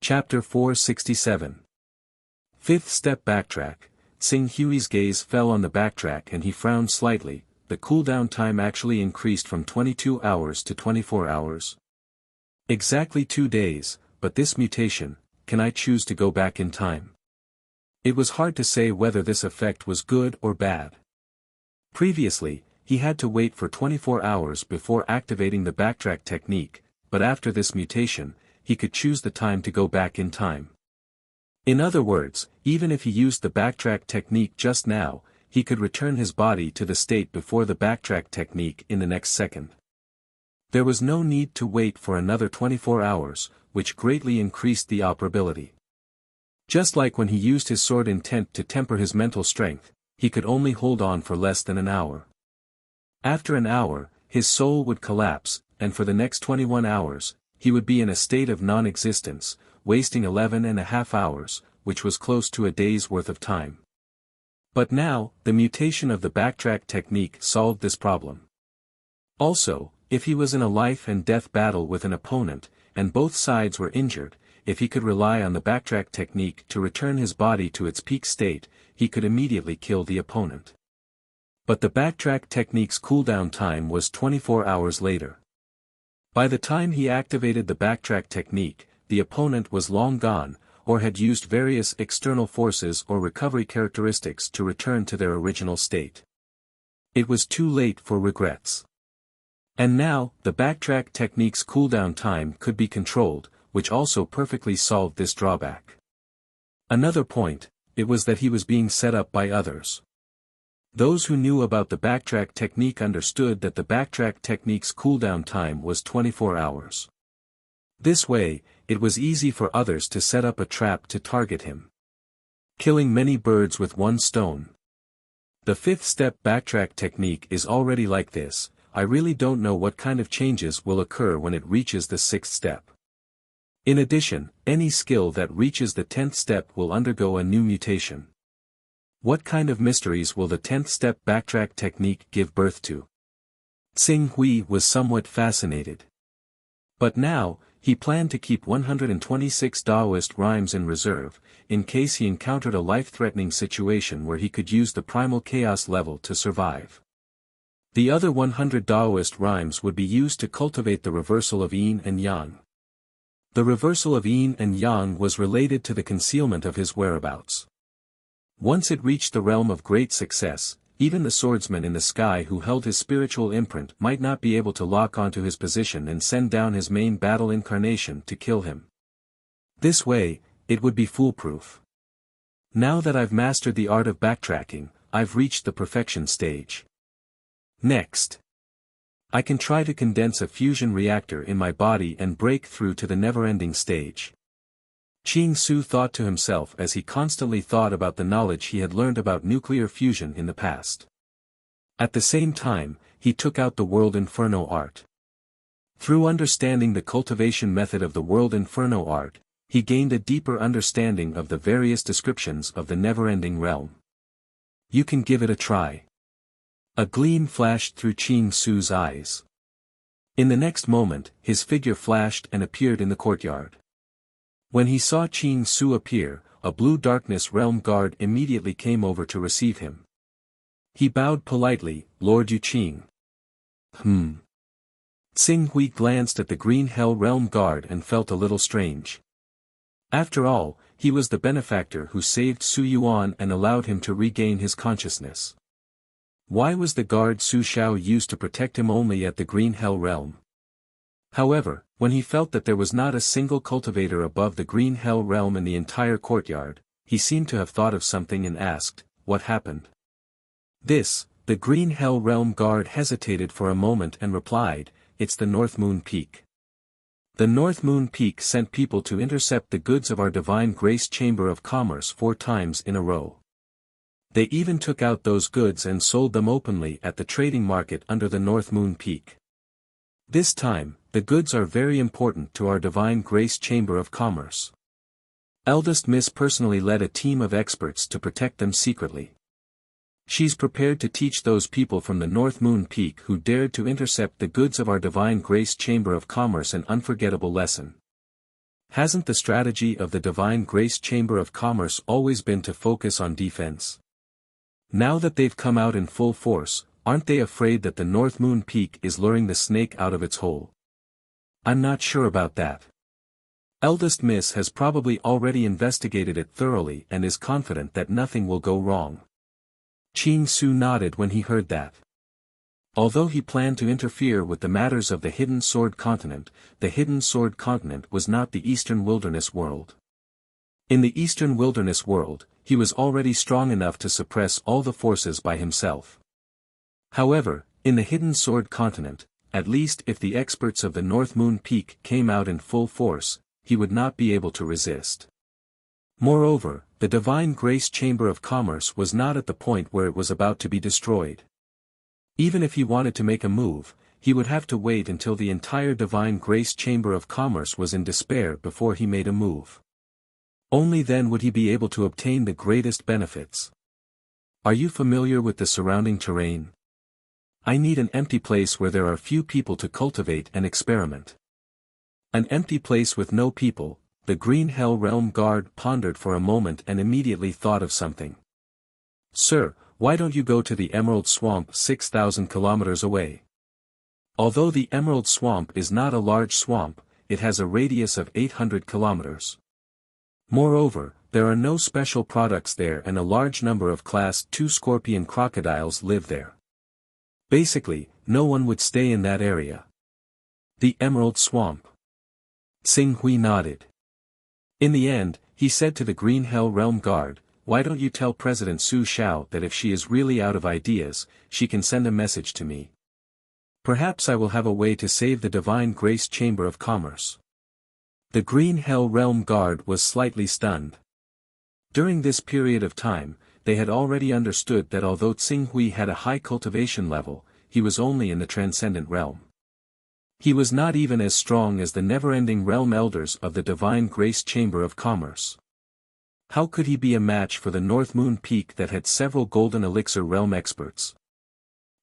Chapter 467. Fifth step backtrack. Sing Hui's gaze fell on the backtrack and he frowned slightly. The cooldown time actually increased from 22 hours to 24 hours. Exactly 2 days, but this mutation, can I choose to go back in time? It was hard to say whether this effect was good or bad. Previously, he had to wait for 24 hours before activating the backtrack technique, but after this mutation, he could choose the time to go back in time. In other words, even if he used the backtrack technique just now, he could return his body to the state before the backtrack technique in the next second. There was no need to wait for another 24 hours, which greatly increased the operability. Just like when he used his sword intent to temper his mental strength, he could only hold on for less than an hour. After an hour, his soul would collapse, and for the next 21 hours, he would be in a state of non-existence, wasting 11.5 hours, which was close to a day's worth of time. But now, the mutation of the backtrack technique solved this problem. Also, if he was in a life and death battle with an opponent, and both sides were injured, if he could rely on the backtrack technique to return his body to its peak state, he could immediately kill the opponent. But the backtrack technique's cooldown time was 24 hours later. By the time he activated the backtrack technique, the opponent was long gone, or had used various external forces or recovery characteristics to return to their original state. It was too late for regrets. And now, the backtrack technique's cooldown time could be controlled, which also perfectly solved this drawback. Another point, it was that he was being set up by others. Those who knew about the backtrack technique understood that the backtrack technique's cooldown time was 24 hours. This way, it was easy for others to set up a trap to target him. Killing many birds with one stone. The fifth step backtrack technique is already like this. I really don't know what kind of changes will occur when it reaches the sixth step. In addition, any skill that reaches the 10th step will undergo a new mutation. What kind of mysteries will the 10th step backtrack technique give birth to? Sing Hui was somewhat fascinated. But now, he planned to keep 126 Taoist rhymes in reserve, in case he encountered a life-threatening situation where he could use the primal chaos level to survive. The other 100 Taoist rhymes would be used to cultivate the reversal of yin and yang. The reversal of yin and yang was related to the concealment of his whereabouts. Once it reached the realm of great success, even the swordsman in the sky who held his spiritual imprint might not be able to lock onto his position and send down his main battle incarnation to kill him. This way, it would be foolproof. Now that I've mastered the art of backtracking, I've reached the perfection stage. Next, I can try to condense a fusion reactor in my body and break through to the never-ending stage. Qing Su thought to himself as he constantly thought about the knowledge he had learned about nuclear fusion in the past. At the same time, he took out the World Inferno art. Through understanding the cultivation method of the World Inferno art, he gained a deeper understanding of the various descriptions of the never-ending realm. You can give it a try. A gleam flashed through Qing Su's eyes. In the next moment, his figure flashed and appeared in the courtyard. When he saw Qing Su appear, a blue darkness realm guard immediately came over to receive him. He bowed politely, Lord Yu Qing. Sing Hui glanced at the green hell realm guard and felt a little strange. After all, he was the benefactor who saved Su Yuan and allowed him to regain his consciousness. Why was the guard Su Xiao used to protect him only at the green hell realm? However, when he felt that there was not a single cultivator above the green hell realm in the entire courtyard, he seemed to have thought of something and asked, what happened? The green hell realm guard hesitated for a moment and replied, it's the North Moon Peak. The North Moon Peak sent people to intercept the goods of our Divine Grace Chamber of Commerce 4 times in a row. They even took out those goods and sold them openly at the trading market under the North Moon Peak. This time, the goods are very important to our Divine Grace Chamber of Commerce. Eldest Miss personally led a team of experts to protect them secretly. She's prepared to teach those people from the North Moon Peak who dared to intercept the goods of our Divine Grace Chamber of Commerce an unforgettable lesson. Hasn't the strategy of the Divine Grace Chamber of Commerce always been to focus on defense? Now that they've come out in full force, aren't they afraid that the North Moon Peak is luring the snake out of its hole? I'm not sure about that. Eldest Miss has probably already investigated it thoroughly and is confident that nothing will go wrong. Ching Su nodded when he heard that. Although he planned to interfere with the matters of the Hidden Sword Continent, the Hidden Sword Continent was not the Eastern Wilderness world. In the Eastern Wilderness world, he was already strong enough to suppress all the forces by himself. However, in the Hidden Sword Continent, at least if the experts of the North Moon Peak came out in full force, he would not be able to resist. Moreover, the Divine Grace Chamber of Commerce was not at the point where it was about to be destroyed. Even if he wanted to make a move, he would have to wait until the entire Divine Grace Chamber of Commerce was in despair before he made a move. Only then would he be able to obtain the greatest benefits. Are you familiar with the surrounding terrain? I need an empty place where there are few people to cultivate and experiment. An empty place with no people. The Green Hell Realm Guard pondered for a moment and immediately thought of something. Sir, why don't you go to the Emerald Swamp 6,000 kilometers away? Although the Emerald Swamp is not a large swamp, it has a radius of 800 kilometers. Moreover, there are no special products there and a large number of Class 2 scorpion crocodiles live there. Basically, no one would stay in that area. The Emerald Swamp. Xing Hui nodded. In the end, he said to the Green Hell Realm Guard, why don't you tell President Su Xiao that if she is really out of ideas, she can send a message to me. Perhaps I will have a way to save the Divine Grace Chamber of Commerce. The Green Hell Realm Guard was slightly stunned. During this period of time, they had already understood that although Xing Hui had a high cultivation level, he was only in the Transcendent Realm. He was not even as strong as the never-ending Realm Elders of the Divine Grace Chamber of Commerce. How could he be a match for the North Moon Peak that had several Golden Elixir Realm experts?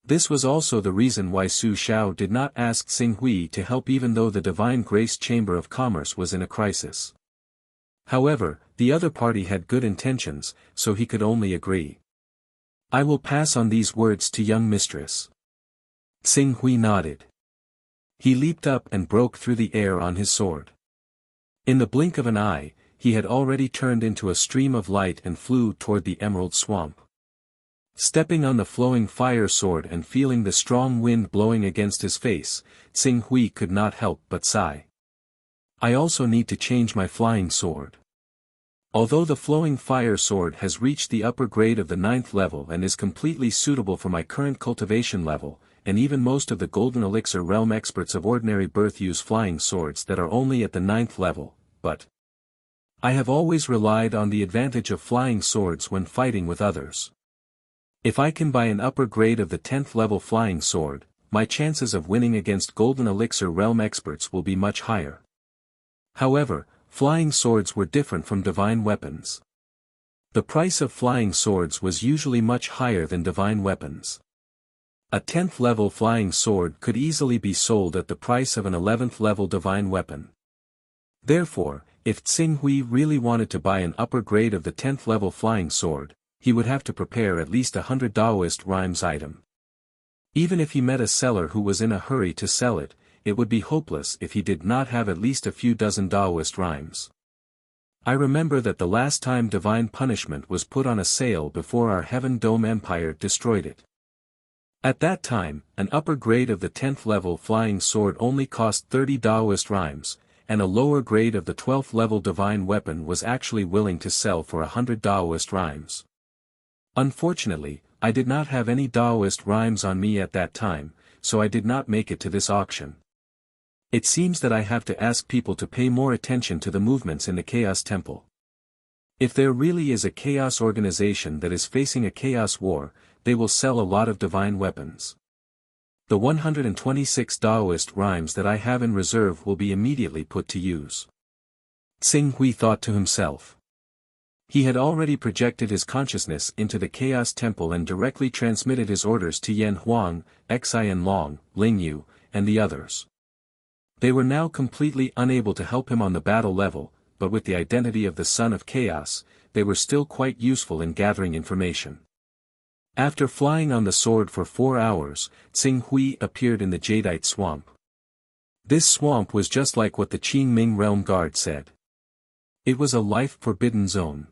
This was also the reason why Su Xiao did not ask Xing Hui to help even though the Divine Grace Chamber of Commerce was in a crisis. However, the other party had good intentions, so he could only agree. I will pass on these words to young mistress. Xing Hui nodded. He leaped up and broke through the air on his sword. In the blink of an eye, he had already turned into a stream of light and flew toward the Emerald Swamp. Stepping on the flowing fire sword and feeling the strong wind blowing against his face, Xing Hui could not help but sigh. I also need to change my flying sword. Although the flowing fire sword has reached the upper grade of the 9th level and is completely suitable for my current cultivation level, and even most of the Golden Elixir Realm experts of ordinary birth use flying swords that are only at the 9th level, but I have always relied on the advantage of flying swords when fighting with others. If I can buy an upper grade of the 10th level flying sword, my chances of winning against Golden Elixir Realm experts will be much higher. However, flying swords were different from divine weapons. The price of flying swords was usually much higher than divine weapons. A 10th level flying sword could easily be sold at the price of an 11th level divine weapon. Therefore, if Xing Hui really wanted to buy an upper grade of the 10th level flying sword, he would have to prepare at least 100 Taoist rhymes item. Even if he met a seller who was in a hurry to sell it, it would be hopeless if he did not have at least a few dozen Taoist rhymes. I remember that the last time Divine Punishment was put on a sale before our Heaven Dome Empire destroyed it. At that time, an upper grade of the 10th level flying sword only cost 30 Taoist rhymes, and a lower grade of the 12th level divine weapon was actually willing to sell for 100 Taoist rhymes. Unfortunately, I did not have any Taoist rhymes on me at that time, so I did not make it to this auction. It seems that I have to ask people to pay more attention to the movements in the Chaos Temple. If there really is a Chaos organization that is facing a Chaos war, they will sell a lot of divine weapons. The 126 Taoist rhymes that I have in reserve will be immediately put to use. Xing Hui thought to himself. He had already projected his consciousness into the Chaos Temple and directly transmitted his orders to Yan Huang, Xian Long, Ling Yu, and the others. They were now completely unable to help him on the battle level, but with the identity of the Son of Chaos, they were still quite useful in gathering information. After flying on the sword for 4 hours, Tsing Hui appeared in the Jadeite swamp. This swamp was just like what the Qing Ming Realm Guard said. It was a life-forbidden zone.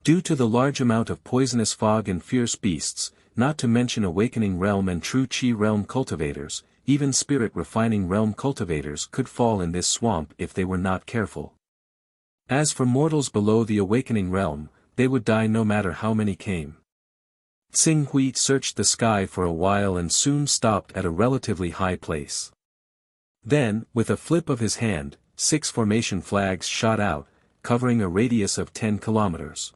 Due to the large amount of poisonous fog and fierce beasts, not to mention Awakening Realm and True Qi Realm cultivators, even Spirit Refining Realm cultivators could fall in this swamp if they were not careful. As for mortals below the Awakening Realm, they would die no matter how many came. Tsing Hui searched the sky for a while and soon stopped at a relatively high place. Then, with a flip of his hand, 6 formation flags shot out, covering a radius of 10 kilometers.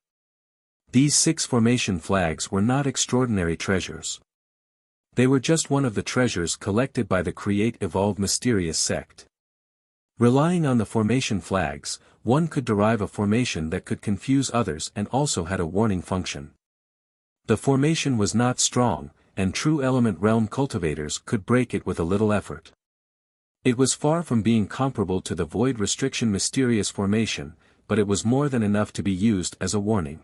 These 6 formation flags were not extraordinary treasures. They were just one of the treasures collected by the Create Evolve Mysterious sect. Relying on the formation flags, one could derive a formation that could confuse others and also had a warning function. The formation was not strong, and true element realm cultivators could break it with a little effort. It was far from being comparable to the Void Restriction Mysterious formation, but it was more than enough to be used as a warning.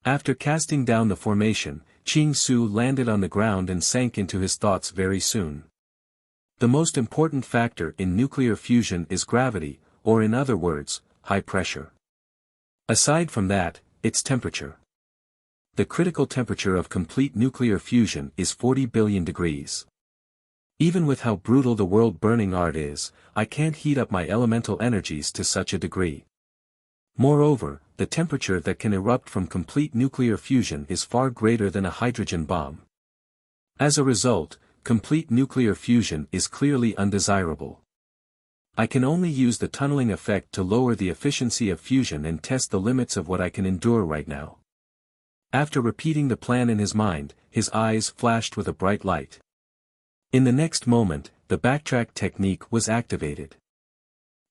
After casting down the formation, Qing Su landed on the ground and sank into his thoughts very soon. The most important factor in nuclear fusion is gravity, or in other words, high pressure. Aside from that, it's temperature. The critical temperature of complete nuclear fusion is 40 billion degrees. Even with how brutal the world-burning art is, I can't heat up my elemental energies to such a degree. Moreover, the temperature that can erupt from complete nuclear fusion is far greater than a hydrogen bomb. As a result, complete nuclear fusion is clearly undesirable. I can only use the tunneling effect to lower the efficiency of fusion and test the limits of what I can endure right now. After repeating the plan in his mind, his eyes flashed with a bright light. In the next moment, the backtrack technique was activated.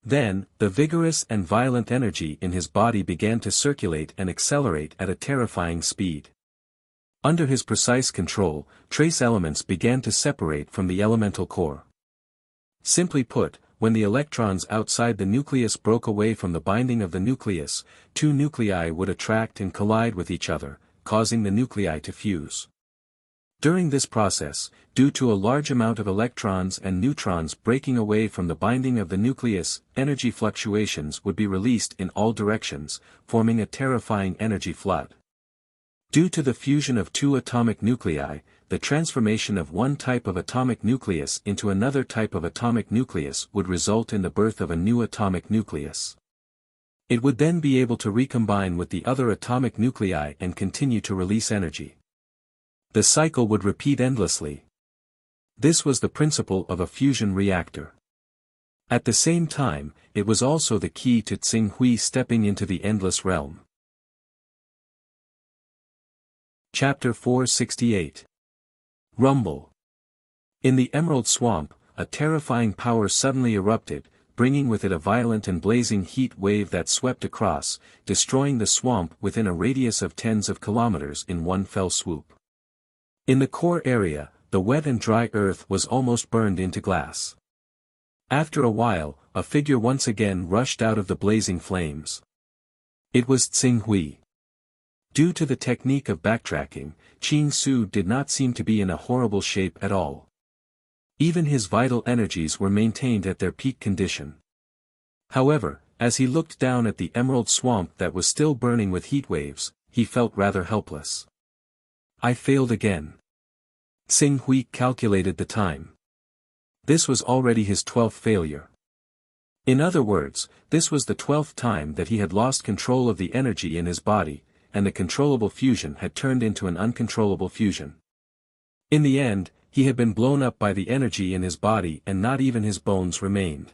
Then, the vigorous and violent energy in his body began to circulate and accelerate at a terrifying speed. Under his precise control, trace elements began to separate from the elemental core. Simply put, when the electrons outside the nucleus broke away from the binding of the nucleus, 2 nuclei would attract and collide with each other, causing the nuclei to fuse. During this process, due to a large amount of electrons and neutrons breaking away from the binding of the nucleus, energy fluctuations would be released in all directions, forming a terrifying energy flood. Due to the fusion of 2 atomic nuclei, the transformation of one type of atomic nucleus into another type of atomic nucleus would result in the birth of a new atomic nucleus. It would then be able to recombine with the other atomic nuclei and continue to release energy. The cycle would repeat endlessly. This was the principle of a fusion reactor. At the same time, it was also the key to Tsing Hui stepping into the endless realm. Chapter 468. Rumble. In the Emerald Swamp, a terrifying power suddenly erupted, bringing with it a violent and blazing heat wave that swept across, destroying the swamp within a radius of tens of kilometers in one fell swoop. In the core area, the wet and dry earth was almost burned into glass. After a while, a figure once again rushed out of the blazing flames. It was Tsing Hui. Due to the technique of backtracking, Qing Su did not seem to be in a horrible shape at all. Even his vital energies were maintained at their peak condition. However, as he looked down at the emerald swamp that was still burning with heat waves, he felt rather helpless. I failed again. Tsing Hui calculated the time. This was already his 12th failure. In other words, this was the 12th time that he had lost control of the energy in his body, and the controllable fusion had turned into an uncontrollable fusion. In the end, he had been blown up by the energy in his body and not even his bones remained.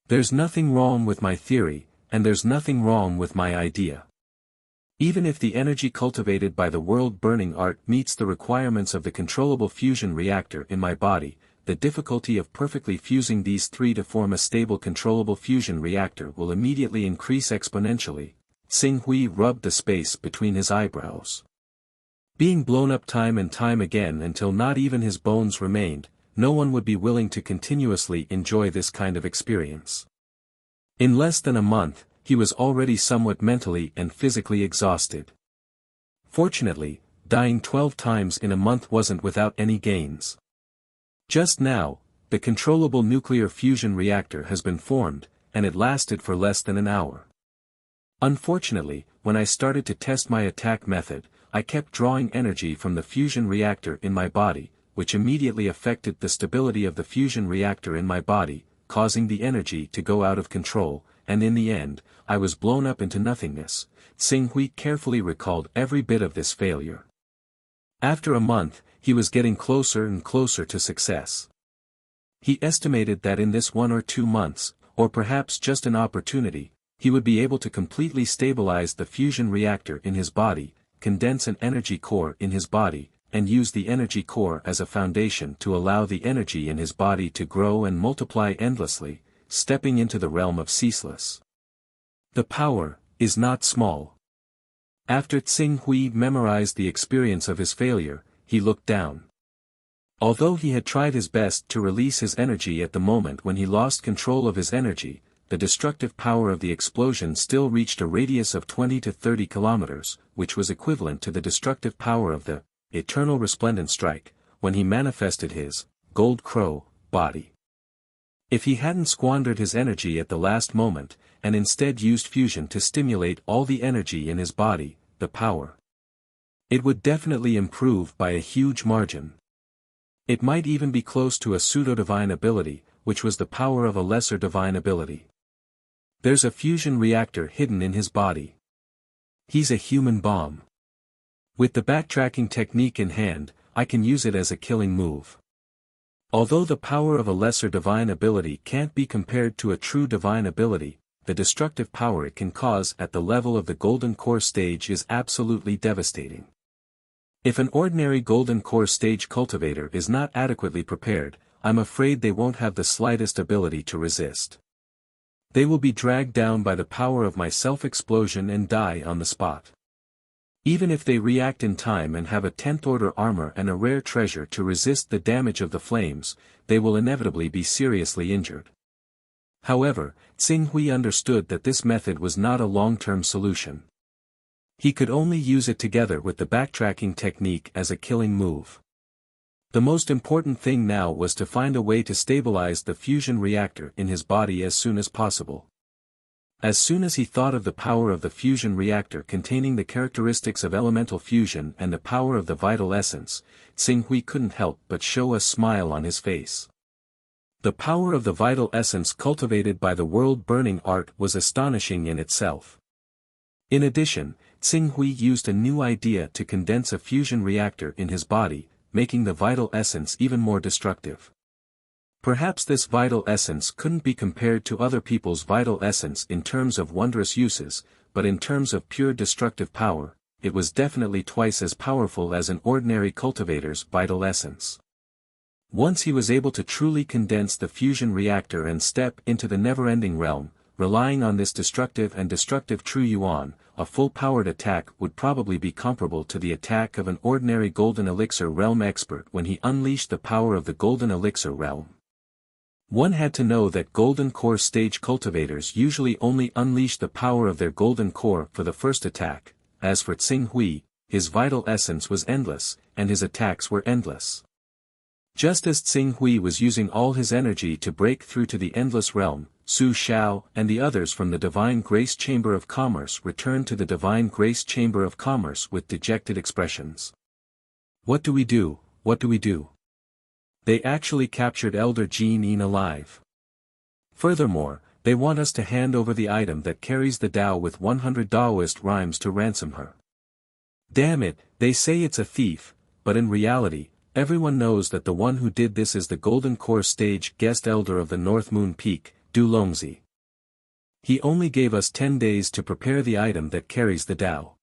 There's nothing wrong with my theory, and there's nothing wrong with my idea. Even if the energy cultivated by the world-burning art meets the requirements of the controllable fusion reactor in my body, the difficulty of perfectly fusing these 3 to form a stable controllable fusion reactor will immediately increase exponentially. Tsing Hui rubbed the space between his eyebrows. Being blown up time and time again until not even his bones remained, no one would be willing to continuously enjoy this kind of experience. In less than a month, he was already somewhat mentally and physically exhausted. Fortunately, dying 12 times in a month wasn't without any gains. Just now, the controllable nuclear fusion reactor has been formed, and it lasted for less than an hour. Unfortunately, when I started to test my attack method, I kept drawing energy from the fusion reactor in my body, which immediately affected the stability of the fusion reactor in my body, causing the energy to go out of control, and in the end, I was blown up into nothingness. Xing Hui carefully recalled every bit of this failure. After a month, he was getting closer and closer to success. He estimated that in this 1 or 2 months, or perhaps just an opportunity, he would be able to completely stabilize the fusion reactor in his body, condense an energy core in his body, and use the energy core as a foundation to allow the energy in his body to grow and multiply endlessly, stepping into the realm of ceaseless. The power is not small. After Xing Hui memorized the experience of his failure, he looked down. Although he had tried his best to release his energy at the moment when he lost control of his energy, the destructive power of the explosion still reached a radius of 20 to 30 kilometers, which was equivalent to the destructive power of the eternal resplendent strike, when he manifested his gold crow body. If he hadn't squandered his energy at the last moment, and instead used fusion to stimulate all the energy in his body, the power, it would definitely improve by a huge margin. It might even be close to a pseudo-divine ability, which was the power of a lesser divine ability. There's a fusion reactor hidden in his body. He's a human bomb. With the backtracking technique in hand, I can use it as a killing move. Although the power of a lesser divine ability can't be compared to a true divine ability, the destructive power it can cause at the level of the Golden Core stage is absolutely devastating. If an ordinary Golden Core stage cultivator is not adequately prepared, I'm afraid they won't have the slightest ability to resist. They will be dragged down by the power of my self-explosion and die on the spot. Even if they react in time and have a 10th order armor and a rare treasure to resist the damage of the flames, they will inevitably be seriously injured. However, Xing Hui understood that this method was not a long-term solution. He could only use it together with the backtracking technique as a killing move. The most important thing now was to find a way to stabilize the fusion reactor in his body as soon as possible. As soon as he thought of the power of the fusion reactor containing the characteristics of elemental fusion and the power of the vital essence, Xing Hui couldn't help but show a smile on his face. The power of the vital essence cultivated by the world-burning art was astonishing in itself. In addition, Xing Hui used a new idea to condense a fusion reactor in his body, making the vital essence even more destructive. Perhaps this vital essence couldn't be compared to other people's vital essence in terms of wondrous uses, but in terms of pure destructive power, it was definitely twice as powerful as an ordinary cultivator's vital essence. Once he was able to truly condense the fusion reactor and step into the never-ending realm, relying on this destructive true yuan, a full-powered attack would probably be comparable to the attack of an ordinary golden elixir realm expert when he unleashed the power of the golden elixir realm. One had to know that Golden Core stage cultivators usually only unleash the power of their Golden Core for the first attack. As for Xing Hui, his vital essence was endless, and his attacks were endless. Just as Xing Hui was using all his energy to break through to the endless realm, Su Xiao and the others from the Divine Grace Chamber of Commerce returned to the Divine Grace Chamber of Commerce with dejected expressions. What do we do? What do we do? They actually captured Elder Jean Yin alive. Furthermore, they want us to hand over the item that carries the Tao with 100 Taoist rhymes to ransom her. Damn it, they say it's a thief, but in reality, everyone knows that the one who did this is the Golden Core stage guest elder of the North Moon Peak, Du Longzi. He only gave us 10 days to prepare the item that carries the Tao.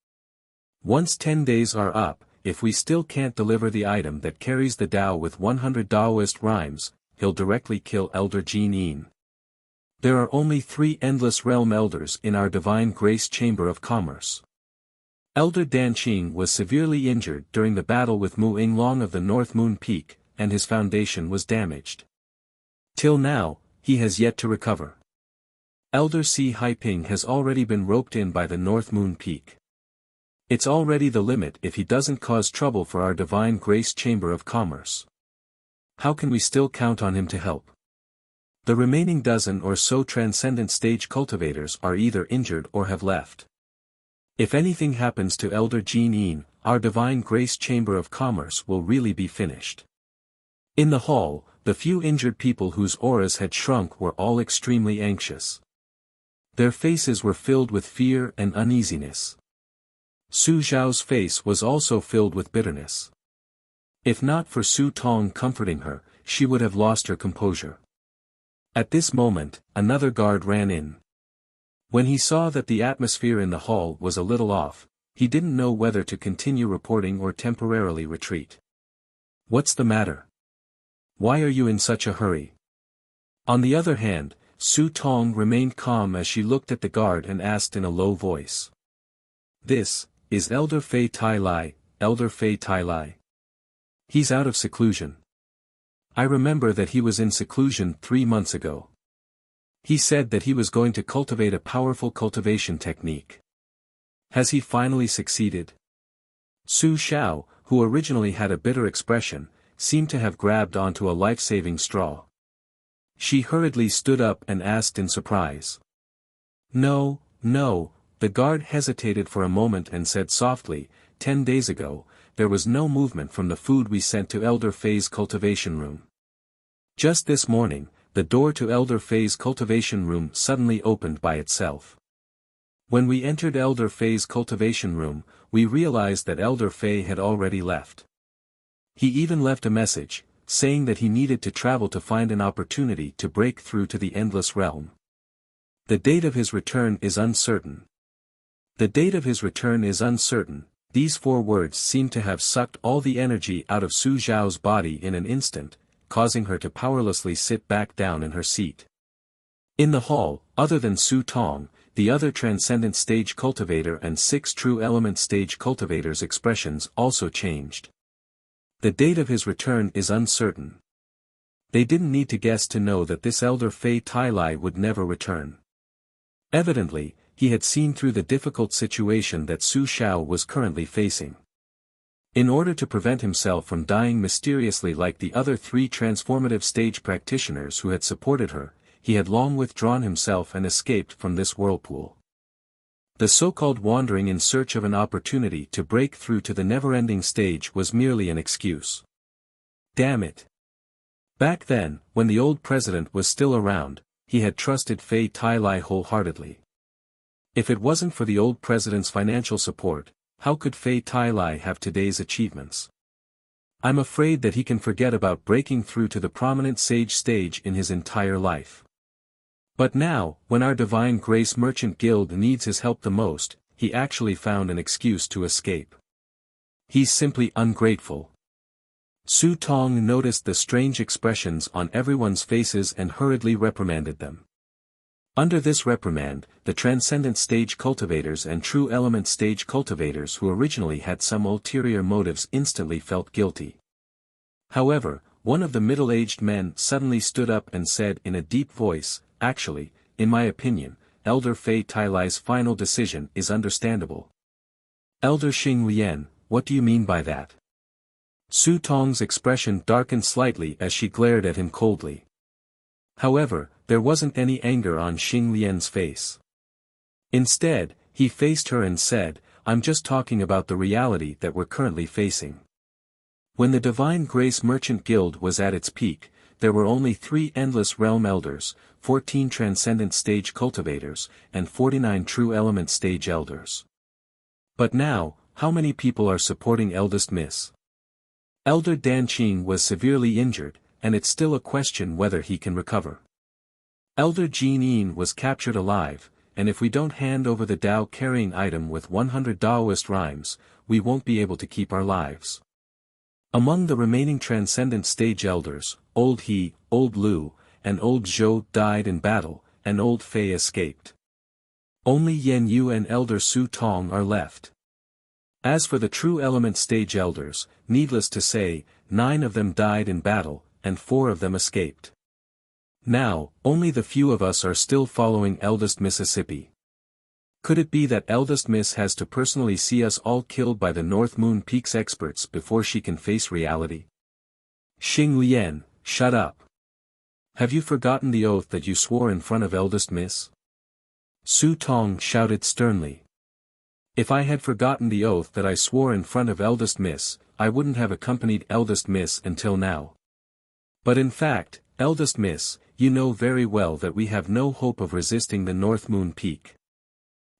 Once 10 days are up, if we still can't deliver the item that carries the Tao with 100 Taoist rhymes, he'll directly kill Elder Jean Yin. There are only 3 Endless Realm Elders in our Divine Grace Chamber of Commerce. Elder Dan Qing was severely injured during the battle with Mu Yinglong of the North Moon Peak, and his foundation was damaged. Till now, he has yet to recover. Elder Si Haiping has already been roped in by the North Moon Peak. It's already the limit if he doesn't cause trouble for our Divine Grace Chamber of Commerce. How can we still count on him to help? The remaining dozen or so transcendent stage cultivators are either injured or have left. If anything happens to Elder Jean Yin, our Divine Grace Chamber of Commerce will really be finished. In the hall, the few injured people whose auras had shrunk were all extremely anxious. Their faces were filled with fear and uneasiness. Su Zhao's face was also filled with bitterness. If not for Su Tong comforting her, she would have lost her composure. At this moment, another guard ran in. When he saw that the atmosphere in the hall was a little off, he didn't know whether to continue reporting or temporarily retreat. "What's the matter? Why are you in such a hurry?" On the other hand, Su Tong remained calm as she looked at the guard and asked in a low voice. "This is Elder Fei Tai Lai, Elder Fei Tai Lai. He's out of seclusion. I remember that he was in seclusion 3 months ago. He said that he was going to cultivate a powerful cultivation technique. Has he finally succeeded?" Su Xiao, who originally had a bitter expression, seemed to have grabbed onto a life-saving straw. She hurriedly stood up and asked in surprise. "No, no." The guard hesitated for a moment and said softly, 10 days ago, there was no movement from the food we sent to Elder Fei's cultivation room. Just this morning, the door to Elder Fei's cultivation room suddenly opened by itself. When we entered Elder Fei's cultivation room, we realized that Elder Fei had already left. He even left a message, saying that he needed to travel to find an opportunity to break through to the Endless Realm. The date of his return is uncertain. The date of his return is uncertain. These 4 words seemed to have sucked all the energy out of Su Zhao's body in an instant, causing her to powerlessly sit back down in her seat. In the hall, other than Su Tong, the other transcendent stage cultivator and 6 true element stage cultivators' expressions also changed. The date of his return is uncertain. They didn't need to guess to know that this Elder Fei Tai Lai would never return. Evidently, he had seen through the difficult situation that Su Xiao was currently facing. In order to prevent himself from dying mysteriously like the other 3 transformative stage practitioners who had supported her, he had long withdrawn himself and escaped from this whirlpool. The so-called wandering in search of an opportunity to break through to the never-ending stage was merely an excuse. Damn it. Back then, when the old president was still around, he had trusted Fei Tai Lai wholeheartedly. If it wasn't for the old president's financial support, how could Fei Tai Lai have today's achievements? I'm afraid that he can forget about breaking through to the prominent sage stage in his entire life. But now, when our Divine Grace Merchant Guild needs his help the most, he actually found an excuse to escape. He's simply ungrateful. Su Tong noticed the strange expressions on everyone's faces and hurriedly reprimanded them. Under this reprimand, the transcendent stage cultivators and true element stage cultivators who originally had some ulterior motives instantly felt guilty. However, one of the middle-aged men suddenly stood up and said in a deep voice, "Actually, in my opinion, Elder Fei Tai Lai's final decision is understandable." "Elder Xing Lian, what do you mean by that?" Su Tong's expression darkened slightly as she glared at him coldly. However, there wasn't any anger on Xing Lian's face. Instead, he faced her and said, "I'm just talking about the reality that we're currently facing. When the Divine Grace Merchant Guild was at its peak, there were only 3 Endless Realm Elders, 14 Transcendent Stage Cultivators, and 49 True Element Stage Elders. But now, how many people are supporting Eldest Miss? Elder Danqing was severely injured, and it's still a question whether he can recover. Elder Jean Yin was captured alive, and if we don't hand over the Dao carrying item with 100 Daoist rhymes, we won't be able to keep our lives. Among the remaining Transcendent Stage Elders, Old He, Old Lu, and Old Zhou died in battle, and Old Fei escaped. Only Yen Yu and Elder Su Tong are left. As for the true element stage elders, needless to say, 9 of them died in battle, and 4 of them escaped. Now, only the few of us are still following Eldest Mississippi. Could it be that Eldest Miss has to personally see us all killed by the North Moon Peak's experts before she can face reality? Xing Lian, shut up. Have you forgotten the oath that you swore in front of Eldest Miss? Su Tong shouted sternly. If I had forgotten the oath that I swore in front of Eldest Miss, I wouldn't have accompanied Eldest Miss until now. But in fact, Eldest Miss, you know very well that we have no hope of resisting the North Moon Peak.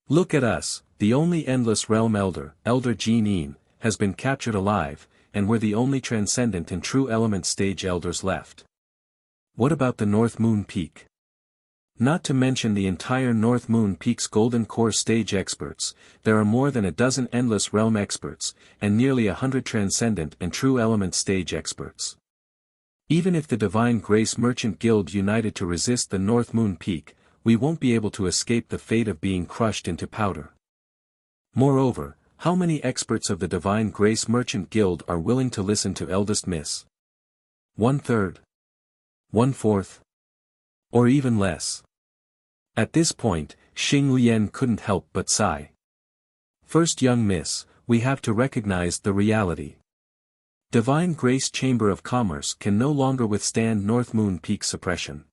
Look at us, the only Endless Realm Elder, Elder Jean, has been captured alive, and we're the only transcendent and true element stage elders left. What about the North Moon Peak? Not to mention the entire North Moon Peak's Golden Core stage experts, there are more than a dozen Endless Realm experts, and nearly 100 transcendent and true element stage experts. Even if the Divine Grace Merchant Guild united to resist the North Moon Peak, we won't be able to escape the fate of being crushed into powder. Moreover, how many experts of the Divine Grace Merchant Guild are willing to listen to Eldest Miss? 1/3? 1/4? Or even less? At this point, Xing Lian couldn't help but sigh. First, young miss, we have to recognize the reality. Divine Grace Chamber of Commerce can no longer withstand North Moon Peak suppression.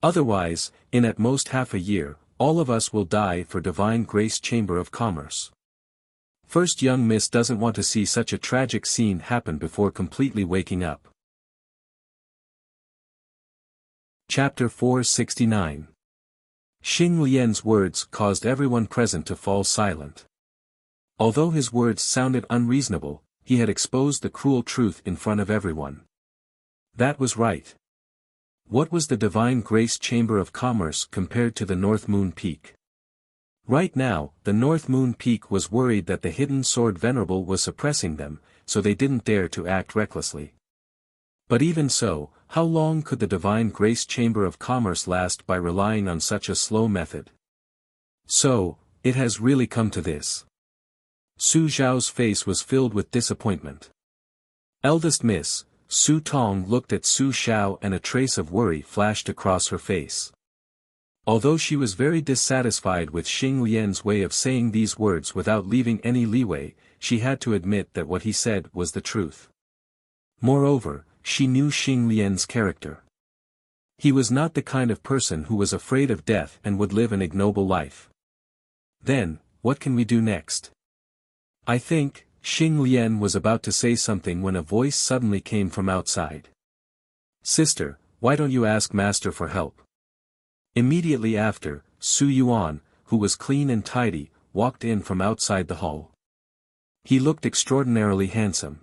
Otherwise, in at most half a year, all of us will die for Divine Grace Chamber of Commerce. First, young miss doesn't want to see such a tragic scene happen before completely waking up. Chapter 469. Xing Lian's words caused everyone present to fall silent. Although his words sounded unreasonable, he had exposed the cruel truth in front of everyone. That was right. What was the Divine Grace Chamber of Commerce compared to the North Moon Peak? Right now, the North Moon Peak was worried that the Hidden Sword Venerable was suppressing them, so they didn't dare to act recklessly. But even so, how long could the Divine Grace Chamber of Commerce last by relying on such a slow method? So, it has really come to this. Su Zhao's face was filled with disappointment. Eldest Miss, Su Tong looked at Su Xiao and a trace of worry flashed across her face. Although she was very dissatisfied with Xing Lian's way of saying these words without leaving any leeway, she had to admit that what he said was the truth. Moreover, she knew Xing Lian's character. He was not the kind of person who was afraid of death and would live an ignoble life. Then, what can we do next? I think, Xing Lian was about to say something when a voice suddenly came from outside. Sister, why don't you ask Master for help? Immediately after, Su Yuan, who was clean and tidy, walked in from outside the hall. He looked extraordinarily handsome.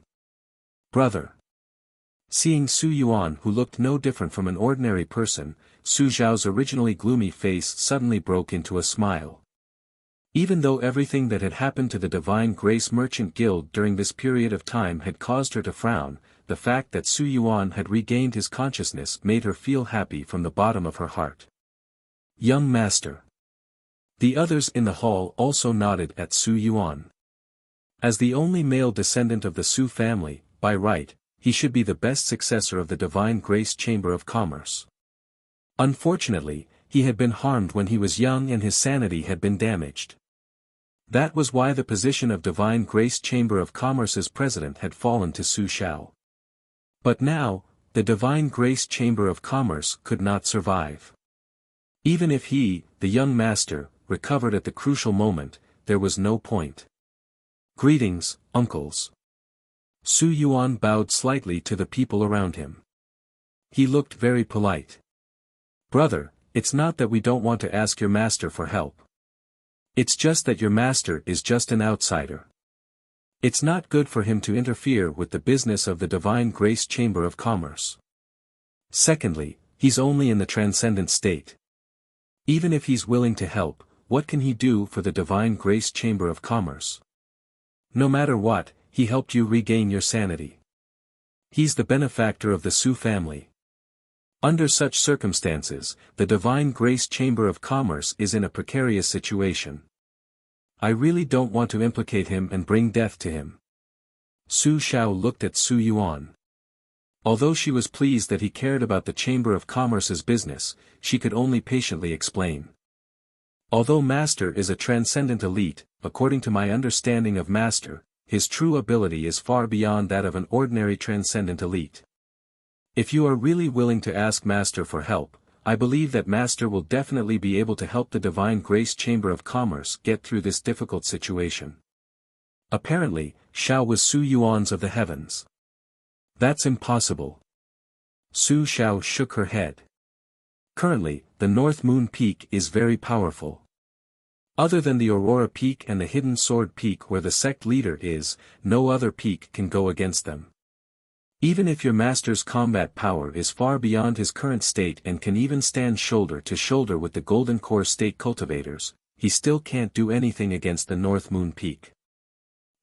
Brother. Seeing Su Yuan, who looked no different from an ordinary person, Su Zhao's originally gloomy face suddenly broke into a smile. Even though everything that had happened to the Divine Grace Merchant Guild during this period of time had caused her to frown, the fact that Su Yuan had regained his consciousness made her feel happy from the bottom of her heart. Young Master. The others in the hall also nodded at Su Yuan. As the only male descendant of the Su family, by right, he should be the best successor of the Divine Grace Chamber of Commerce. Unfortunately, he had been harmed when he was young and his sanity had been damaged. That was why the position of Divine Grace Chamber of Commerce's president had fallen to Su Xiao. But now, the Divine Grace Chamber of Commerce could not survive. Even if he, the young master, recovered at the crucial moment, there was no point. Greetings, uncles. Su Yuan bowed slightly to the people around him. He looked very polite. Brother, it's not that we don't want to ask your master for help. It's just that your master is just an outsider. It's not good for him to interfere with the business of the Divine Grace Chamber of Commerce. Secondly, he's only in the transcendent state. Even if he's willing to help, what can he do for the Divine Grace Chamber of Commerce? No matter what, he helped you regain your sanity. He's the benefactor of the Su family. Under such circumstances, the Divine Grace Chamber of Commerce is in a precarious situation. I really don't want to implicate him and bring death to him. Su Xiao looked at Su Yuan. Although she was pleased that he cared about the Chamber of Commerce's business, she could only patiently explain. Although Master is a transcendent elite, according to my understanding of Master, his true ability is far beyond that of an ordinary transcendent elite. If you are really willing to ask Master for help, I believe that Master will definitely be able to help the Divine Grace Chamber of Commerce get through this difficult situation. Apparently, Xiao was Su Yuan's of the heavens. That's impossible. Su Xiao shook her head. Currently, the North Moon Peak is very powerful. Other than the Aurora Peak and the Hidden Sword Peak where the sect leader is, no other peak can go against them. Even if your master's combat power is far beyond his current state and can even stand shoulder to shoulder with the Golden Core State cultivators, he still can't do anything against the North Moon Peak.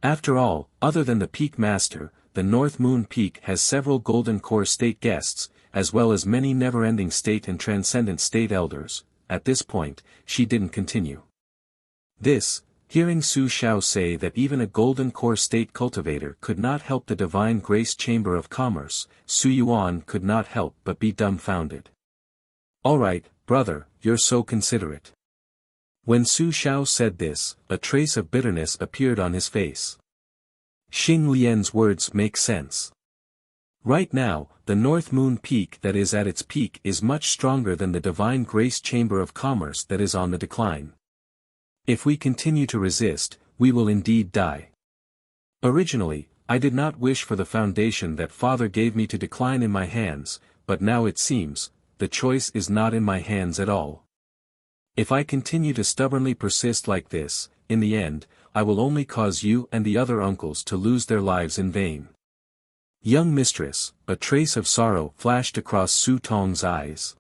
After all, other than the Peak Master, the North Moon Peak has several Golden Core State guests, as well as many never-ending State and Transcendent State Elders. At this point, she didn't continue. Hearing Su Xiao say that even a Golden Core State cultivator could not help the Divine Grace Chamber of Commerce, Su Yuan could not help but be dumbfounded. Alright, brother, you're so considerate. When Su Xiao said this, a trace of bitterness appeared on his face. Xing Lian's words make sense. Right now, the North Moon Peak that is at its peak is much stronger than the Divine Grace Chamber of Commerce that is on the decline. If we continue to resist, we will indeed die. Originally, I did not wish for the foundation that Father gave me to decline in my hands, but now it seems, the choice is not in my hands at all. If I continue to stubbornly persist like this, in the end, I will only cause you and the other uncles to lose their lives in vain. Young mistress, a trace of sorrow flashed across Su Tong's eyes.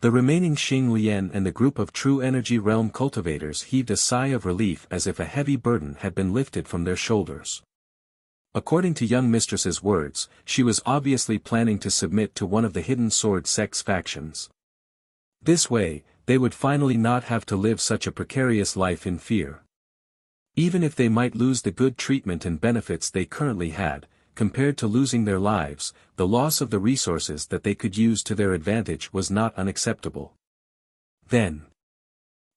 The remaining Xing Lian and the group of True Energy Realm cultivators heaved a sigh of relief as if a heavy burden had been lifted from their shoulders. According to young mistress's words, she was obviously planning to submit to one of the Hidden Sword sect's factions. This way, they would finally not have to live such a precarious life in fear. Even if they might lose the good treatment and benefits they currently had, compared to losing their lives, the loss of the resources that they could use to their advantage was not unacceptable. Then,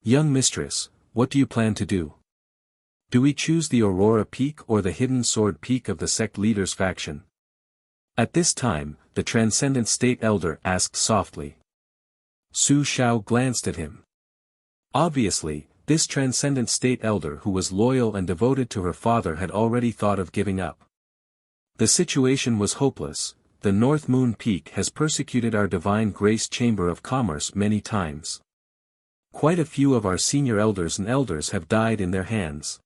young mistress, what do you plan to do? Do we choose the Aurora Peak or the Hidden Sword Peak of the sect leader's faction? At this time, the Transcendent State Elder asked softly. Su Xiao glanced at him. Obviously, this Transcendent State Elder who was loyal and devoted to her father had already thought of giving up. The situation was hopeless. The North Moon Peak has persecuted our Divine Grace Chamber of Commerce many times. Quite a few of our senior elders and elders have died in their hands.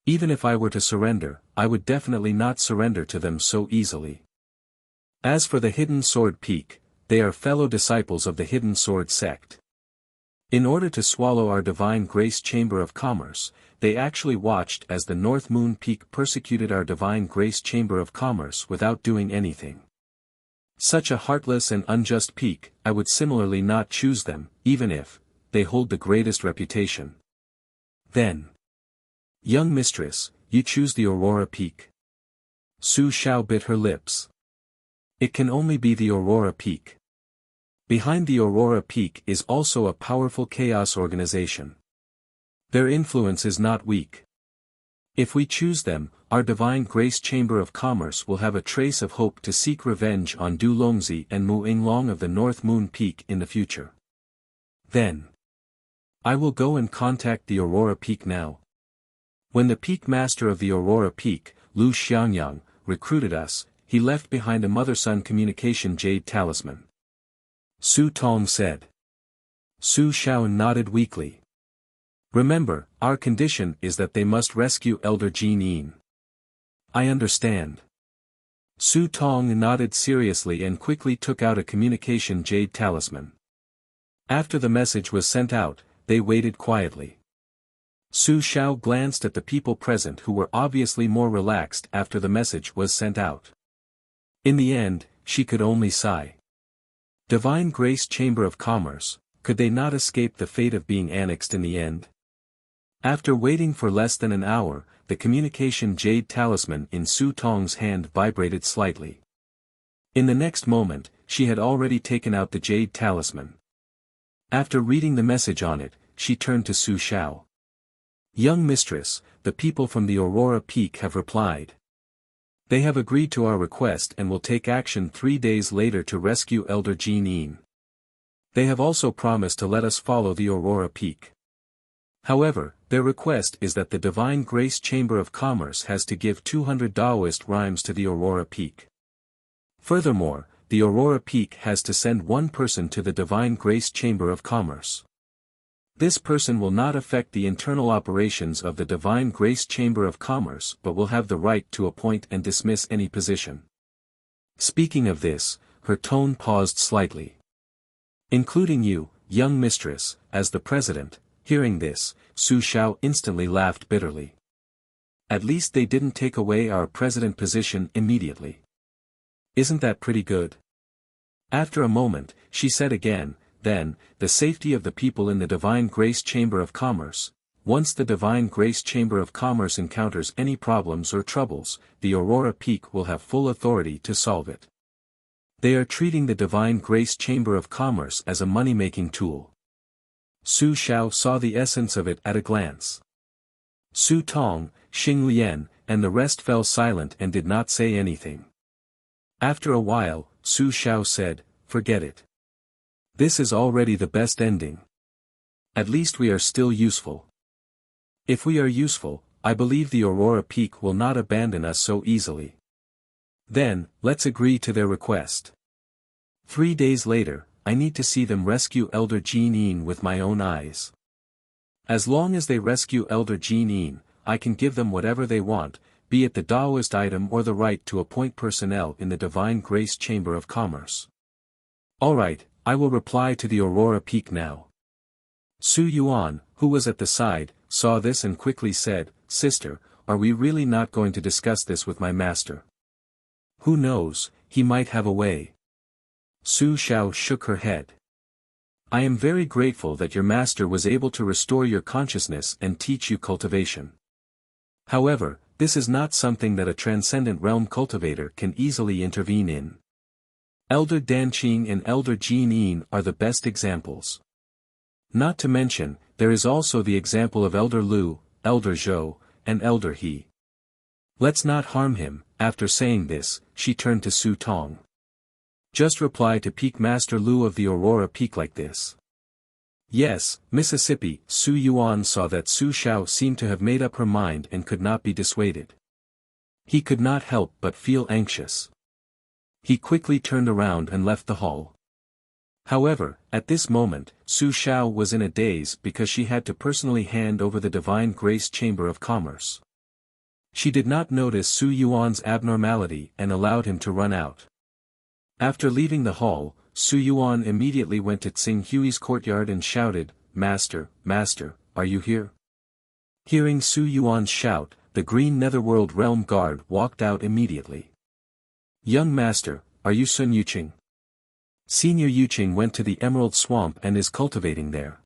Even if I were to surrender, I would definitely not surrender to them so easily. As for the Hidden Sword Peak, they are fellow disciples of the Hidden Sword sect. In order to swallow our Divine Grace Chamber of Commerce, they actually watched as the North Moon Peak persecuted our Divine Grace Chamber of Commerce without doing anything. Such a heartless and unjust peak, I would similarly not choose them, even if they hold the greatest reputation. Then, young mistress, you choose the Aurora Peak. Su Xiao bit her lips. It can only be the Aurora Peak. Behind the Aurora Peak is also a powerful chaos organization. Their influence is not weak. If we choose them, our Divine Grace Chamber of Commerce will have a trace of hope to seek revenge on Du Longzi and Mu Yinglong of the North Moon Peak in the future. Then, I will go and contact the Aurora Peak now. When the Peak Master of the Aurora Peak, Lu Xiangyang, recruited us, he left behind a mother-son communication jade talisman. Su Tong said. Su Xiao nodded weakly. Remember, our condition is that they must rescue Elder Jin Yin. I understand. Su Tong nodded seriously and quickly took out a communication jade talisman. After the message was sent out, they waited quietly. Su Xiao glanced at the people present who were obviously more relaxed after the message was sent out. In the end, she could only sigh. Divine Grace Chamber of Commerce, could they not escape the fate of being annexed in the end? After waiting for less than an hour, the communication jade talisman in Su Tong's hand vibrated slightly. In the next moment, she had already taken out the jade talisman. After reading the message on it, she turned to Su Xiao. "Young mistress, the people from the Aurora Peak have replied. They have agreed to our request and will take action 3 days later to rescue Elder Jin Yin. They have also promised to let us follow the Aurora Peak. However, their request is that the Divine Grace Chamber of Commerce has to give 200 Taoist rhymes to the Aurora Peak. Furthermore, the Aurora Peak has to send one person to the Divine Grace Chamber of Commerce. This person will not affect the internal operations of the Divine Grace Chamber of Commerce but will have the right to appoint and dismiss any position." Speaking of this, her tone paused slightly. "Including you, young mistress, as the president." Hearing this, Su Xiao instantly laughed bitterly. "At least they didn't take away our president position immediately. Isn't that pretty good?" After a moment, she said again, "Then, the safety of the people in the Divine Grace Chamber of Commerce. Once the Divine Grace Chamber of Commerce encounters any problems or troubles, the Aurora Peak will have full authority to solve it. They are treating the Divine Grace Chamber of Commerce as a money-making tool." Su Xiao saw the essence of it at a glance. Su Tong, Xing Lian, and the rest fell silent and did not say anything. After a while, Su Xiao said, "Forget it. This is already the best ending. At least we are still useful. If we are useful, I believe the Aurora Peak will not abandon us so easily. Then, let's agree to their request. 3 days later, I need to see them rescue Elder Jin Yin with my own eyes. As long as they rescue Elder Jin Yin, I can give them whatever they want, be it the Taoist item or the right to appoint personnel in the Divine Grace Chamber of Commerce. Alright, I will reply to the Aurora Peak now." Su Yuan, who was at the side, saw this and quickly said, "Sister, are we really not going to discuss this with my master? Who knows, he might have a way." Su Xiao shook her head. "I am very grateful that your master was able to restore your consciousness and teach you cultivation. However, this is not something that a transcendent realm cultivator can easily intervene in. Elder Danqing and Elder Jin Yin are the best examples. Not to mention, there is also the example of Elder Lu, Elder Zhou, and Elder He. Let's not harm him." After saying this, she turned to Su Tong. "Just reply to Peak Master Lu of the Aurora Peak like this." "Yes, Mississippi." Su Yuan saw that Su Xiao seemed to have made up her mind and could not be dissuaded. He could not help but feel anxious. He quickly turned around and left the hall. However, at this moment, Su Xiao was in a daze because she had to personally hand over the Divine Grace Chamber of Commerce. She did not notice Su Yuan's abnormality and allowed him to run out. After leaving the hall, Su Yuan immediately went to Tsing Hui's courtyard and shouted, "Master, Master, are you here?" Hearing Su Yuan's shout, the Green Netherworld Realm Guard walked out immediately. "Young Master, are you Sun Yuqing?" Senior Yuqing went to the Emerald Swamp and is cultivating there.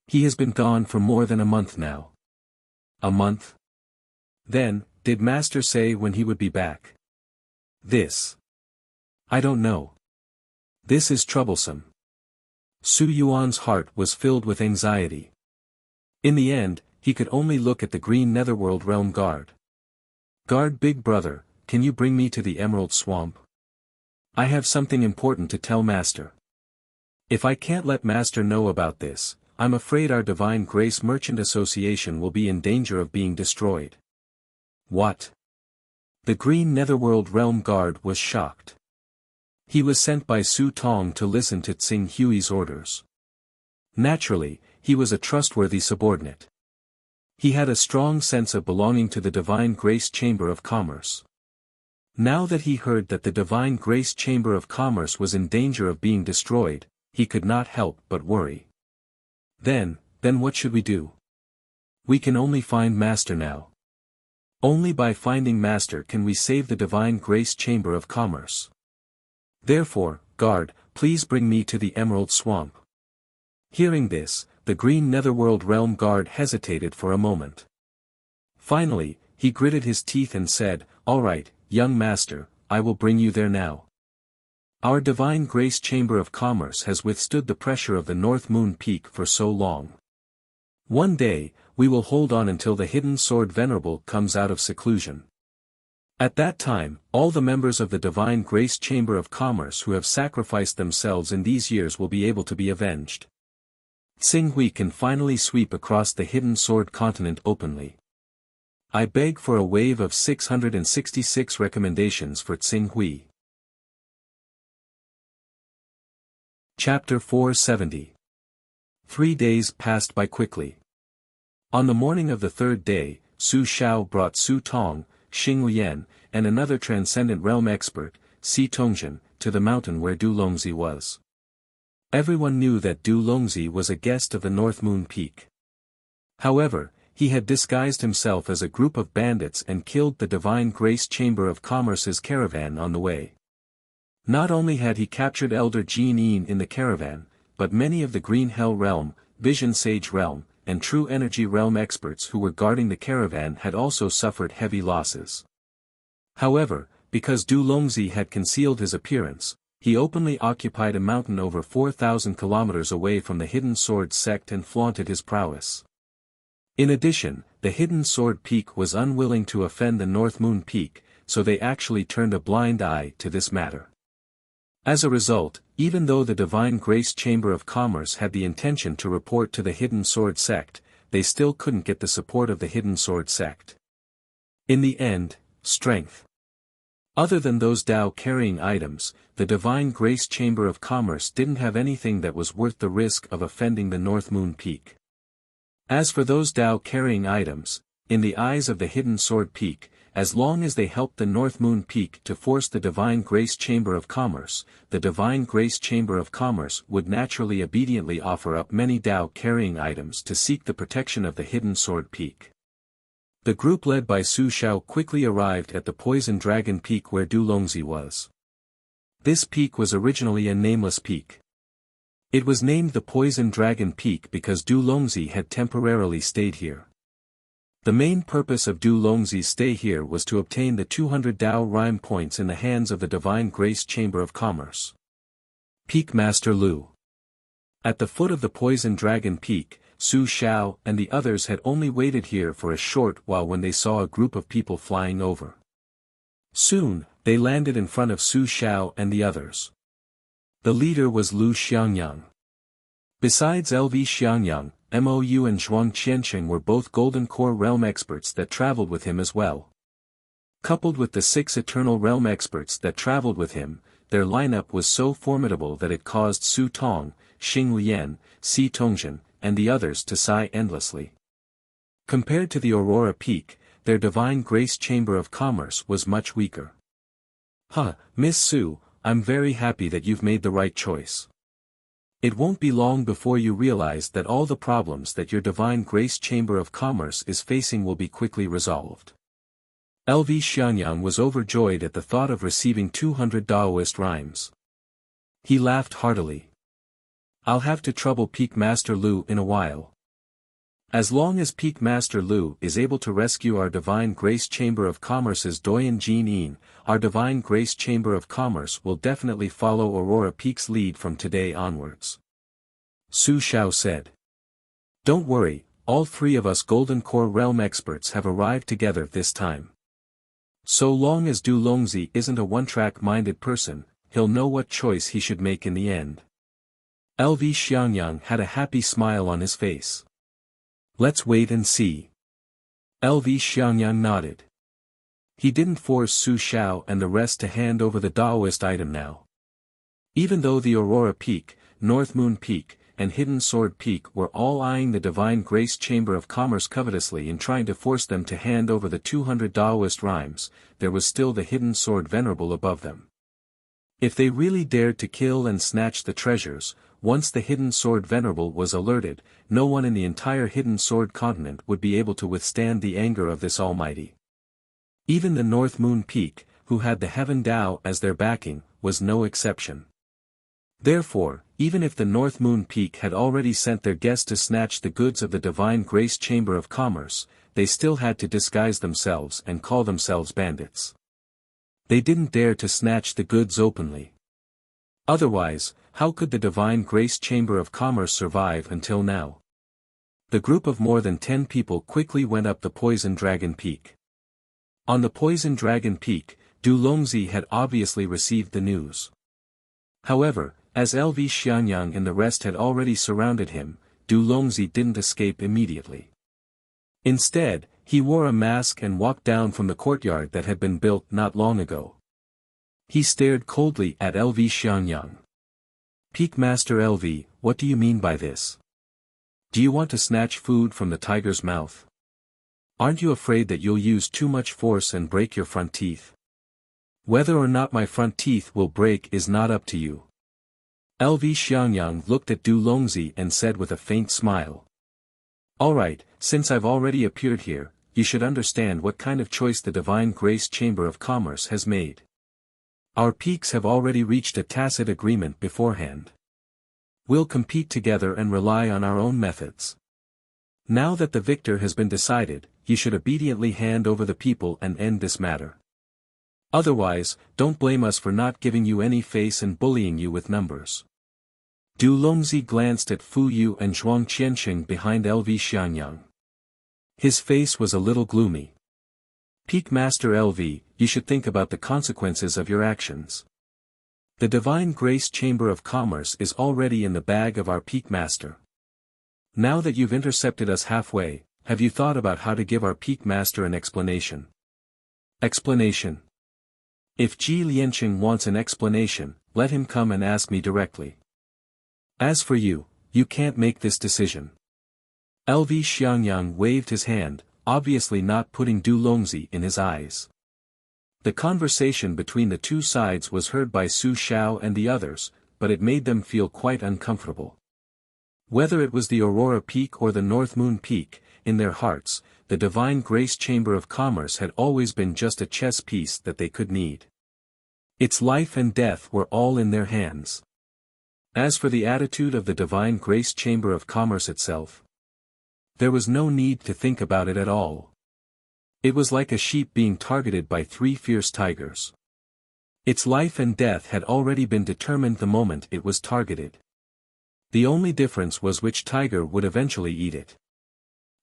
He has been gone for more than a month now. A month? Then, did Master say when he would be back? This. I don't know. This is troublesome. Su Yuan's heart was filled with anxiety. In the end, he could only look at the Green Netherworld Realm Guard. "Guard Big Brother, can you bring me to the Emerald Swamp? I have something important to tell Master. If I can't let Master know about this, I'm afraid our Divine Grace Merchant Association will be in danger of being destroyed." "What?" The Green Netherworld Realm Guard was shocked. He was sent by Su Tong to listen to Tsing Hui's orders. Naturally, he was a trustworthy subordinate. He had a strong sense of belonging to the Divine Grace Chamber of Commerce. Now that he heard that the Divine Grace Chamber of Commerce was in danger of being destroyed, he could not help but worry. Then what should we do? We can only find Master now. Only by finding Master can we save the Divine Grace Chamber of Commerce. Therefore, guard, please bring me to the Emerald Swamp." Hearing this, the Green Netherworld Realm Guard hesitated for a moment. Finally, he gritted his teeth and said, "All right, young master, I will bring you there now. Our Divine Grace Chamber of Commerce has withstood the pressure of the North Moon Peak for so long. One day, we will hold on until the Hidden Sword Venerable comes out of seclusion. At that time, all the members of the Divine Grace Chamber of Commerce who have sacrificed themselves in these years will be able to be avenged. Tsinghui can finally sweep across the Hidden Sword continent openly. I beg for a wave of 666 recommendations for Tsinghui." Chapter 470. 3 days passed by quickly. On the morning of the third day, Su Xiao brought Su Tong, Xing Lian, and another transcendent realm expert, Si Tongzhen, to the mountain where Du Longzi was. Everyone knew that Du Longzi was a guest of the North Moon Peak. However, he had disguised himself as a group of bandits and killed the Divine Grace Chamber of Commerce's caravan on the way. Not only had he captured Elder Jin Yin in the caravan, but many of the Green Hell Realm, Vision Sage Realm, and True Energy Realm experts who were guarding the caravan had also suffered heavy losses. However, because Du Longzi had concealed his appearance, he openly occupied a mountain over 4,000 kilometers away from the Hidden Sword sect and flaunted his prowess. In addition, the Hidden Sword Peak was unwilling to offend the North Moon Peak, so they actually turned a blind eye to this matter. As a result, even though the Divine Grace Chamber of Commerce had the intention to report to the Hidden Sword sect, they still couldn't get the support of the Hidden Sword sect. In the end, strength. Other than those Dao-carrying items, the Divine Grace Chamber of Commerce didn't have anything that was worth the risk of offending the North Moon Peak. As for those Dao-carrying items, in the eyes of the Hidden Sword Peak, as long as they helped the North Moon Peak to force the Divine Grace Chamber of Commerce, the Divine Grace Chamber of Commerce would naturally obediently offer up many Dao-carrying items to seek the protection of the Hidden Sword Peak. The group led by Su Xiao quickly arrived at the Poison Dragon Peak where Du Longzi was. This peak was originally a nameless peak. It was named the Poison Dragon Peak because Du Longzi had temporarily stayed here. The main purpose of Du Longzi's stay here was to obtain the 200 Dao Rhyme points in the hands of the Divine Grace Chamber of Commerce. Peak Master Lu. At the foot of the Poison Dragon Peak, Su Xiao and the others had only waited here for a short while when they saw a group of people flying over. Soon, they landed in front of Su Xiao and the others. The leader was Lu Xiangyang. Besides LV Xiangyang, Mou and Zhuang Qiansheng were both Golden Core Realm experts that traveled with him as well. Coupled with the 6 Eternal Realm experts that traveled with him, their lineup was so formidable that it caused Su Tong, Xing Lian, Si Tongzhen, and the others to sigh endlessly. Compared to the Aurora Peak, their Divine Grace Chamber of Commerce was much weaker. Miss Su, I'm very happy that you've made the right choice. It won't be long before you realize that all the problems that your Divine Grace Chamber of Commerce is facing will be quickly resolved. LV Xiangyang was overjoyed at the thought of receiving 200 Daoist rhymes. He laughed heartily. I'll have to trouble Peak Master Lu in a while. As long as Peak Master Lu is able to rescue our Divine Grace Chamber of Commerce's Doyen Jin Yin, our Divine Grace Chamber of Commerce will definitely follow Aurora Peak's lead from today onwards. Su Xiao said. Don't worry, all 3 of us Golden Core Realm experts have arrived together this time. So long as Du Longzi isn't a one-track-minded person, he'll know what choice he should make in the end. LV Xiangyang had a happy smile on his face. Let's wait and see. LV Xiangyang nodded. He didn't force Su Xiao and the rest to hand over the Daoist item now. Even though the Aurora Peak, North Moon Peak, and Hidden Sword Peak were all eyeing the Divine Grace Chamber of Commerce covetously in trying to force them to hand over the 200 Daoist rhymes, there was still the Hidden Sword Venerable above them. If they really dared to kill and snatch the treasures, once the Hidden Sword Venerable was alerted, no one in the entire Hidden Sword continent would be able to withstand the anger of this Almighty. Even the North Moon Peak, who had the Heaven Dao as their backing, was no exception. Therefore, even if the North Moon Peak had already sent their guests to snatch the goods of the Divine Grace Chamber of Commerce, they still had to disguise themselves and call themselves bandits. They didn't dare to snatch the goods openly. Otherwise, how could the Divine Grace Chamber of Commerce survive until now? The group of more than 10 people quickly went up the Poison Dragon Peak. On the Poison Dragon Peak, Du Longzi had obviously received the news. However, as LV Xianyang and the rest had already surrounded him, Du Longzi didn't escape immediately. Instead, he wore a mask and walked down from the courtyard that had been built not long ago. He stared coldly at LV Xianyang. "Peak Master LV, what do you mean by this? Do you want to snatch food from the tiger's mouth? Aren't you afraid that you'll use too much force and break your front teeth? Whether or not my front teeth will break is not up to you." LV Xianyang looked at Du Longzi and said with a faint smile. "Alright, since I've already appeared here, you should understand what kind of choice the Divine Grace Chamber of Commerce has made. Our peaks have already reached a tacit agreement beforehand. We'll compete together and rely on our own methods. Now that the victor has been decided, you should obediently hand over the people and end this matter. Otherwise, don't blame us for not giving you any face and bullying you with numbers." Du Longzi glanced at Fu Yu and Zhuang Qianxing behind LV Xianyang. His face was a little gloomy. "Peak Master LV, you should think about the consequences of your actions. The Divine Grace Chamber of Commerce is already in the bag of our Peak Master. Now that you've intercepted us halfway, have you thought about how to give our Peak Master an explanation?" "Explanation? If Ji Lianqing wants an explanation, let him come and ask me directly. As for you, you can't make this decision." LV Xianyang waved his hand, obviously not putting Du Longzi in his eyes. The conversation between the two sides was heard by Su Xiao and the others, but it made them feel quite uncomfortable. Whether it was the Aurora Peak or the North Moon Peak, in their hearts, the Divine Grace Chamber of Commerce had always been just a chess piece that they could need. Its life and death were all in their hands. As for the attitude of the Divine Grace Chamber of Commerce itself, there was no need to think about it at all. It was like a sheep being targeted by 3 fierce tigers. Its life and death had already been determined the moment it was targeted. The only difference was which tiger would eventually eat it.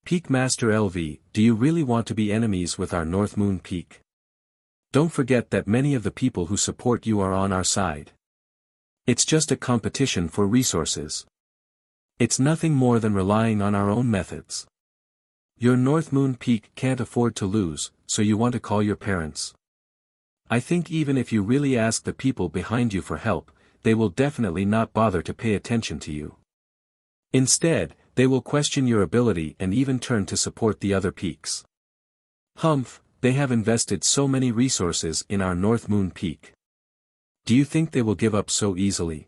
"Peak Master LV, do you really want to be enemies with our North Moon Peak? Don't forget that many of the people who support you are on our side. It's just a competition for resources. It's nothing more than relying on our own methods. Your North Moon Peak can't afford to lose, so you want to call your parents. I think even if you really ask the people behind you for help, they will definitely not bother to pay attention to you. Instead, they will question your ability and even turn to support the other peaks. Humph, they have invested so many resources in our North Moon Peak. Do you think they will give up so easily?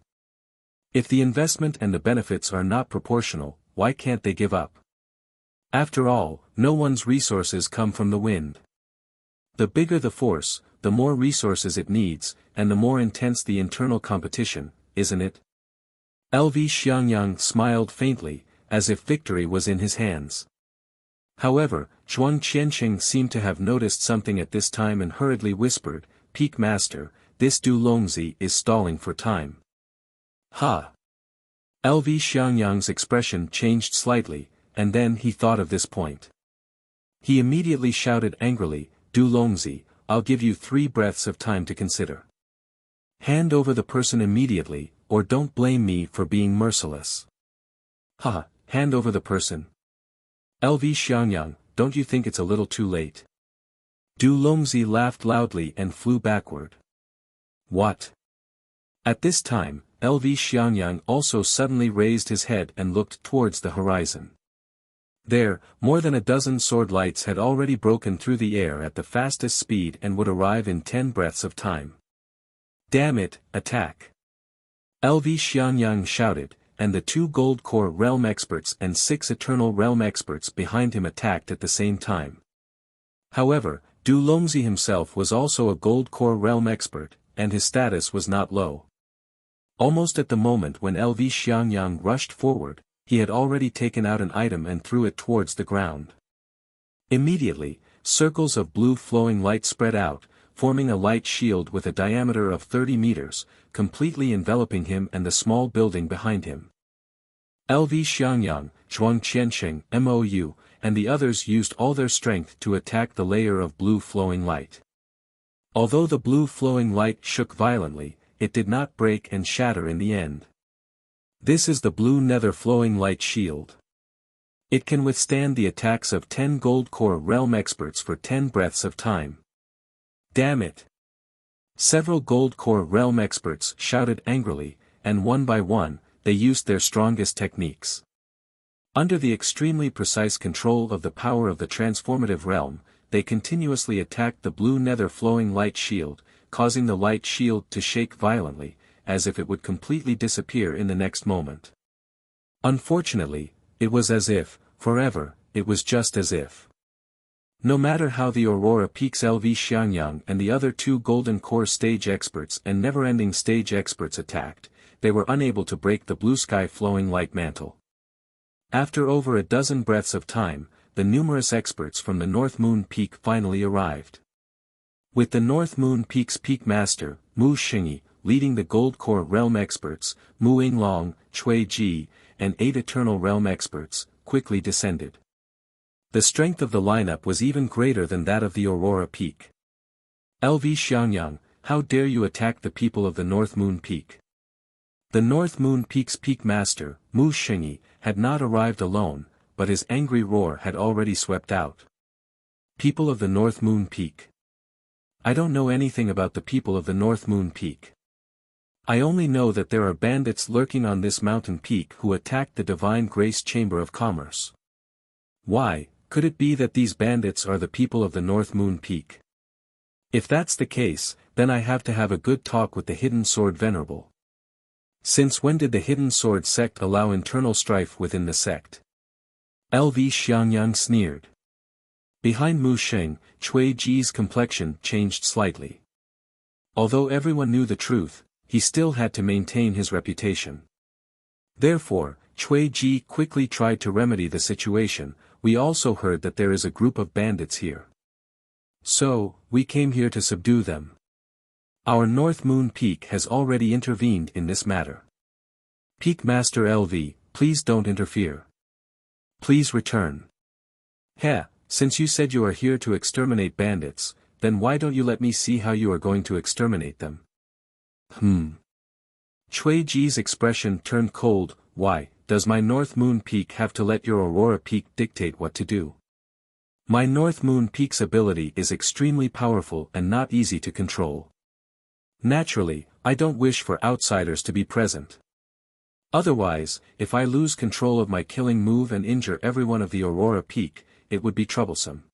If the investment and the benefits are not proportional, why can't they give up? After all, no one's resources come from the wind. The bigger the force, the more resources it needs, and the more intense the internal competition, isn't it?" LV Xianyang smiled faintly, as if victory was in his hands. However, Zhuang Qianxing seemed to have noticed something at this time and hurriedly whispered, "Peak Master, this Du Longzi is stalling for time." "Ha!" LV Xianyang's expression changed slightly, and then he thought of this point. He immediately shouted angrily, "Du Longzi, I'll give you 3 breaths of time to consider. Hand over the person immediately, or don't blame me for being merciless." "Ha, hand over the person. LV Xianyang, don't you think it's a little too late?" Du Longzi laughed loudly and flew backward. "What?" At this time, LV Xianyang also suddenly raised his head and looked towards the horizon. There, more than a dozen sword lights had already broken through the air at the fastest speed and would arrive in 10 breaths of time. "Damn it, attack!" LV Xianyang shouted, and the 2 Gold Core Realm experts and 6 Eternal Realm experts behind him attacked at the same time. However, Du Longzi himself was also a Gold Core Realm expert, and his status was not low. Almost at the moment when LV Xiangyang rushed forward, he had already taken out an item and threw it towards the ground. Immediately, circles of blue flowing light spread out, forming a light shield with a diameter of 30 meters, completely enveloping him and the small building behind him. LV Xiangyang, Zhuang Qiansheng, MOU, and the others used all their strength to attack the layer of blue flowing light. Although the blue flowing light shook violently, it did not break and shatter in the end. This is the blue nether flowing light shield. It can withstand the attacks of 10 gold core realm experts for 10 breaths of time. Damn it! Several gold core realm experts shouted angrily, and one by one, they used their strongest techniques. Under the extremely precise control of the power of the transformative realm, they continuously attacked the blue nether flowing light shield, causing the light shield to shake violently, as if it would completely disappear in the next moment. Unfortunately, it was as if, forever, it was just as if. No matter how the Aurora Peaks LV Xiangyang and the other 2 Golden Core stage experts and never-ending stage experts attacked, they were unable to break the blue sky flowing light mantle. After over a dozen breaths of time, the numerous experts from the North Moon Peak finally arrived. With the North Moon Peak's Peak Master, Mu Xingyi, leading the Gold Core Realm experts, Mu Yinglong, Cui Ji, and 8 Eternal Realm experts, quickly descended. The strength of the lineup was even greater than that of the Aurora Peak. LV Xiangyang, how dare you attack the people of the North Moon Peak? The North Moon Peak's Peak Master, Mu Xingyi, had not arrived alone, but his angry roar had already swept out. People of the North Moon Peak. I don't know anything about the people of the North Moon Peak. I only know that there are bandits lurking on this mountain peak who attacked the Divine Grace Chamber of Commerce. Why, could it be that these bandits are the people of the North Moon Peak? If that's the case, then I have to have a good talk with the Hidden Sword Venerable. Since when did the Hidden Sword sect allow internal strife within the sect? LV Xiangyang sneered. Behind Mu Sheng, Cui Ji's complexion changed slightly. Although everyone knew the truth, he still had to maintain his reputation. Therefore, Cui Ji quickly tried to remedy the situation. We also heard that there is a group of bandits here. So, we came here to subdue them. Our North Moon Peak has already intervened in this matter. Peak Master LV, please don't interfere. Please return. Heh, since you said you are here to exterminate bandits, then why don't you let me see how you are going to exterminate them? Cui Ji's expression turned cold. Why, does my North Moon Peak have to let your Aurora Peak dictate what to do? My North Moon Peak's ability is extremely powerful and not easy to control. Naturally, I don't wish for outsiders to be present. Otherwise, if I lose control of my killing move and injure everyone of the Aurora Peak, it would be troublesome.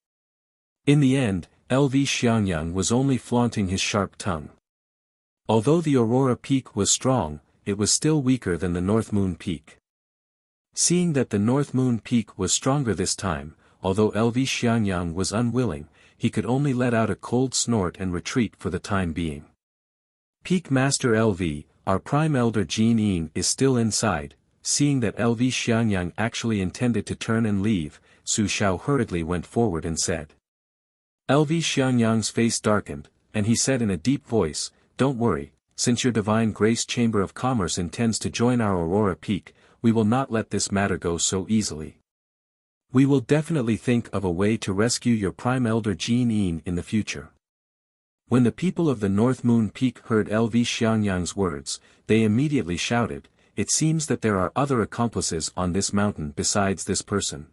In the end, LV Xiangyang was only flaunting his sharp tongue. Although the Aurora Peak was strong, it was still weaker than the North Moon Peak. Seeing that the North Moon Peak was stronger this time, although LV Xiangyang was unwilling, he could only let out a cold snort and retreat for the time being. Peak Master LV, our Prime Elder Jin Yin is still inside. Seeing that LV Xiangyang actually intended to turn and leave, Su Xiao hurriedly went forward and said. LV Xiangyang's face darkened, and he said in a deep voice, "Don't worry, since your Divine Grace Chamber of Commerce intends to join our Aurora Peak, we will not let this matter go so easily. We will definitely think of a way to rescue your Prime Elder Jin Yin in the future." When the people of the North Moon Peak heard LV Xiangyang's words, they immediately shouted, "It seems that there are other accomplices on this mountain besides this person.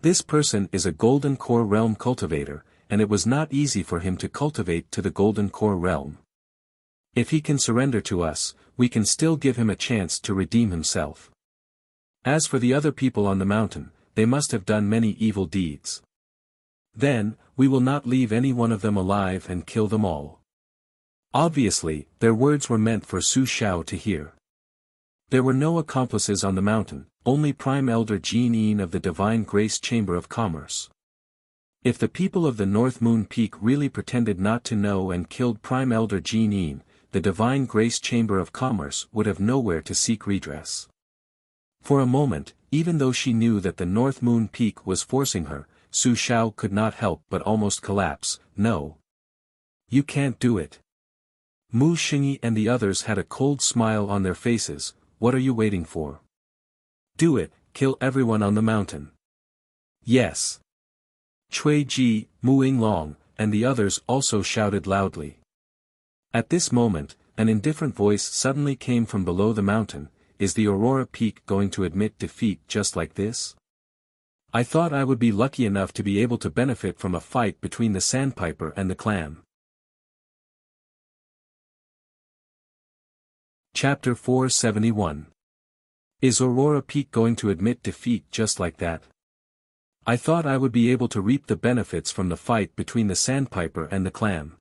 This person is a Golden Core Realm cultivator, and it was not easy for him to cultivate to the Golden Core Realm. If he can surrender to us, we can still give him a chance to redeem himself. As for the other people on the mountain, they must have done many evil deeds. Then, we will not leave any one of them alive and kill them all." Obviously, their words were meant for Su Xiao to hear. There were no accomplices on the mountain, only Prime Elder Jin Yin of the Divine Grace Chamber of Commerce. If the people of the North Moon Peak really pretended not to know and killed Prime Elder Jin Yin, the Divine Grace Chamber of Commerce would have nowhere to seek redress. For a moment, even though she knew that the North Moon Peak was forcing her, Su Xiao could not help but almost collapse. No. You can't do it. Mu Xingyi and the others had a cold smile on their faces. What are you waiting for? Do it, kill everyone on the mountain. Yes. Cui Ji, Mu Yinglong, and the others also shouted loudly. At this moment, an indifferent voice suddenly came from below the mountain. Is the Aurora Peak going to admit defeat just like this? I thought I would be lucky enough to be able to benefit from a fight between the Sandpiper and the clan. Chapter 471. Is Aurora Peak going to admit defeat just like that? I thought I would be able to reap the benefits from the fight between the Sandpiper and the clan.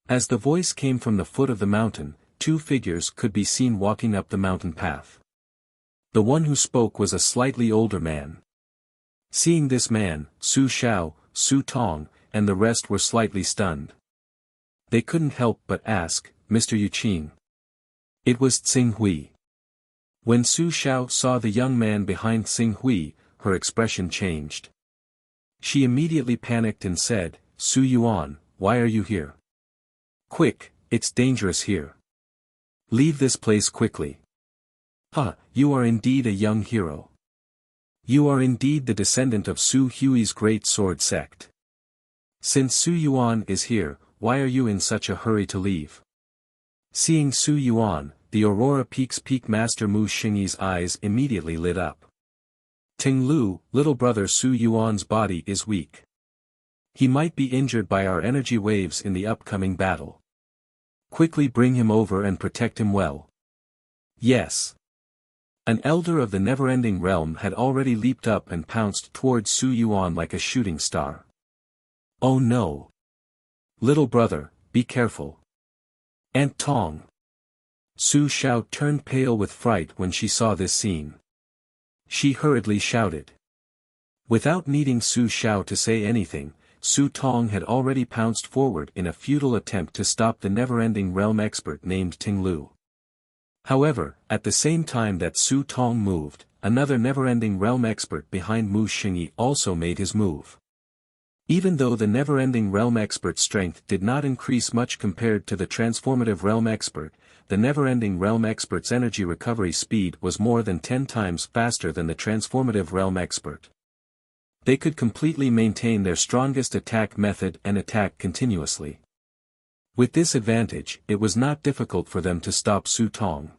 As the voice came from the foot of the mountain, two figures could be seen walking up the mountain path. The one who spoke was a slightly older man. Seeing this man, Su Xiao, Su Tong, and the rest were slightly stunned. They couldn't help but ask, Mr. Yuqing. It was Tsing Hui. When Su Xiao saw the young man behind Tsing Hui, her expression changed. She immediately panicked and said, Su Yuan, why are you here? Quick, it's dangerous here. Leave this place quickly. You are indeed a young hero. You are indeed the descendant of Su Hui's great sword sect. Since Su Yuan is here, why are you in such a hurry to leave? Seeing Su Yuan, the Aurora Peak's Peak Master Mu Xingyi's eyes immediately lit up. Ting Lu, little brother Su Yuan's body is weak. He might be injured by our energy waves in the upcoming battle. Quickly bring him over and protect him well. Yes. An elder of the never-ending realm had already leaped up and pounced towards Su Yuan like a shooting star. Oh no. Little brother, be careful. Aunt Tong. Su Xiao turned pale with fright when she saw this scene. She hurriedly shouted. Without needing Su Xiao to say anything, Su Tong had already pounced forward in a futile attempt to stop the never-ending realm expert named Ting Lu. However, at the same time that Su Tong moved, another never-ending realm expert behind Mu Xingyi also made his move. Even though the never-ending realm expert's strength did not increase much compared to the transformative realm expert, the never-ending realm expert's energy recovery speed was more than 10 times faster than the transformative realm expert. They could completely maintain their strongest attack method and attack continuously. With this advantage, it was not difficult for them to stop Su Tong.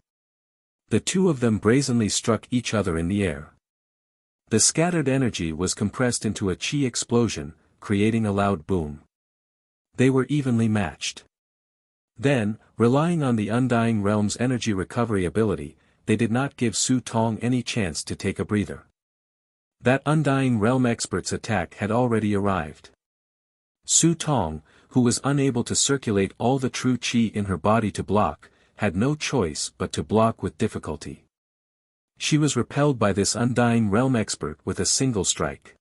The two of them brazenly struck each other in the air. The scattered energy was compressed into a chi explosion, creating a loud boom. They were evenly matched. Then, relying on the Undying Realm's energy recovery ability, they did not give Su Tong any chance to take a breather. That Undying Realm expert's attack had already arrived. Su Tong, who was unable to circulate all the true chi in her body to block, had no choice but to block with difficulty. She was repelled by this Undying Realm expert with a single strike.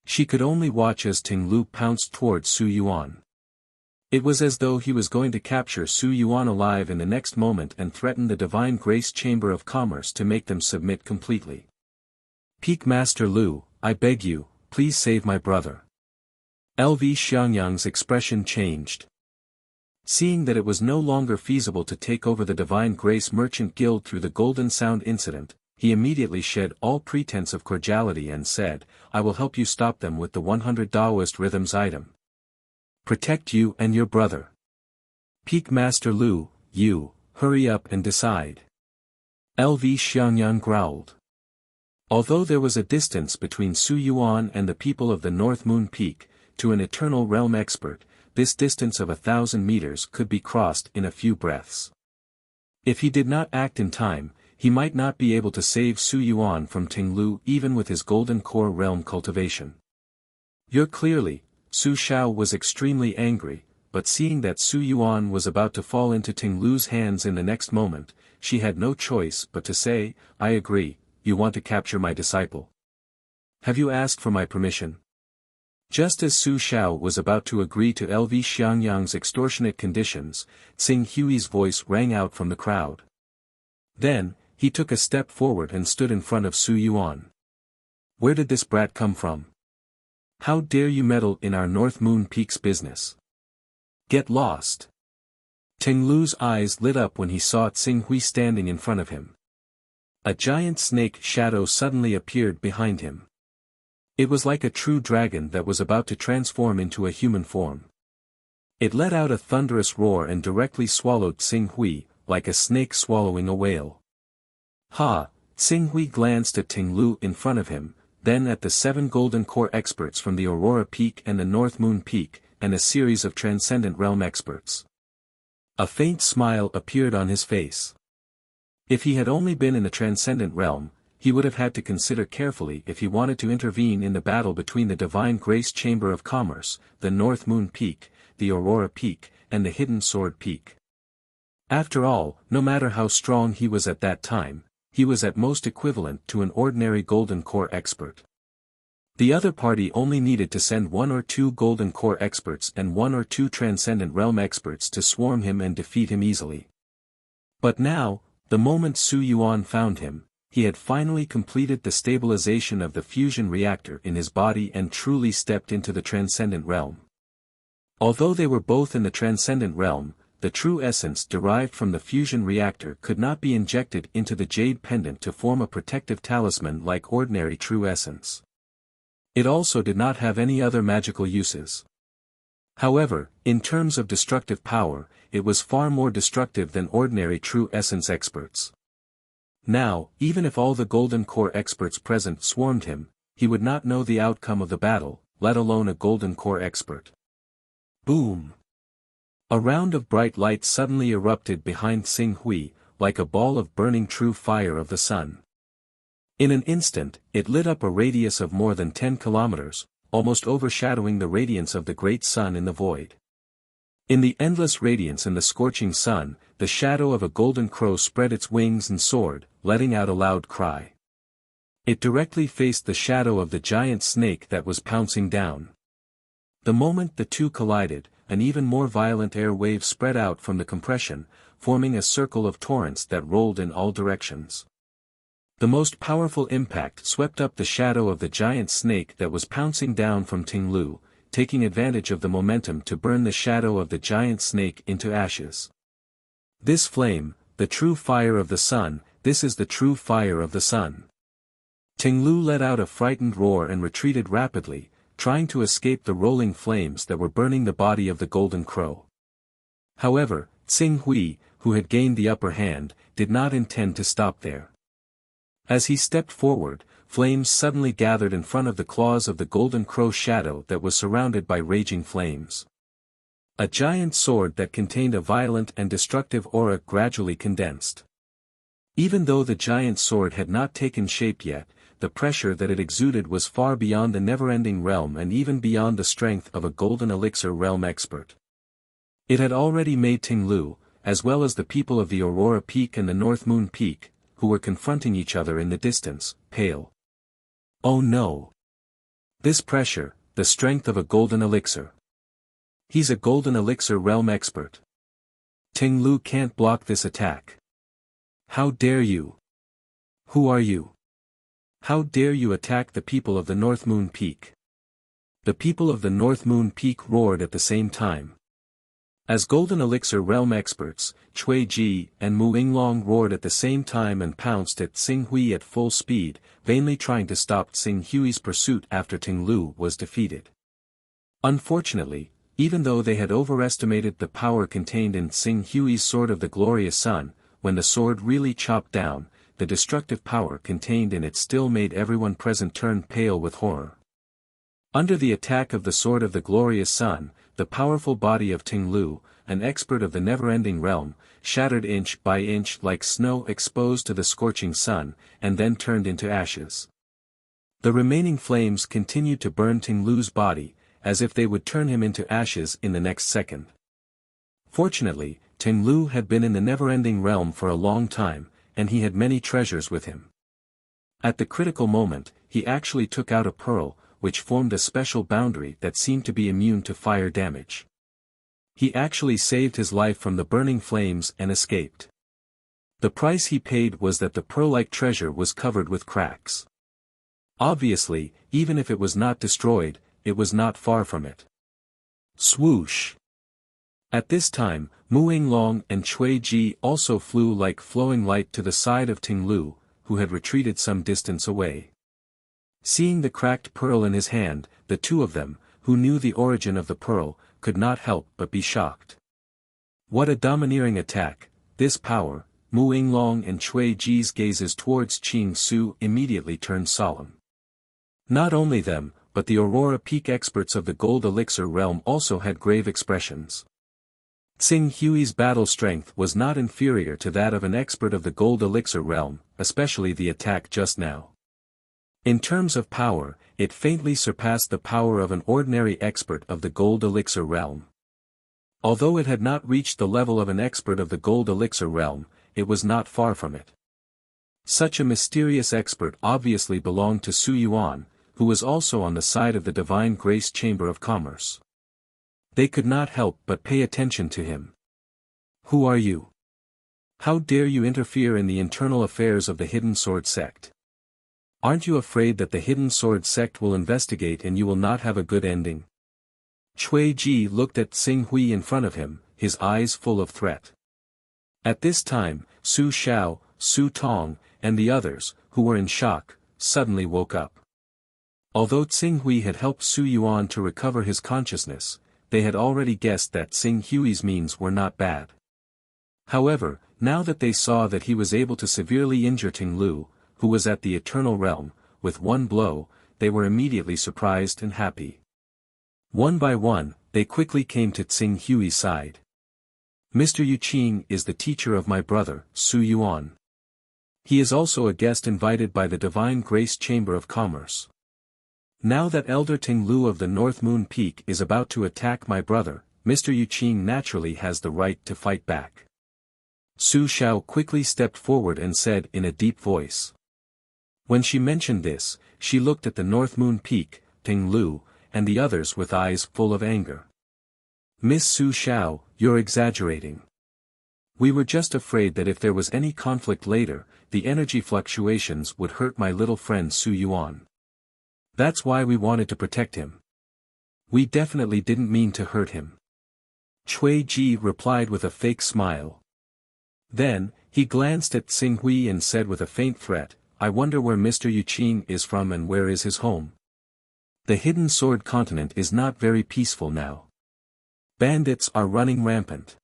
She could only watch as Ting Lu pounced towards Su Yuan. It was as though he was going to capture Su Yuan alive in the next moment and threaten the Divine Grace Chamber of Commerce to make them submit completely. Peak Master Lu, I beg you, please save my brother. LV Xiangyang's expression changed. Seeing that it was no longer feasible to take over the Divine Grace Merchant Guild through the Golden Sound incident, he immediately shed all pretense of cordiality and said, I will help you stop them with the 100 Taoist rhythms item. Protect you and your brother. Peak Master Lu, you, hurry up and decide. LV Xiangyang growled. Although there was a distance between Su Yuan and the people of the North Moon Peak, to an Eternal Realm expert, this distance of 1,000 meters could be crossed in a few breaths. If he did not act in time, he might not be able to save Su Yuan from Ting Lu even with his Golden Core Realm cultivation. Clearly, Su Xiao was extremely angry, but seeing that Su Yuan was about to fall into Ting Lu's hands in the next moment, she had no choice but to say, I agree, you want to capture my disciple. Have you asked for my permission? Just as Su Xiao was about to agree to LV Xiangyang's extortionate conditions, Xing Hui's voice rang out from the crowd. Then, he took a step forward and stood in front of Su Yuan. Where did this brat come from? How dare you meddle in our North Moon Peak's business? Get lost. Ting Lu's eyes lit up when he saw Xing Hui standing in front of him. A giant snake shadow suddenly appeared behind him. It was like a true dragon that was about to transform into a human form. It let out a thunderous roar and directly swallowed Xing Hui, like a snake swallowing a whale. Ha! Xing Hui glanced at Ting Lu in front of him, then at the 7 Golden Core experts from the Aurora Peak and the North Moon Peak, and a series of Transcendent Realm experts. A faint smile appeared on his face. If he had only been in the Transcendent Realm, he would have had to consider carefully if he wanted to intervene in the battle between the Divine Grace Chamber of Commerce, the North Moon Peak, the Aurora Peak, and the Hidden Sword Peak. After all, no matter how strong he was at that time, he was at most equivalent to an ordinary Golden Core expert. The other party only needed to send 1 or 2 Golden Core experts and 1 or 2 Transcendent Realm experts to swarm him and defeat him easily. But now, the moment Su Yuan found him, he had finally completed the stabilization of the fusion reactor in his body and truly stepped into the Transcendent Realm. Although they were both in the Transcendent Realm, the true essence derived from the fusion reactor could not be injected into the jade pendant to form a protective talisman like ordinary true essence. It also did not have any other magical uses. However, in terms of destructive power, it was far more destructive than ordinary true essence experts. Now, even if all the Golden Core experts present swarmed him, he would not know the outcome of the battle, let alone a Golden Core expert. Boom! A round of bright light suddenly erupted behind Xing Hui, like a ball of burning true fire of the sun. In an instant, it lit up a radius of more than 10 kilometers, almost overshadowing the radiance of the great sun in the void. In the endless radiance and the scorching sun, the shadow of a golden crow spread its wings and soared, letting out a loud cry. It directly faced the shadow of the giant snake that was pouncing down. The moment the two collided, an even more violent air wave spread out from the compression, forming a circle of torrents that rolled in all directions. The most powerful impact swept up the shadow of the giant snake that was pouncing down from Ting Lu, taking advantage of the momentum to burn the shadow of the giant snake into ashes. This flame, the true fire of the sun, this is the true fire of the sun. Ting Lu let out a frightened roar and retreated rapidly, trying to escape the rolling flames that were burning the body of the golden crow. However, Xing Hui, who had gained the upper hand, did not intend to stop there. As he stepped forward, flames suddenly gathered in front of the claws of the golden crow shadow that was surrounded by raging flames. A giant sword that contained a violent and destructive aura gradually condensed. Even though the giant sword had not taken shape yet, the pressure that it exuded was far beyond the never-ending realm and even beyond the strength of a golden elixir realm expert. It had already made Ting Lu, as well as the people of the Aurora Peak and the North Moon Peak, who were confronting each other in the distance, pale. Oh no! This pressure, the strength of a golden elixir. He's a golden elixir realm expert. Ting Lu can't block this attack. How dare you? Who are you? How dare you attack the people of the North Moon Peak? The people of the North Moon Peak roared at the same time. As Golden Elixir realm experts, Cui Ji and Mu Yinglong roared at the same time and pounced at Xing Hui at full speed, vainly trying to stop Xing Hui's pursuit after Ting Lu was defeated. Unfortunately, even though they had overestimated the power contained in Xing Hui's Sword of the Glorious Sun, when the sword really chopped down, the destructive power contained in it still made everyone present turn pale with horror. Under the attack of the Sword of the Glorious Sun, the powerful body of Ting Lu, an expert of the never-ending realm, shattered inch by inch like snow exposed to the scorching sun, and then turned into ashes. The remaining flames continued to burn Ting Lu's body, as if they would turn him into ashes in the next second. Fortunately, Ting Lu had been in the never-ending realm for a long time, and he had many treasures with him. At the critical moment, he actually took out a pearl, which formed a special boundary that seemed to be immune to fire damage. He actually saved his life from the burning flames and escaped. The price he paid was that the pearl-like treasure was covered with cracks. Obviously, even if it was not destroyed, it was not far from it. Swoosh! At this time, Muing Long and Cui Ji also flew like flowing light to the side of Ting Lu, who had retreated some distance away. Seeing the cracked pearl in his hand, the two of them, who knew the origin of the pearl, could not help but be shocked. What a domineering attack, this power! Muing Long and Cui Ji's gazes towards Qing Su immediately turned solemn. Not only them, but the Aurora Peak experts of the Gold Elixir realm also had grave expressions. Tsing Hui's battle strength was not inferior to that of an expert of the Gold Elixir realm, especially the attack just now. In terms of power, it faintly surpassed the power of an ordinary expert of the Gold Elixir realm. Although it had not reached the level of an expert of the Gold Elixir realm, it was not far from it. Such a mysterious expert obviously belonged to Su Yuan, who was also on the side of the Divine Grace Chamber of Commerce. They could not help but pay attention to him. Who are you? How dare you interfere in the internal affairs of the Hidden Sword Sect? Aren't you afraid that the Hidden Sword Sect will investigate and you will not have a good ending? Cui Ji looked at Tsing Hui in front of him, his eyes full of threat. At this time, Su Xiao, Su Tong, and the others, who were in shock, suddenly woke up. Although Tsing Hui had helped Su Yuan to recover his consciousness, they had already guessed that Tsing Hui's means were not bad. However, now that they saw that he was able to severely injure Ting Lu, who was at the Eternal Realm, with one blow, they were immediately surprised and happy. One by one, they quickly came to Tsing Hui's side. Mr. Yu Qing is the teacher of my brother, Su Yuan. He is also a guest invited by the Divine Grace Chamber of Commerce. Now that Elder Ting Lu of the North Moon Peak is about to attack my brother, Mr. Yu Qing naturally has the right to fight back. Su Xiao quickly stepped forward and said in a deep voice. When she mentioned this, she looked at the North Moon Peak, Ting Lu, and the others with eyes full of anger. Miss Su Xiao, you're exaggerating. We were just afraid that if there was any conflict later, the energy fluctuations would hurt my little friend Su Yuan. That's why we wanted to protect him. We definitely didn't mean to hurt him. Cui Ji replied with a fake smile. Then, he glanced at Tsing Hui and said with a faint threat, I wonder where Mr. Yu Qing is from and where is his home. The Hidden Sword Continent is not very peaceful now. Bandits are running rampant.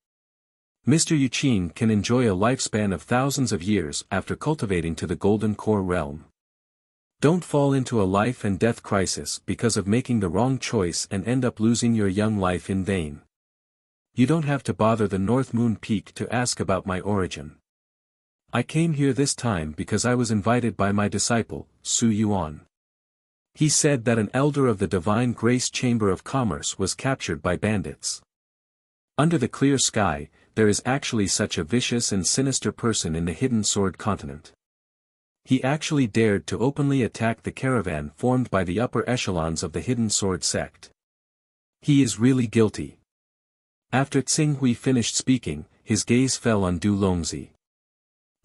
Mr. Yu Qing can enjoy a lifespan of thousands of years after cultivating to the Golden Core realm. Don't fall into a life and death crisis because of making the wrong choice and end up losing your young life in vain. You don't have to bother the North Moon Peak to ask about my origin. I came here this time because I was invited by my disciple, Su Yuan. He said that an elder of the Divine Grace Chamber of Commerce was captured by bandits. Under the clear sky, there is actually such a vicious and sinister person in the Hidden Sword Continent. He actually dared to openly attack the caravan formed by the upper echelons of the Hidden Sword Sect. He is really guilty. After Tsing Hui finished speaking, his gaze fell on Du Longzi.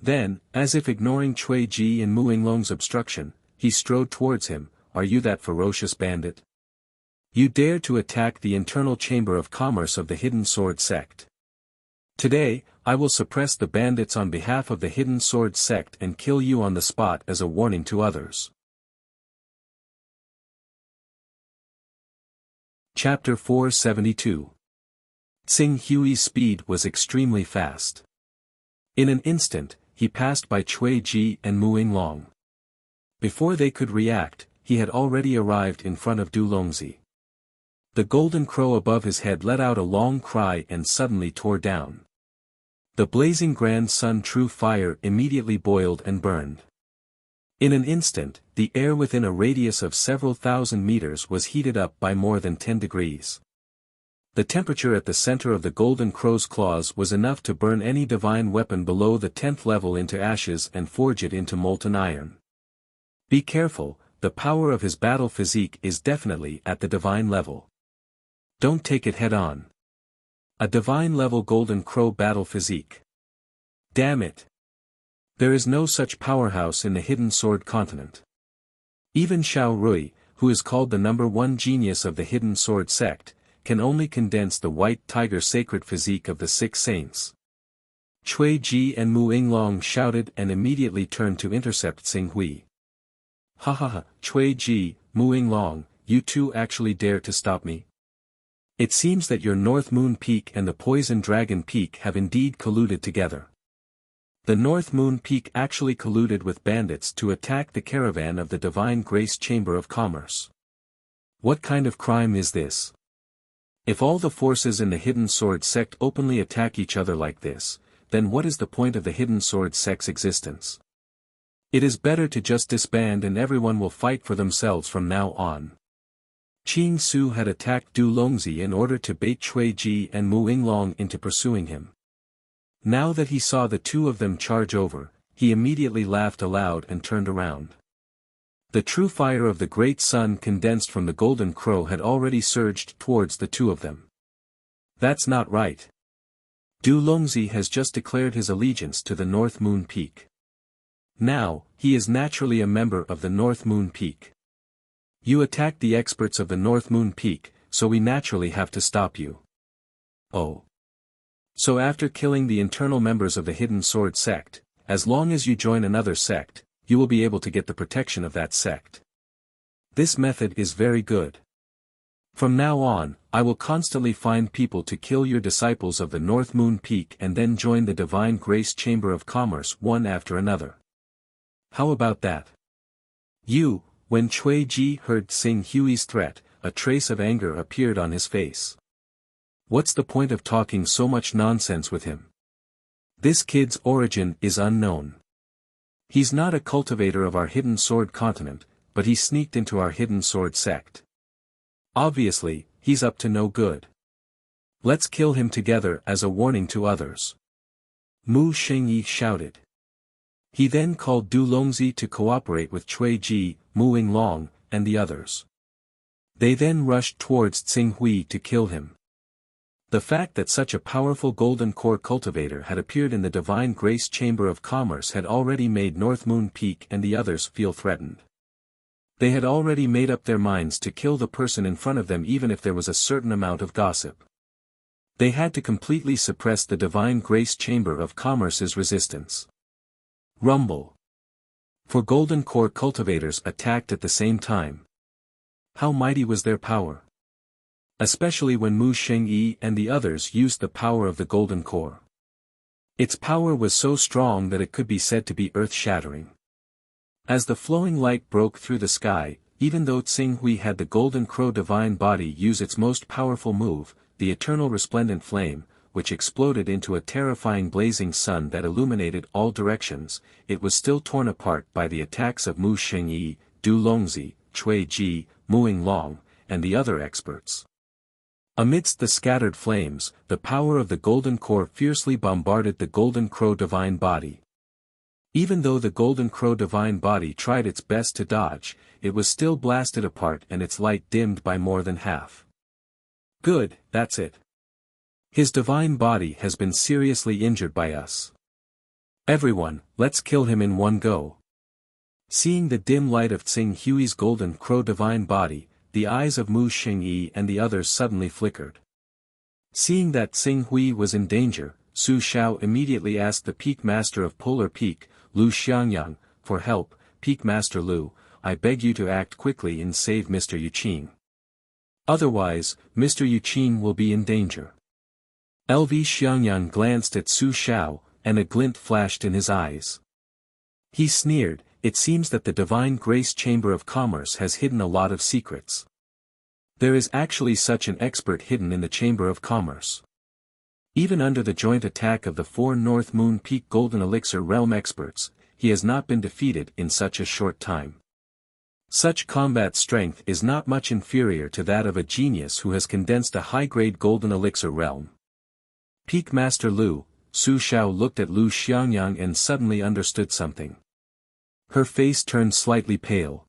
Then, as if ignoring Cui Ji and Muing Long's obstruction, he strode towards him. Are you that ferocious bandit? You dare to attack the internal chamber of commerce of the Hidden Sword Sect. Today, I will suppress the bandits on behalf of the Hidden Sword Sect and kill you on the spot as a warning to others. Chapter 472. Tsing Hui's speed was extremely fast. In an instant, he passed by Cui Ji and Muing Long. Before they could react, he had already arrived in front of Du Longzi. The golden crow above his head let out a long cry and suddenly tore down. The blazing grand sun true fire immediately boiled and burned. In an instant, the air within a radius of several thousand meters was heated up by more than 10 degrees. The temperature at the center of the golden crow's claws was enough to burn any divine weapon below the 10th level into ashes and forge it into molten iron. Be careful, the power of his battle physique is definitely at the divine level. Don't take it head on. A divine level Golden Crow battle physique. Damn it. There is no such powerhouse in the Hidden Sword continent. Even Xiao Rui, who is called the #1 genius of the Hidden Sword sect, can only condense the white tiger sacred physique of the Six Saints. Cui Ji and Mu Yinglong shouted and immediately turned to intercept Xing Hui. Ha ha ha, Cui Ji, Mu Yinglong, you two actually dare to stop me? It seems that your North Moon Peak and the Poison Dragon Peak have indeed colluded together. The North Moon Peak actually colluded with bandits to attack the caravan of the Divine Grace Chamber of Commerce. What kind of crime is this? If all the forces in the Hidden Sword sect openly attack each other like this, then what is the point of the Hidden Sword sect's existence? It is better to just disband and everyone will fight for themselves from now on. Qing Su had attacked Du Longzi in order to bait Cui Ji and Mu Yinglong into pursuing him. Now that he saw the two of them charge over, he immediately laughed aloud and turned around. The true fire of the great sun condensed from the Golden Crow had already surged towards the two of them. That's not right. Du Longzi has just declared his allegiance to the North Moon Peak. Now, he is naturally a member of the North Moon Peak. You attacked the experts of the North Moon Peak, so we naturally have to stop you. Oh. So after killing the internal members of the Hidden Sword sect, as long as you join another sect, you will be able to get the protection of that sect. This method is very good. From now on, I will constantly find people to kill your disciples of the North Moon Peak and then join the Divine Grace Chamber of Commerce one after another. How about that? When Cui Ji heard Xing Hui's threat, a trace of anger appeared on his face. What's the point of talking so much nonsense with him? This kid's origin is unknown. He's not a cultivator of our Hidden Sword continent, but he sneaked into our Hidden Sword sect. Obviously, he's up to no good. Let's kill him together as a warning to others. Mu Xingyi shouted. He then called Du Longzi to cooperate with Cui Ji, Mu Yinglong, and the others. They then rushed towards Xing Hui to kill him. The fact that such a powerful Golden Core cultivator had appeared in the Divine Grace Chamber of Commerce had already made North Moon Peak and the others feel threatened. They had already made up their minds to kill the person in front of them even if there was a certain amount of gossip. They had to completely suppress the Divine Grace Chamber of Commerce's resistance. Rumble. For Golden Core cultivators attacked at the same time. How mighty was their power? Especially when Mu Shengyi and the others used the power of the Golden Core. Its power was so strong that it could be said to be earth-shattering. As the flowing light broke through the sky, even though Xing Hui had the Golden Crow Divine Body use its most powerful move, the Eternal Resplendent Flame, which exploded into a terrifying blazing sun that illuminated all directions, it was still torn apart by the attacks of Mu Shengyi, Du Longzi, Cui Ji, Mu Yinglong, and the other experts. Amidst the scattered flames, the power of the Golden Core fiercely bombarded the Golden Crow Divine Body. Even though the Golden Crow Divine Body tried its best to dodge, it was still blasted apart and its light dimmed by more than half. Good, that's it. His divine body has been seriously injured by us. Everyone, let's kill him in one go. Seeing the dim light of Xing Hui's Golden Crow Divine Body, the eyes of Mu Xingyi and the others suddenly flickered. Seeing that Xing Hui was in danger, Su Xiao immediately asked the Peak Master of Polar Peak, Lu Xiangyang, for help. Peak Master Lu, I beg you to act quickly and save Mr. Yuqin. Otherwise, Mr. Yuqin will be in danger. LV Xiangyang glanced at Su Xiao, and a glint flashed in his eyes. He sneered, it seems that the Divine Grace Chamber of Commerce has hidden a lot of secrets. There is actually such an expert hidden in the Chamber of Commerce. Even under the joint attack of the 4 North Moon Peak Golden Elixir Realm experts, he has not been defeated in such a short time. Such combat strength is not much inferior to that of a genius who has condensed a high-grade Golden Elixir Realm. Peak Master Lu, Su Xiao looked at Lu Xiangyang and suddenly understood something. Her face turned slightly pale.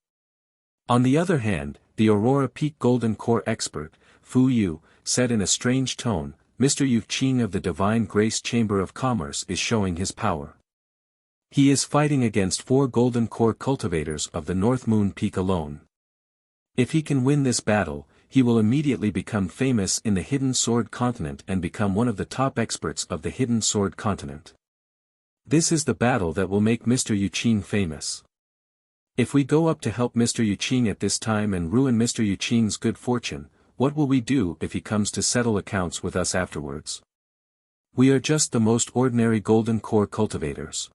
On the other hand, the Aurora Peak Golden Core expert, Fu Yu, said in a strange tone, Mr. Yu Qing of the Divine Grace Chamber of Commerce is showing his power. He is fighting against 4 Golden Core cultivators of the North Moon Peak alone. If he can win this battle, he will immediately become famous in the Hidden Sword Continent and become one of the top experts of the Hidden Sword Continent. This is the battle that will make Mr. Yu Qing famous. If we go up to help Mr. Yu Qing at this time and ruin Mr. Yu Qing's good fortune, what will we do if he comes to settle accounts with us afterwards? We are just the most ordinary Golden Core cultivators.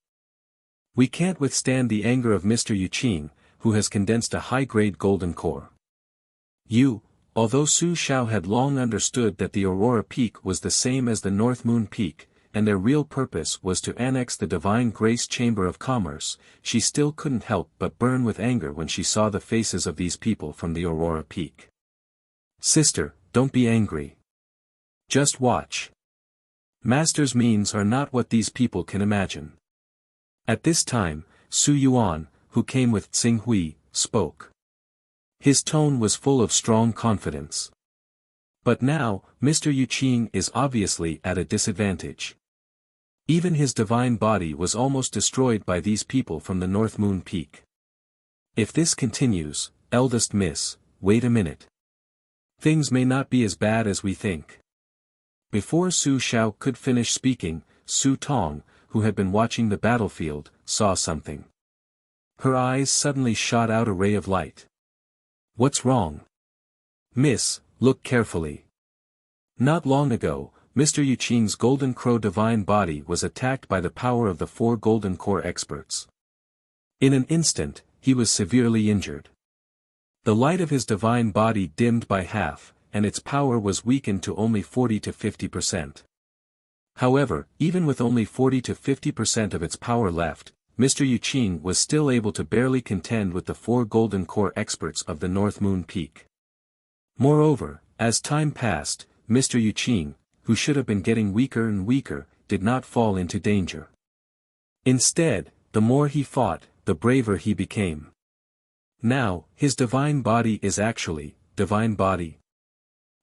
We can't withstand the anger of Mr. Yu Qing, who has condensed a high-grade Golden Core. Although Su Xiao had long understood that the Aurora Peak was the same as the North Moon Peak, and their real purpose was to annex the Divine Grace Chamber of Commerce, she still couldn't help but burn with anger when she saw the faces of these people from the Aurora Peak. Sister, don't be angry. Just watch. Master's means are not what these people can imagine. At this time, Su Yuan, who came with Tsing Hui, spoke. His tone was full of strong confidence. But now, Mr. Yu Qing is obviously at a disadvantage. Even his divine body was almost destroyed by these people from the North Moon Peak. If this continues, eldest miss, wait a minute. Things may not be as bad as we think. Before Su Xiao could finish speaking, Su Tong, who had been watching the battlefield, saw something. Her eyes suddenly shot out a ray of light. What's wrong? Miss, look carefully. Not long ago, Mr. Yu Qing's Golden Crow divine body was attacked by the power of the 4 Golden Core experts. In an instant, he was severely injured. The light of his divine body dimmed by half, and its power was weakened to only 40 to 50%. However, even with only 40 to 50% of its power left, Mr. Yu Qing was still able to barely contend with the 4 Golden Core experts of the North Moon Peak. Moreover, as time passed, Mr. Yu Qing, who should have been getting weaker and weaker, did not fall into danger. Instead, the more he fought, the braver he became. Now, his divine body is actually, divine body.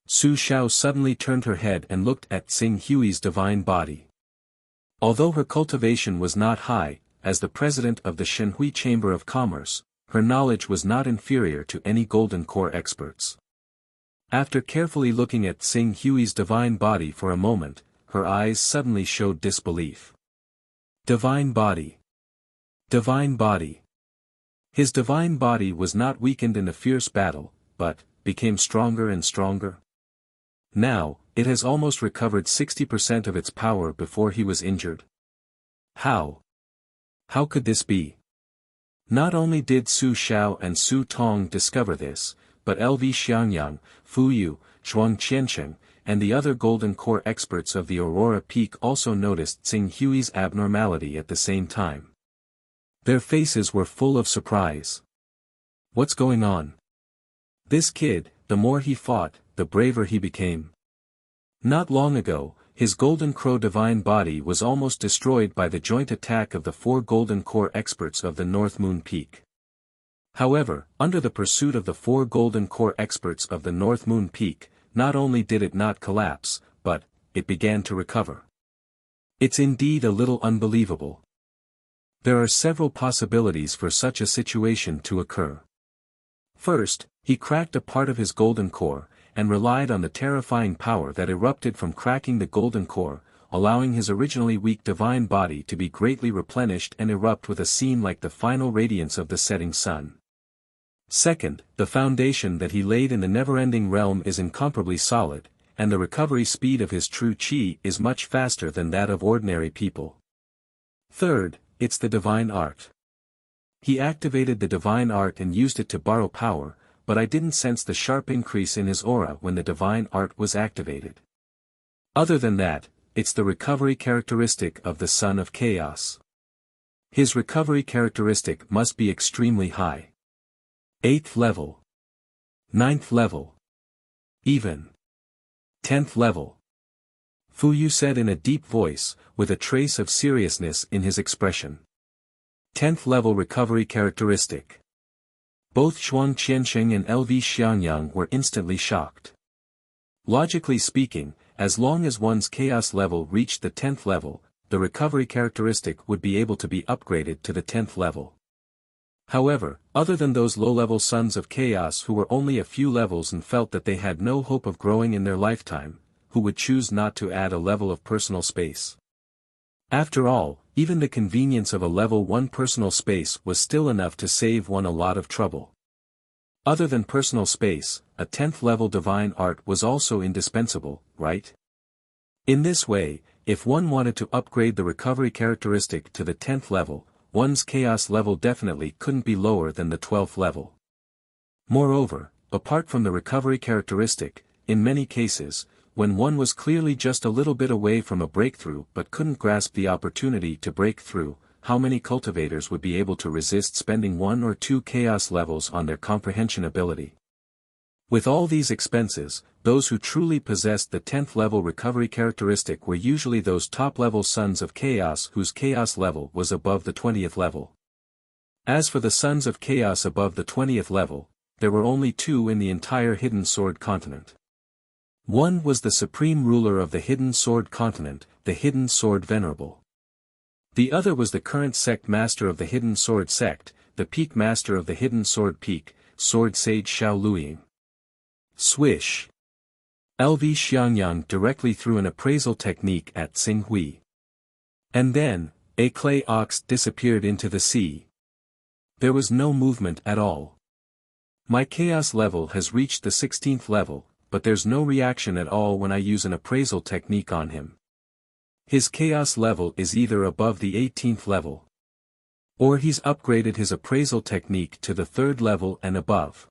Su Xiao suddenly turned her head and looked at Tsing Hui's divine body. Although her cultivation was not high, as the president of the Shenhui Chamber of Commerce, her knowledge was not inferior to any Golden Core experts. After carefully looking at Tsing Hui's divine body for a moment, her eyes suddenly showed disbelief. Divine body. Divine body. His divine body was not weakened in a fierce battle, but became stronger and stronger. Now, it has almost recovered 60% of its power before he was injured. How? How could this be? Not only did Su Xiao and Su Tong discover this, but LV Xiangyang, Fu Yu, Zhuang Qiansheng, and the other Golden Core experts of the Aurora Peak also noticed Tsing Hui's abnormality at the same time. Their faces were full of surprise. What's going on? This kid, the more he fought, the braver he became. Not long ago, his Golden Crow divine body was almost destroyed by the joint attack of the 4 Golden Core experts of the North Moon Peak. However, under the pursuit of the 4 Golden Core experts of the North Moon Peak, not only did it not collapse, but it began to recover. It's indeed a little unbelievable. There are several possibilities for such a situation to occur. First, he cracked a part of his Golden Core, and relied on the terrifying power that erupted from cracking the Golden Core, allowing his originally weak divine body to be greatly replenished and erupt with a scene like the final radiance of the setting sun. Second, the foundation that he laid in the never-ending realm is incomparably solid, and the recovery speed of his true qi is much faster than that of ordinary people. Third, it's the divine art. He activated the divine art and used it to borrow power, but I didn't sense the sharp increase in his aura when the divine art was activated. Other than that, it's the recovery characteristic of the Son of Chaos. His recovery characteristic must be extremely high. 8th level. 9th level. Even 10th level. Fu Yu said in a deep voice, with a trace of seriousness in his expression. 10th level recovery characteristic. Both Zhuang Qiansheng and LV Xiangyang were instantly shocked. Logically speaking, as long as one's chaos level reached the 10th level, the recovery characteristic would be able to be upgraded to the 10th level. However, other than those low-level sons of chaos who were only a few levels and felt that they had no hope of growing in their lifetime, who would choose not to add a level of personal space. After all, even the convenience of a level 1 personal space was still enough to save one a lot of trouble. Other than personal space, a 10th level divine art was also indispensable, right? In this way, if one wanted to upgrade the recovery characteristic to the 10th level, one's chaos level definitely couldn't be lower than the 12th level. Moreover, apart from the recovery characteristic, in many cases, when one was clearly just a little bit away from a breakthrough but couldn't grasp the opportunity to break through, how many cultivators would be able to resist spending 1 or 2 chaos levels on their comprehension ability? With all these expenses, those who truly possessed the 10th level recovery characteristic were usually those top-level sons of chaos whose chaos level was above the 20th level. As for the sons of chaos above the 20th level, there were only 2 in the entire Hidden Sword continent. One was the supreme ruler of the Hidden Sword continent, the Hidden Sword Venerable. The other was the current sect master of the Hidden Sword sect, the peak master of the Hidden Sword peak, Sword Sage Xiao Luiying. Swish! LV Xiangyang directly threw an appraisal technique at Xing Hui. And then, a clay ox disappeared into the sea. There was no movement at all. My chaos level has reached the 16th level, but there's no reaction at all when I use an appraisal technique on him. His chaos level is either above the 18th level, or he's upgraded his appraisal technique to the 3rd level and above.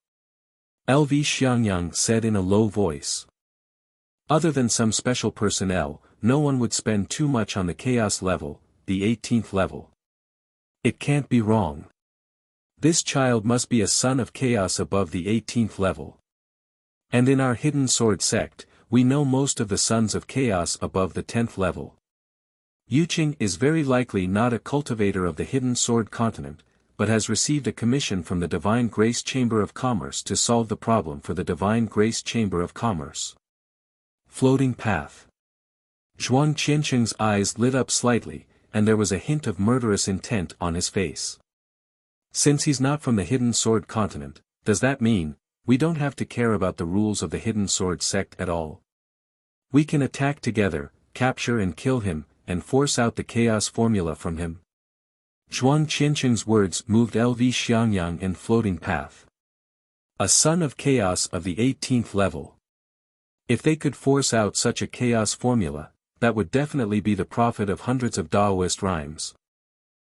LV Xiangyang said in a low voice. Other than some special personnel, no one would spend too much on the chaos level, the 18th level. It can't be wrong. This child must be a son of chaos above the 18th level. And in our Hidden Sword sect, we know most of the sons of chaos above the 10th level. Yuqing is very likely not a cultivator of the Hidden Sword continent, but has received a commission from the Divine Grace Chamber of Commerce to solve the problem for the Divine Grace Chamber of Commerce. Floating path. Zhuang Qiansheng's eyes lit up slightly, and there was a hint of murderous intent on his face. Since he's not from the Hidden Sword continent, does that mean we don't have to care about the rules of the Hidden Sword sect at all? We can attack together, capture and kill him, and force out the chaos formula from him. Zhuang Qiansheng's words moved LV Xiangyang in floating path. A son of chaos of the 18th level. If they could force out such a chaos formula, that would definitely be the profit of hundreds of Daoist rhymes.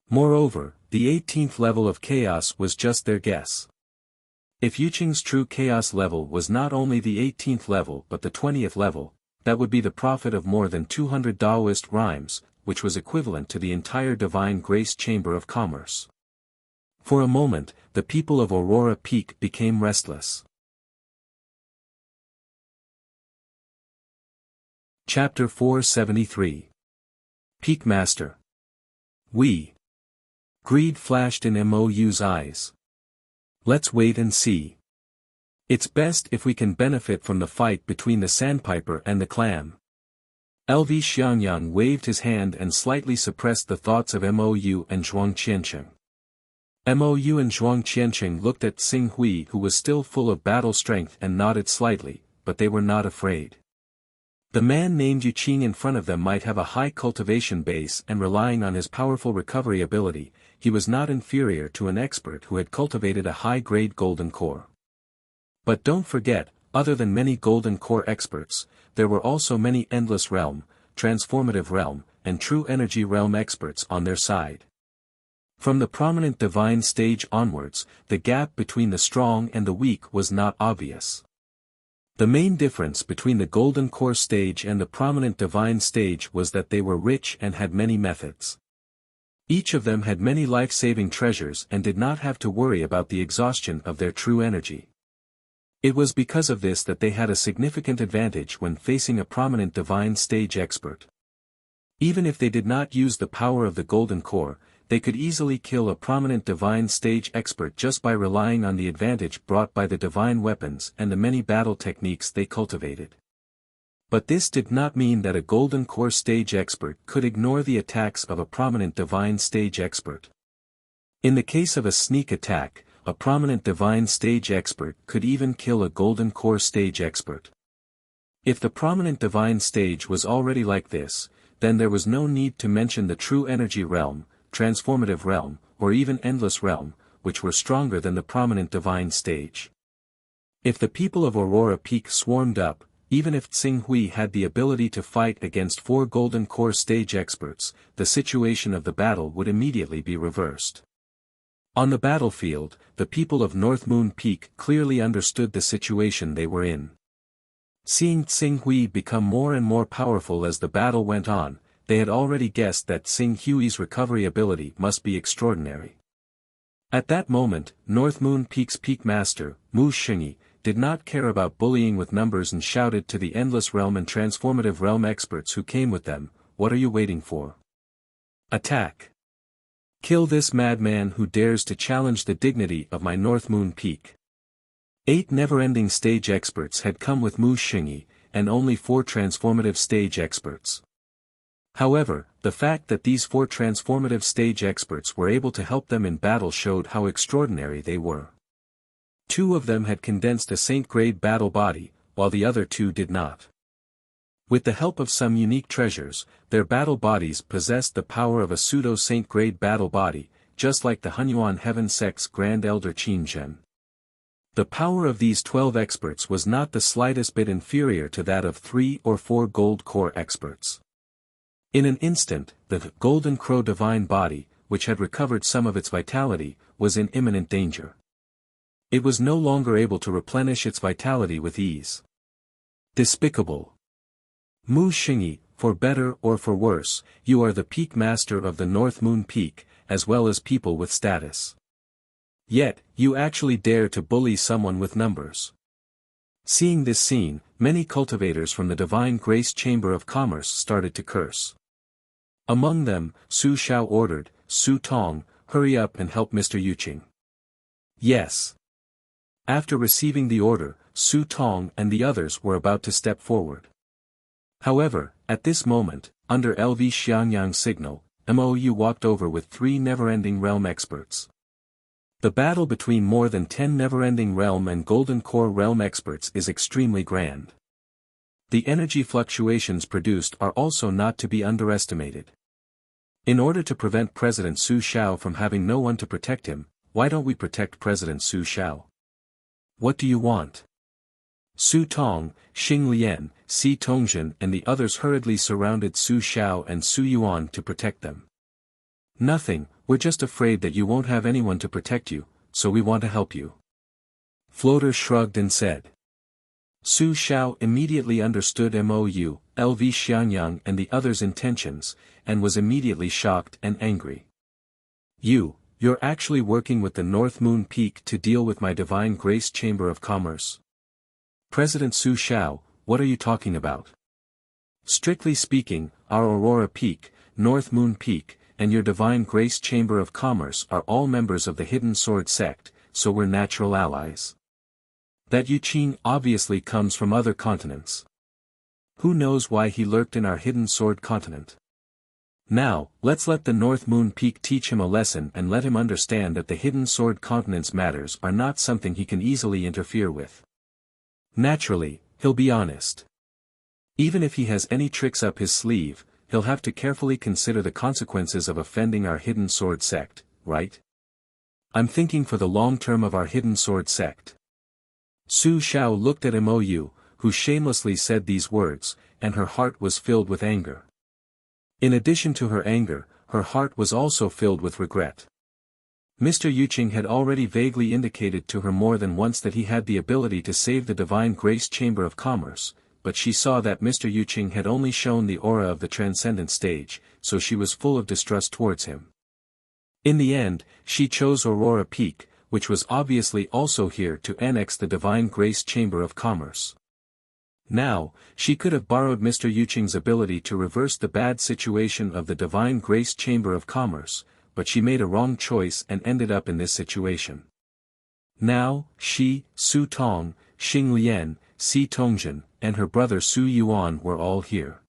Moreover, the 18th level of chaos was just their guess. If Yuqing's true chaos level was not only the 18th level but the 20th level, that would be the profit of more than 200 Daoist rhymes, which was equivalent to the entire Divine Grace Chamber of Commerce. For a moment, the people of Aurora Peak became restless. Chapter 473. Peak Master. Greed flashed in Mou's eyes. Let's wait and see. It's best if we can benefit from the fight between the Sandpiper and the clam. LV Xiangyang waved his hand and slightly suppressed the thoughts of Mou and Zhuang Qiansheng. Mou and Zhuang Qiansheng looked at Xing Hui, who was still full of battle strength, and nodded slightly, but they were not afraid. The man named Yuqing in front of them might have a high cultivation base, and relying on his powerful recovery ability, he was not inferior to an expert who had cultivated a high-grade golden core. But don't forget, other than many golden core experts, there were also many endless realm, transformative realm, and true energy realm experts on their side. From the prominent divine stage onwards, the gap between the strong and the weak was not obvious. The main difference between the golden core stage and the prominent divine stage was that they were rich and had many methods. Each of them had many life-saving treasures and did not have to worry about the exhaustion of their true energy. It was because of this that they had a significant advantage when facing a prominent divine stage expert. Even if they did not use the power of the golden core, they could easily kill a prominent divine stage expert just by relying on the advantage brought by the divine weapons and the many battle techniques they cultivated. But this did not mean that a golden core stage expert could ignore the attacks of a prominent divine stage expert. In the case of a sneak attack, a prominent divine stage expert could even kill a golden core stage expert. If the prominent divine stage was already like this, then there was no need to mention the true energy realm, transformative realm, or even endless realm, which were stronger than the prominent divine stage. If the people of Aurora Peak swarmed up, even if Tsing Hui had the ability to fight against 4 golden core stage experts, the situation of the battle would immediately be reversed. On the battlefield, the people of North Moon Peak clearly understood the situation they were in. Seeing Tsing Hui become more and more powerful as the battle went on, they had already guessed that Tsing Hui's recovery ability must be extraordinary. At that moment, North Moon Peak's Peak Master, Mu Xingyi, did not care about bullying with numbers and shouted to the Endless Realm and Transformative Realm experts who came with them, "What are you waiting for? Attack! Kill this madman who dares to challenge the dignity of my North Moon Peak." 8 never-ending stage experts had come with Mu Xingyi, and only 4 transformative stage experts. However, the fact that these 4 transformative stage experts were able to help them in battle showed how extraordinary they were. 2 of them had condensed a saint-grade battle body, while the other 2 did not. With the help of some unique treasures, their battle bodies possessed the power of a pseudo-saint-grade battle body, just like the Hunyuan Heaven Sect's Grand Elder Qin Zhen. The power of these 12 experts was not the slightest bit inferior to that of 3 or 4 gold core experts. In an instant, the Golden Crow divine body, which had recovered some of its vitality, was in imminent danger. It was no longer able to replenish its vitality with ease. Despicable! Mu Xingyi, for better or for worse, you are the Peak Master of the North Moon Peak, as well as people with status. Yet, you actually dare to bully someone with numbers. Seeing this scene, many cultivators from the Divine Grace Chamber of Commerce started to curse. Among them, Su Xiao ordered, "Su Tong, hurry up and help Mr. Yuqing." Yes. After receiving the order, Su Tong and the others were about to step forward. However, at this moment, under LV Xiangyang's signal, MOU walked over with 3 never-ending realm experts. The battle between more than 10 never-ending realm and golden core realm experts is extremely grand. The energy fluctuations produced are also not to be underestimated. In order to prevent President Su Xiao from having no one to protect him, why don't we protect President Su Xiao? What do you want? Su Tong, Xing Lian, Si Tongzhen and the others hurriedly surrounded Su Xiao and Su Yuan to protect them. Nothing, we're just afraid that you won't have anyone to protect you, so we want to help you. Floater shrugged and said. Su Xiao immediately understood MOU, LV Xianyang and the others' intentions, and was immediately shocked and angry. You're actually working with the North Moon Peak to deal with my Divine Grace Chamber of Commerce? President Su Xiao, what are you talking about? Strictly speaking, our Aurora Peak, North Moon Peak, and your Divine Grace Chamber of Commerce are all members of the Hidden Sword sect, so we're natural allies. That Yuqing obviously comes from other continents. Who knows why he lurked in our Hidden Sword continent? Now, let's let the North Moon Peak teach him a lesson and let him understand that the Hidden Sword continent's matters are not something he can easily interfere with. Naturally, he'll be honest. Even if he has any tricks up his sleeve, he'll have to carefully consider the consequences of offending our Hidden Sword sect, right? I'm thinking for the long term of our Hidden Sword sect. Su Xiao looked at MOU, who shamelessly said these words, and her heart was filled with anger. In addition to her anger, her heart was also filled with regret. Mr. Yuqing had already vaguely indicated to her more than once that he had the ability to save the Divine Grace Chamber of Commerce, but she saw that Mr. Yuqing had only shown the aura of the transcendent stage, so she was full of distrust towards him. In the end, she chose Aurora Peak, which was obviously also here to annex the Divine Grace Chamber of Commerce. Now, she could have borrowed Mr. Yuqing's ability to reverse the bad situation of the Divine Grace Chamber of Commerce, but she made a wrong choice and ended up in this situation. Now, she, Su Tong, Xing Lian, Si Tongjian, and her brother Su Yuan were all here.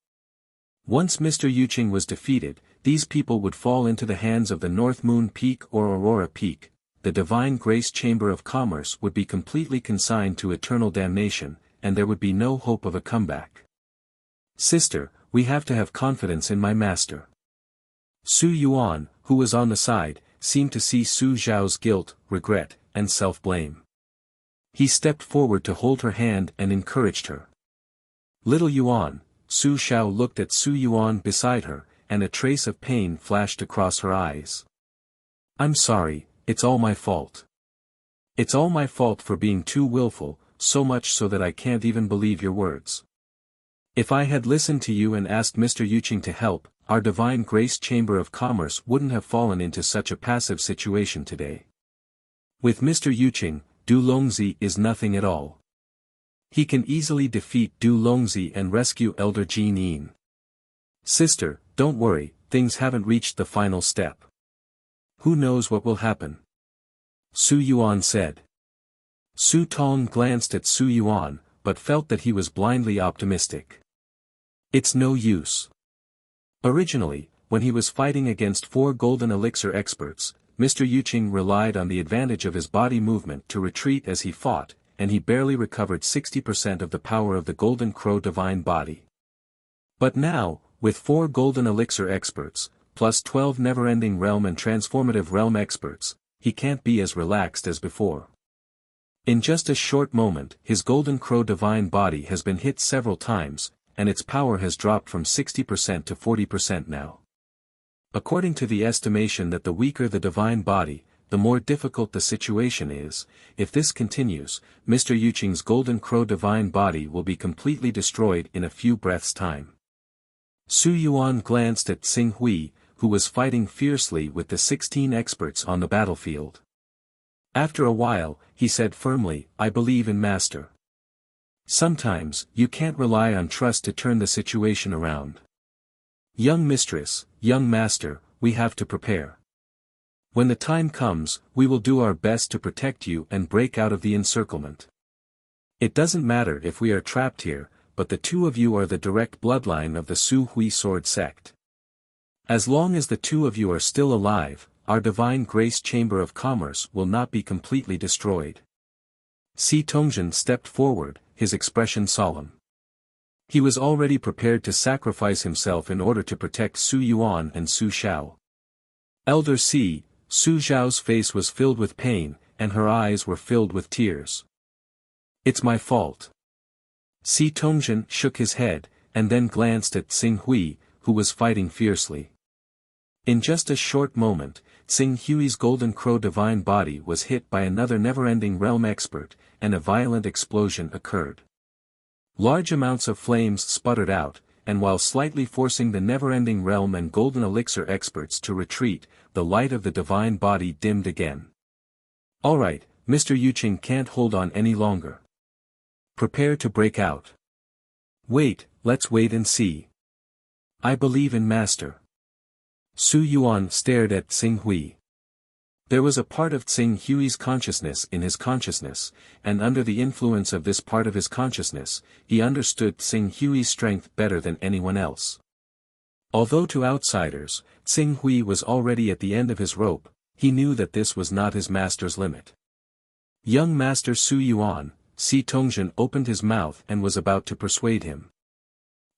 Once Mr. Yuqing was defeated, these people would fall into the hands of the North Moon Peak or Aurora Peak. The Divine Grace Chamber of Commerce would be completely consigned to eternal damnation, and there would be no hope of a comeback. Sister, we have to have confidence in my master. Su Yuan, who was on the side, seemed to see Su Zhao's guilt, regret, and self-blame. He stepped forward to hold her hand and encouraged her. Little Yuan, Su Zhao looked at Su Yuan beside her, and a trace of pain flashed across her eyes. I'm sorry, it's all my fault. It's all my fault for being too willful, so much so that I can't even believe your words. If I had listened to you and asked Mr. Yuqing to help, our Divine Grace Chamber of Commerce wouldn't have fallen into such a passive situation today. With Mr. Yuqing, Du Longzi is nothing at all. He can easily defeat Du Longzi and rescue Elder Jin Yin. Sister, don't worry, things haven't reached the final step. Who knows what will happen? Su Yuan said. Su Tong glanced at Su Yuan, but felt that he was blindly optimistic. It's no use. Originally, when he was fighting against 4 golden elixir experts, Mr. Yuqing relied on the advantage of his body movement to retreat as he fought, and he barely recovered 60% of the power of the Golden Crow Divine Body. But now, with 4 golden elixir experts, plus 12 never-ending realm and transformative realm experts, he can't be as relaxed as before. In just a short moment, his Golden Crow Divine Body has been hit several times, and its power has dropped from 60% to 40% now. According to the estimation that the weaker the Divine Body, the more difficult the situation is. If this continues, Mr. Yuqing's Golden Crow Divine Body will be completely destroyed in a few breaths' time. Su Yuan glanced at Xing Hui, who was fighting fiercely with the 16 experts on the battlefield. After a while, he said firmly, I believe in Master. Sometimes, you can't rely on trust to turn the situation around. Young mistress, young master, we have to prepare. When the time comes, we will do our best to protect you and break out of the encirclement. It doesn't matter if we are trapped here, but the 2 of you are the direct bloodline of the Su Hui sword sect. As long as the 2 of you are still alive, our Divine Grace Chamber of Commerce will not be completely destroyed. Si Tongjian stepped forward, his expression solemn. He was already prepared to sacrifice himself in order to protect Su Yuan and Su Zhao. Elder Si, Su Zhao's face was filled with pain, and her eyes were filled with tears. It's my fault. Si Tongjian shook his head, and then glanced at Xing Hui, who was fighting fiercely. In just a short moment, Xing Hui's Golden Crow Divine Body was hit by another never-ending realm expert, and a violent explosion occurred. Large amounts of flames sputtered out, and while slightly forcing the never-ending realm and golden elixir experts to retreat, the light of the Divine Body dimmed again. Alright, Mr. Yuqing can't hold on any longer. Prepare to break out. Wait, let's wait and see. I believe in Master. Su Yuan stared at Xing Hui. There was a part of Xing Hui's consciousness in his consciousness, and under the influence of this part of his consciousness, he understood Xing Hui's strength better than anyone else. Although to outsiders, Xing Hui was already at the end of his rope, he knew that this was not his master's limit. Young Master Su Yuan, Si Tongjian opened his mouth and was about to persuade him.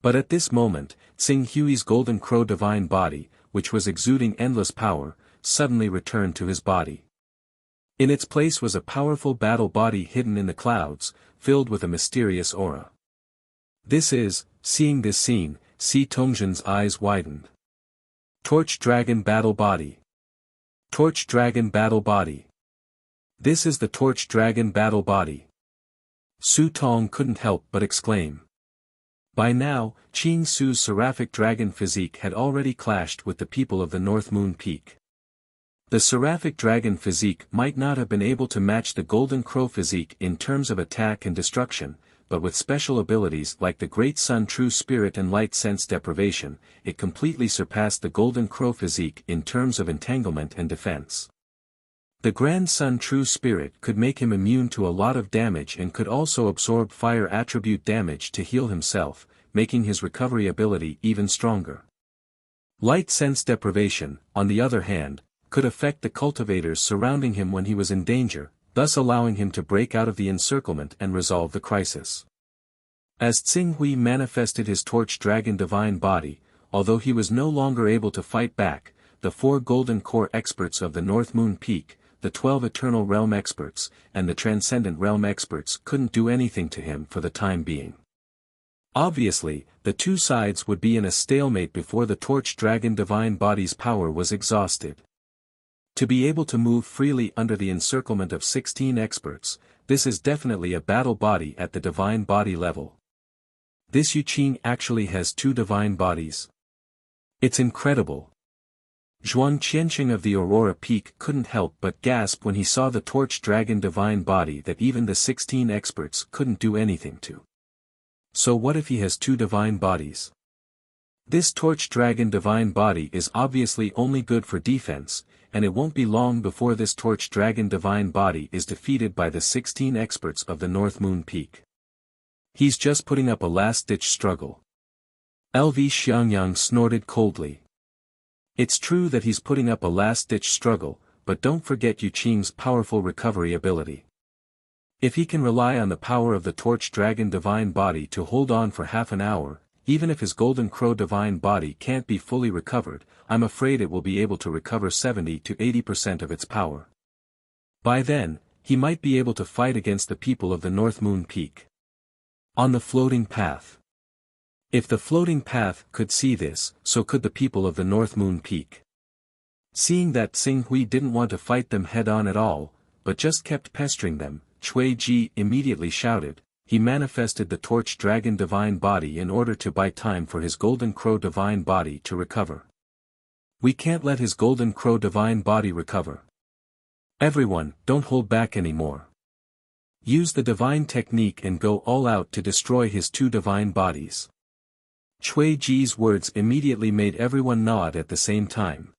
But at this moment, Xing Hui's Golden Crow Divine Body, which was exuding endless power, suddenly returned to his body. In its place was a powerful battle body hidden in the clouds, filled with a mysterious aura. Seeing this scene, Si Tongjian's eyes widened. Torch Dragon Battle Body. Torch Dragon Battle Body. This is the Torch Dragon Battle Body. Su Tong couldn't help but exclaim. By now, Qing Su's seraphic dragon physique had already clashed with the people of the North Moon Peak. The seraphic dragon physique might not have been able to match the Golden Crow physique in terms of attack and destruction, but with special abilities like the Great Sun True Spirit and Light Sense Deprivation, it completely surpassed the Golden Crow physique in terms of entanglement and defense. The Grand Sun True Spirit could make him immune to a lot of damage and could also absorb fire attribute damage to heal himself, making his recovery ability even stronger. Light Sense Deprivation, on the other hand, could affect the cultivators surrounding him when he was in danger, thus allowing him to break out of the encirclement and resolve the crisis. As Tsing Hui manifested his Torch Dragon Divine Body, although he was no longer able to fight back, the 4 Golden Core experts of the North Moon Peak, the 12 Eternal Realm experts, and the Transcendent Realm experts couldn't do anything to him for the time being. Obviously, the two sides would be in a stalemate before the Torch Dragon Divine Body's power was exhausted. To be able to move freely under the encirclement of 16 experts, this is definitely a battle body at the Divine Body level. This Yuqing actually has 2 Divine Bodies. It's incredible. Zhuang Qianqing of the Aurora Peak couldn't help but gasp when he saw the Torch Dragon Divine Body that even the 16 experts couldn't do anything to. So what if he has 2 Divine Bodies? This Torch Dragon Divine Body is obviously only good for defense, and it won't be long before this Torch Dragon Divine Body is defeated by the 16 experts of the North Moon Peak. He's just putting up a last-ditch struggle. LV Xiangyang snorted coldly. It's true that he's putting up a last-ditch struggle, but don't forget Yuqing's powerful recovery ability. If he can rely on the power of the Torch Dragon Divine Body to hold on for half an hour, even if his Golden Crow Divine Body can't be fully recovered, I'm afraid it will be able to recover 70 to 80% of its power. By then, he might be able to fight against the people of the North Moon Peak. On the floating path. If the floating path could see this, so could the people of the North Moon Peak. Seeing that Tsing Hui didn't want to fight them head-on at all, but just kept pestering them, Cui Ji immediately shouted. He manifested the Torch Dragon Divine Body in order to buy time for his Golden Crow Divine Body to recover. We can't let his Golden Crow Divine Body recover. Everyone, don't hold back anymore. Use the Divine Technique and go all out to destroy his 2 Divine Bodies. Cui Ji's words immediately made everyone nod at the same time.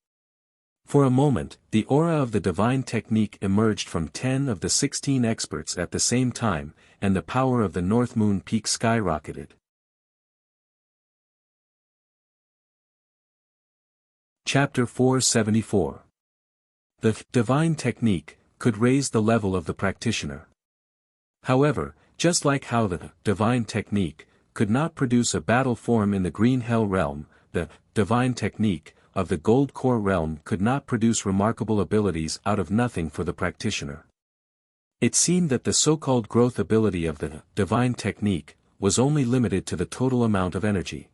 For a moment, the aura of the Divine Technique emerged from 10 of the 16 experts at the same time, and the power of the North Moon Peak skyrocketed. Chapter 474. The Divine Technique could raise the level of the practitioner. However, just like how the Divine Technique could not produce a battle form in the Green Hell Realm, the Divine Technique of the Gold Core Realm could not produce remarkable abilities out of nothing for the practitioner. It seemed that the so-called growth ability of the Divine Technique was only limited to the total amount of energy.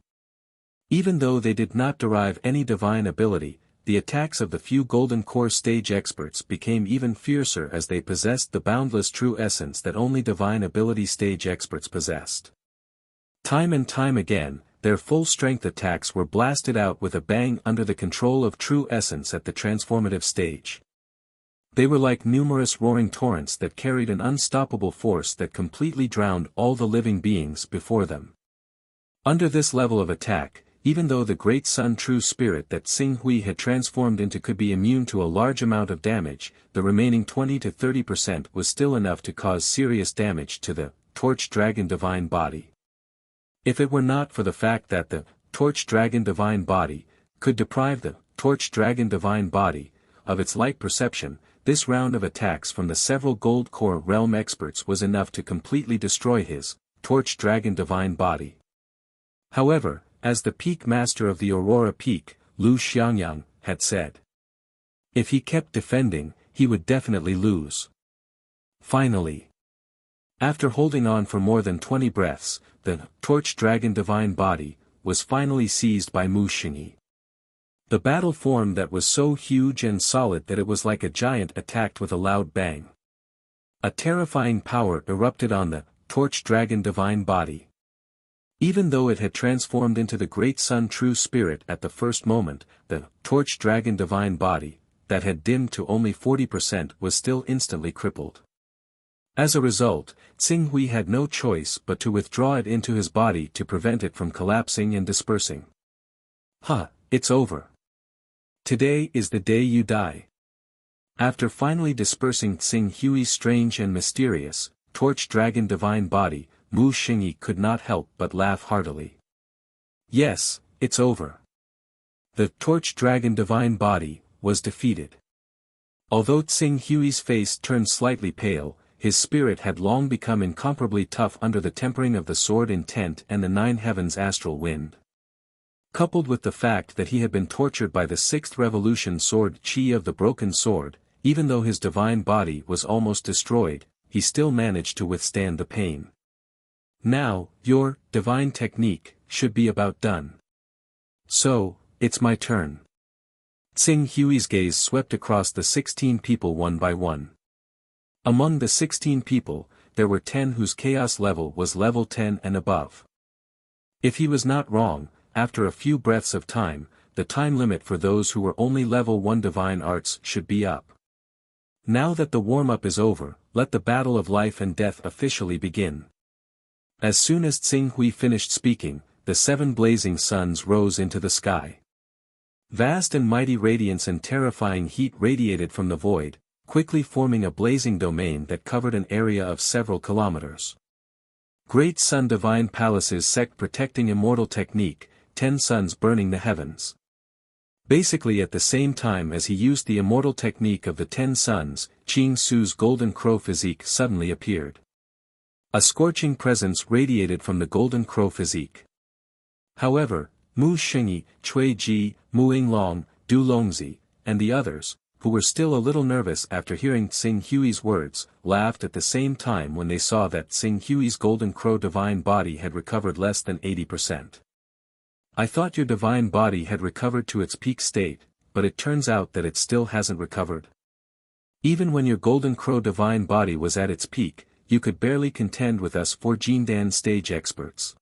Even though they did not derive any divine ability, the attacks of the few Golden Core stage experts became even fiercer as they possessed the boundless true essence that only divine ability stage experts possessed. Time and time again, their full-strength attacks were blasted out with a bang under the control of true essence at the transformative stage. They were like numerous roaring torrents that carried an unstoppable force that completely drowned all the living beings before them. Under this level of attack, even though the Great Sun True Spirit that Tsing Hui had transformed into could be immune to a large amount of damage, the remaining 20 to 30% was still enough to cause serious damage to the Torch Dragon Divine Body. If it were not for the fact that the Torch Dragon Divine Body could deprive the Torch Dragon Divine Body of its light perception, this round of attacks from the several Gold Core Realm experts was enough to completely destroy his Torch Dragon Divine Body. However, as the Peak Master of the Aurora Peak, Lu Xiangyang, had said, if he kept defending, he would definitely lose. Finally, after holding on for more than 20 breaths, the Torch Dragon Divine Body was finally seized by Mu Xingyi. The battle form that was so huge and solid that it was like a giant attacked with a loud bang. A terrifying power erupted on the Torch Dragon Divine Body. Even though it had transformed into the Great Sun True Spirit at the first moment, the Torch Dragon Divine Body, that had dimmed to only 40%, was still instantly crippled. As a result, Tsing-Hui had no choice but to withdraw it into his body to prevent it from collapsing and dispersing. It's over. Today is the day you die. After finally dispersing Tsing-Hui's strange and mysterious, torch dragon divine body, Mu Xingyi could not help but laugh heartily. Yes, it's over. The torch dragon divine body was defeated. Although Tsing-Hui's face turned slightly pale, his spirit had long become incomparably tough under the tempering of the sword intent and the nine heavens astral wind. Coupled with the fact that he had been tortured by the sixth revolution sword chi of the broken sword, even though his divine body was almost destroyed, he still managed to withstand the pain. Now, your divine technique should be about done. So, it's my turn. Tsing-Hui's gaze swept across the 16 people one by one. Among the 16 people, there were 10 whose chaos level was level 10 and above. If he was not wrong, after a few breaths of time, the time limit for those who were only level 1 divine arts should be up. Now that the warm-up is over, let the battle of life and death officially begin. As soon as Tsing-Hui finished speaking, the 7 blazing suns rose into the sky. Vast and mighty radiance and terrifying heat radiated from the void, quickly forming a blazing domain that covered an area of several kilometers. Great sun divine palaces sect protecting immortal technique, 10 suns burning the heavens. Basically at the same time as he used the immortal technique of the 10 suns, Qing Su's golden crow physique suddenly appeared. A scorching presence radiated from the golden crow physique. However, Mu Xingyi, Cui Ji, Mu Yinglong, Du Longzi, and the others, who were still a little nervous after hearing Tsing-Hui's words, laughed at the same time when they saw that Tsing-Hui's golden crow divine body had recovered less than 80%. I thought your divine body had recovered to its peak state, but it turns out that it still hasn't recovered. Even when your golden crow divine body was at its peak, you could barely contend with us 4 Jindan stage experts.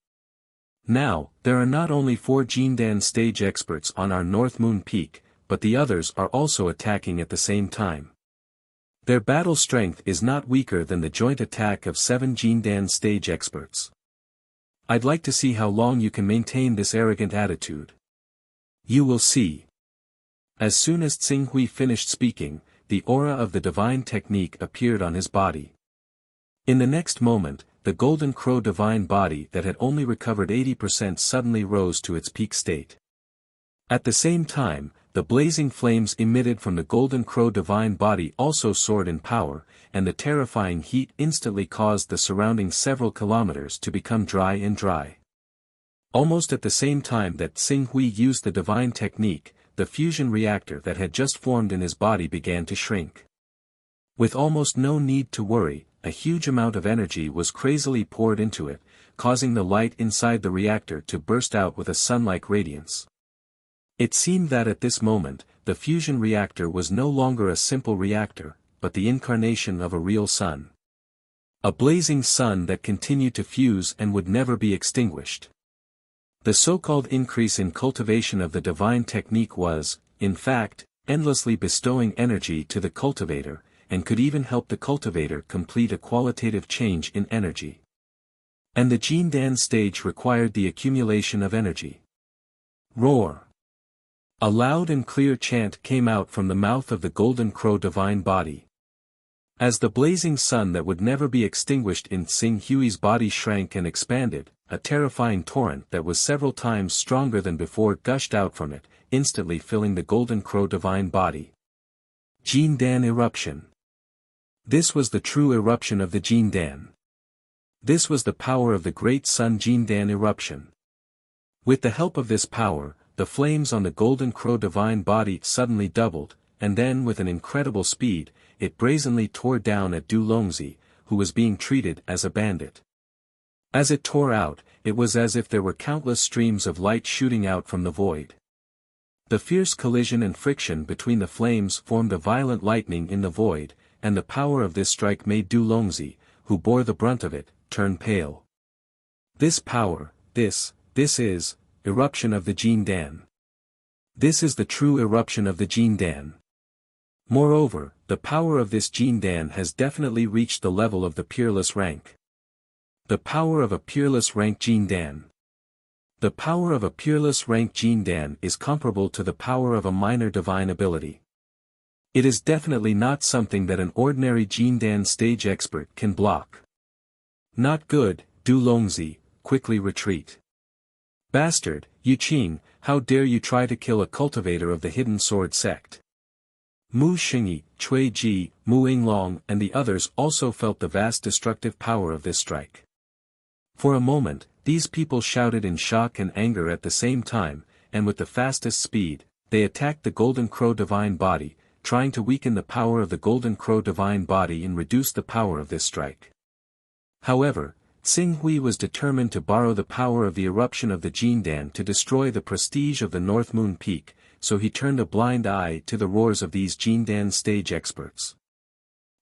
Now, there are not only 4 Jindan stage experts on our North Moon Peak, but the others are also attacking at the same time. Their battle strength is not weaker than the joint attack of 7 Jindan stage experts. I'd like to see how long you can maintain this arrogant attitude. You will see. As soon as Tsing-Hui finished speaking, the aura of the divine technique appeared on his body. In the next moment, the golden crow divine body that had only recovered 80% suddenly rose to its peak state. At the same time, the blazing flames emitted from the golden crow divine body also soared in power, and the terrifying heat instantly caused the surrounding several kilometers to become dry and dry. Almost at the same time that Tsing-Hui used the divine technique, the fusion reactor that had just formed in his body began to shrink. With almost no need to worry, a huge amount of energy was crazily poured into it, causing the light inside the reactor to burst out with a sun-like radiance. It seemed that at this moment, the fusion reactor was no longer a simple reactor, but the incarnation of a real sun. A blazing sun that continued to fuse and would never be extinguished. The so-called increase in cultivation of the divine technique was, in fact, endlessly bestowing energy to the cultivator, and could even help the cultivator complete a qualitative change in energy. And the Jindan stage required the accumulation of energy. Roar! A loud and clear chant came out from the mouth of the golden crow divine body. As the blazing sun that would never be extinguished in Tsing-Hui's body shrank and expanded, a terrifying torrent that was several times stronger than before gushed out from it, instantly filling the golden crow divine body. Jindan eruption. This was the true eruption of the Jindan. This was the power of the great sun Jindan eruption. With the help of this power, the flames on the golden crow divine body suddenly doubled, and then with an incredible speed, it brazenly tore down at Du Longzi, who was being treated as a bandit. As it tore out, it was as if there were countless streams of light shooting out from the void. The fierce collision and friction between the flames formed a violent lightning in the void, and the power of this strike made Du Longzi, who bore the brunt of it, turn pale. This power, this is, eruption of the Jindan. This is the true eruption of the Jindan. Moreover, the power of this Jindan has definitely reached the level of the peerless rank. The power of a peerless rank Jindan. The power of a peerless rank Jindan is comparable to the power of a minor divine ability. It is definitely not something that an ordinary Jindan stage expert can block. Not good, Du Longzi, quickly retreat. Bastard, Yu Qing, how dare you try to kill a cultivator of the hidden sword sect. Mu Xingyi, Cui Ji, Mu Yinglong and the others also felt the vast destructive power of this strike. For a moment, these people shouted in shock and anger at the same time, and with the fastest speed, they attacked the Golden Crow Divine Body, trying to weaken the power of the Golden Crow Divine Body and reduce the power of this strike. However, Xing Hui was determined to borrow the power of the eruption of the Jindan to destroy the prestige of the North Moon Peak, so he turned a blind eye to the roars of these Jindan stage experts.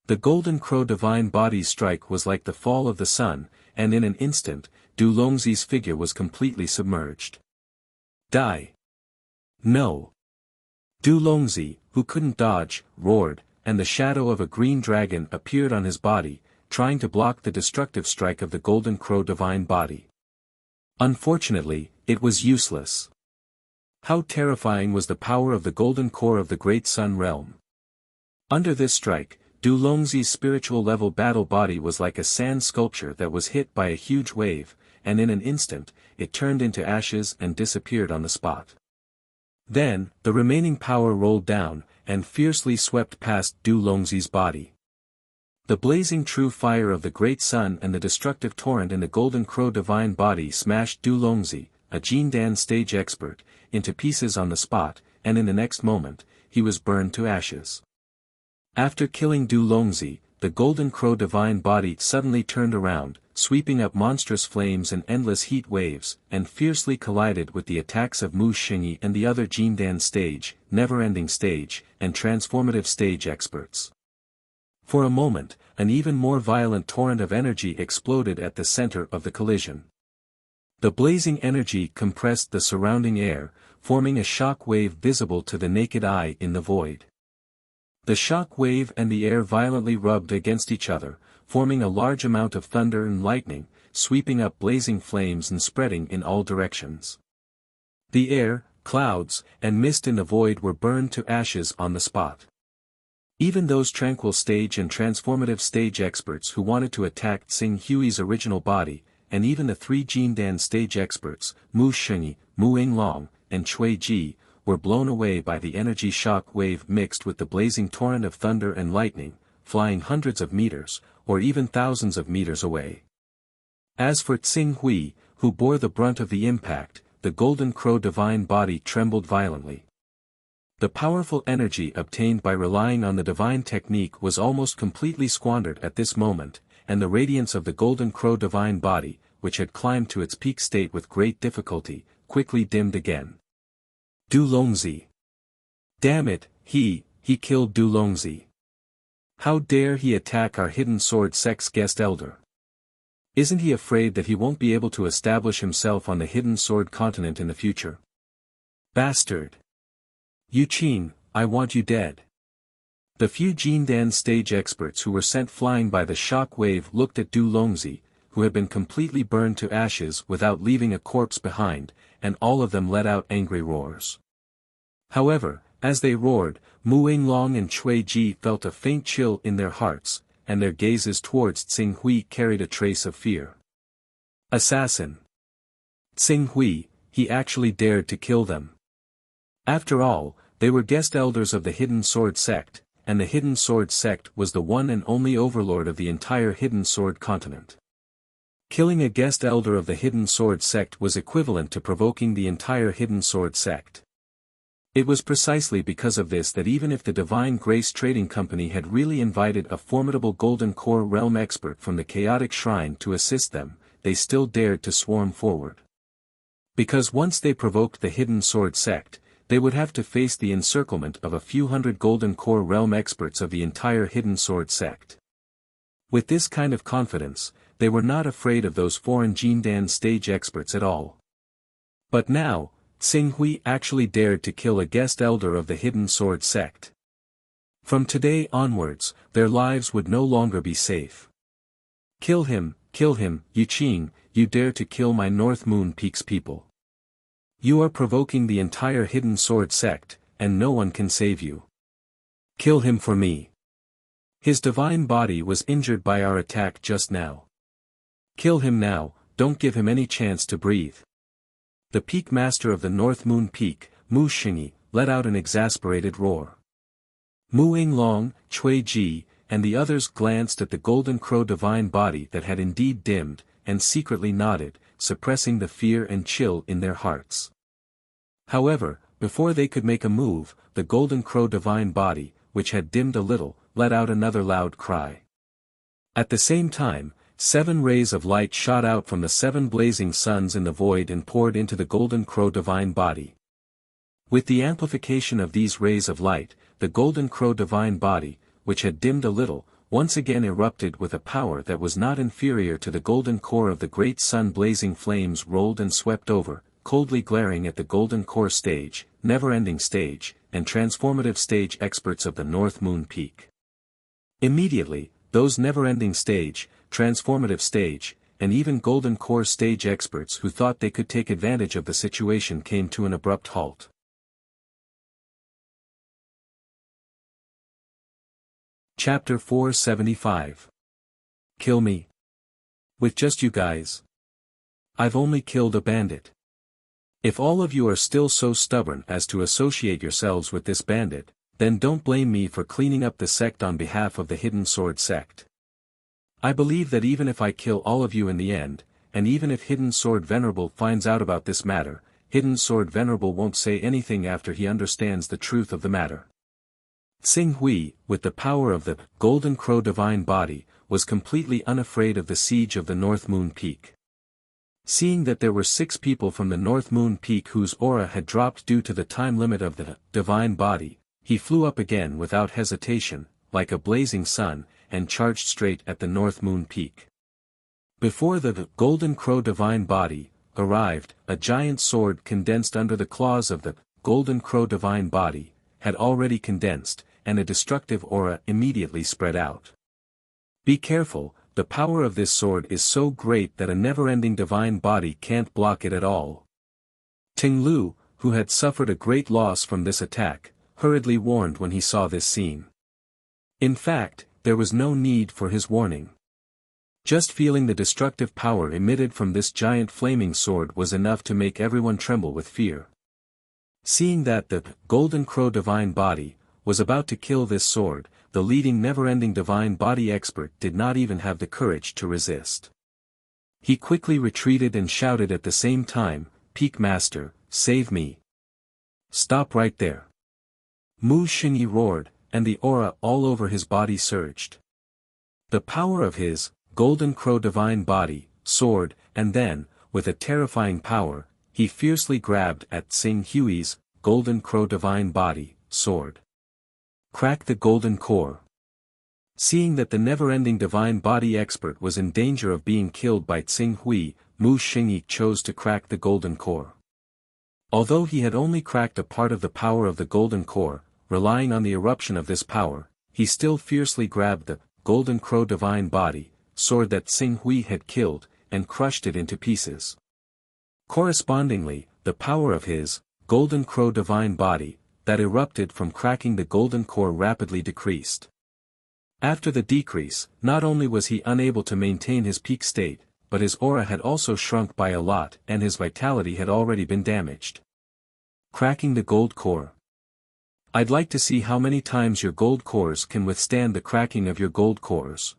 The Golden Crow Divine Body's strike was like the fall of the sun, and in an instant, Du Longzi's figure was completely submerged. Die! No! Du Longzi, who couldn't dodge, roared, and the shadow of a green dragon appeared on his body, trying to block the destructive strike of the Golden Crow Divine Body. Unfortunately, it was useless. How terrifying was the power of the Golden Core of the Great Sun Realm. Under this strike, Du Longzi's spiritual level battle body was like a sand sculpture that was hit by a huge wave, and in an instant, it turned into ashes and disappeared on the spot. Then, the remaining power rolled down, and fiercely swept past Du Longzi's body. The blazing true fire of the Great Sun and the destructive torrent in the Golden Crow Divine Body smashed Du Longzi, a Jindan stage expert, into pieces on the spot, and in the next moment, he was burned to ashes. After killing Du Longzi, the Golden Crow Divine Body suddenly turned around, sweeping up monstrous flames and endless heat waves, and fiercely collided with the attacks of Mu Xingyi and the other Jindan stage, never-ending stage, and transformative stage experts. For a moment, an even more violent torrent of energy exploded at the center of the collision. The blazing energy compressed the surrounding air, forming a shock wave visible to the naked eye in the void. The shock wave and the air violently rubbed against each other, forming a large amount of thunder and lightning, sweeping up blazing flames and spreading in all directions. The air, clouds, and mist in the void were burned to ashes on the spot. Even those tranquil stage and transformative stage experts who wanted to attack Xing Hui's original body, and even the three Jindan stage experts, Mu Xingyi, Mu Yinglong, and Cui Ji, were blown away by the energy shock wave mixed with the blazing torrent of thunder and lightning, flying hundreds of meters, or even thousands of meters away. As for Xing Hui, who bore the brunt of the impact, the Golden Crow Divine Body trembled violently. The powerful energy obtained by relying on the divine technique was almost completely squandered at this moment, and the radiance of the Golden Crow Divine Body, which had climbed to its peak state with great difficulty, quickly dimmed again. Du Longzi. Damn it, he killed Du Longzi. How dare he attack our Hidden Sword Sect's guest elder? Isn't he afraid that he won't be able to establish himself on the Hidden Sword continent in the future? Bastard! Yu Qing, I want you dead. The few Jindan stage experts who were sent flying by the shock wave looked at Du Longzi, who had been completely burned to ashes without leaving a corpse behind, and all of them let out angry roars. However, as they roared, Mu Yinglong and Cui Ji felt a faint chill in their hearts, and their gazes towards Xing Hui carried a trace of fear. Assassin! Xing Hui, he actually dared to kill them. After all, they were guest elders of the Hidden Sword Sect, and the Hidden Sword Sect was the one and only overlord of the entire Hidden Sword continent. Killing a guest elder of the Hidden Sword Sect was equivalent to provoking the entire Hidden Sword Sect. It was precisely because of this that even if the Divine Grace Trading Company had really invited a formidable Golden Core Realm expert from the Chaotic Shrine to assist them, they still dared to swarm forward. Because once they provoked the Hidden Sword Sect, they would have to face the encirclement of a few hundred Golden Core Realm experts of the entire Hidden Sword Sect. With this kind of confidence, they were not afraid of those foreign Jindan stage experts at all. But now, Xing Hui actually dared to kill a guest elder of the Hidden Sword Sect. From today onwards, their lives would no longer be safe. Kill him, Yu Qing, you dare to kill my North Moon Peak's people. You are provoking the entire Hidden Sword sect, and no one can save you. Kill him for me. His divine body was injured by our attack just now. Kill him now, don't give him any chance to breathe. The Peak Master of the North Moon Peak, Mu Xingyi, let out an exasperated roar. Mu Yinglong, Cui Ji, and the others glanced at the Golden Crow divine body that had indeed dimmed, and secretly nodded, suppressing the fear and chill in their hearts. However, before they could make a move, the Golden Crow divine body, which had dimmed a little, let out another loud cry. At the same time, 7 rays of light shot out from the 7 blazing suns in the void and poured into the Golden Crow divine body. With the amplification of these rays of light, the Golden Crow divine body, which had dimmed a little, once again erupted with a power that was not inferior to the golden core of the great sun. Blazing flames rolled and swept over, coldly glaring at the Golden Core stage, never-ending stage, and transformative stage experts of the North Moon Peak. Immediately, those never-ending stage, transformative stage, and even Golden Core stage experts who thought they could take advantage of the situation came to an abrupt halt. Chapter 475. Kill me. With just you guys. I've only killed a bandit. If all of you are still so stubborn as to associate yourselves with this bandit, then don't blame me for cleaning up the sect on behalf of the Hidden Sword sect. I believe that even if I kill all of you in the end, and even if Hidden Sword Venerable finds out about this matter, Hidden Sword Venerable won't say anything after he understands the truth of the matter. Xing Hui, with the power of the Golden Crow divine body, was completely unafraid of the siege of the North Moon Peak. Seeing that there were 6 people from the North Moon Peak whose aura had dropped due to the time limit of the divine body, he flew up again without hesitation, like a blazing sun, and charged straight at the North Moon Peak. Before the Golden Crow divine body arrived, a giant sword condensed under the claws of the Golden Crow divine body had already condensed, and a destructive aura immediately spread out. Be careful, the power of this sword is so great that a never-ending divine body can't block it at all. Ting Lu, who had suffered a great loss from this attack, hurriedly warned when he saw this scene. In fact, there was no need for his warning. Just feeling the destructive power emitted from this giant flaming sword was enough to make everyone tremble with fear. Seeing that the Golden Crow divine body was about to kill this sword, the leading never-ending divine body expert did not even have the courage to resist. He quickly retreated and shouted at the same time, "Peak Master, save me! Stop right there!" Mu Xingyi roared, and the aura all over his body surged. The power of his Golden Crow divine body soared, and then, with a terrifying power, he fiercely grabbed at Xing Hui's Golden Crow divine body sword. Crack the Golden Core. Seeing that the never-ending divine body expert was in danger of being killed by Xing Hui, Mu Xingyi chose to crack the Golden Core. Although he had only cracked a part of the power of the Golden Core, relying on the eruption of this power, he still fiercely grabbed the Golden Crow divine body sword that Xing Hui had killed, and crushed it into pieces. Correspondingly, the power of his Golden Crow divine body that erupted from cracking the Golden Core rapidly decreased. After the decrease, not only was he unable to maintain his peak state, but his aura had also shrunk by a lot and his vitality had already been damaged. Cracking the Gold Core. I'd like to see how many times your gold cores can withstand the cracking of your gold cores.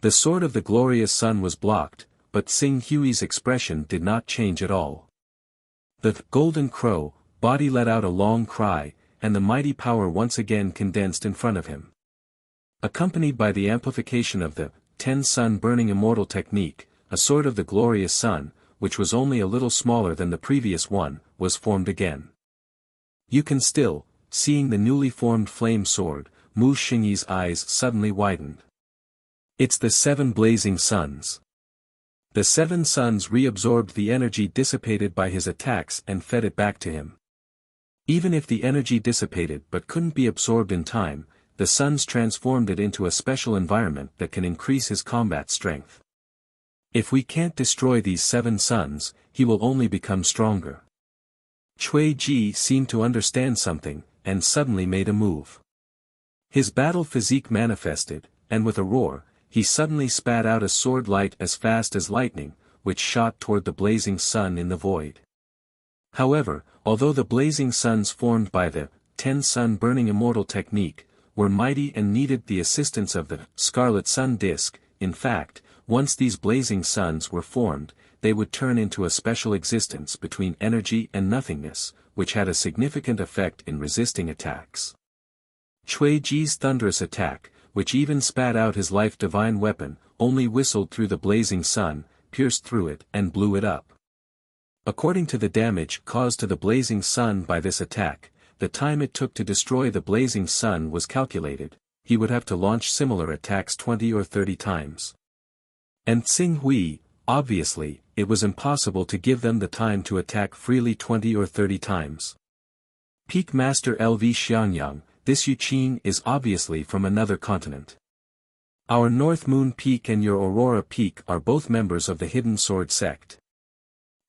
The sword of the glorious sun was blocked, but Xing Hui's expression did not change at all. The Golden Crow body let out a long cry, and the mighty power once again condensed in front of him. Accompanied by the amplification of the 10 sun burning immortal technique, a sword of the glorious sun, which was only a little smaller than the previous one, was formed again. You can still, seeing the newly formed flame sword, Mu Xingyi's eyes suddenly widened. It's the 7 blazing suns. The 7 suns reabsorbed the energy dissipated by his attacks and fed it back to him. Even if the energy dissipated but couldn't be absorbed in time, the suns transformed it into a special environment that can increase his combat strength. If we can't destroy these 7 suns, he will only become stronger. Cui Ji seemed to understand something, and suddenly made a move. His battle physique manifested, and with a roar, he suddenly spat out a sword light as fast as lightning, which shot toward the blazing sun in the void. However, although the blazing suns formed by the 10 sun burning immortal technique were mighty and needed the assistance of the scarlet sun disk, in fact, once these blazing suns were formed, they would turn into a special existence between energy and nothingness, which had a significant effect in resisting attacks. Cui Ji's thunderous attack, which even spat out his life divine weapon, only whistled through the blazing sun, pierced through it and blew it up. According to the damage caused to the blazing sun by this attack, the time it took to destroy the blazing sun was calculated. He would have to launch similar attacks 20 or 30 times. And Xing Hui, obviously, it was impossible to give them the time to attack freely 20 or 30 times. Peak Master LV Xiangyang, this Yuqing is obviously from another continent. Our North Moon Peak and your Aurora Peak are both members of the Hidden Sword sect.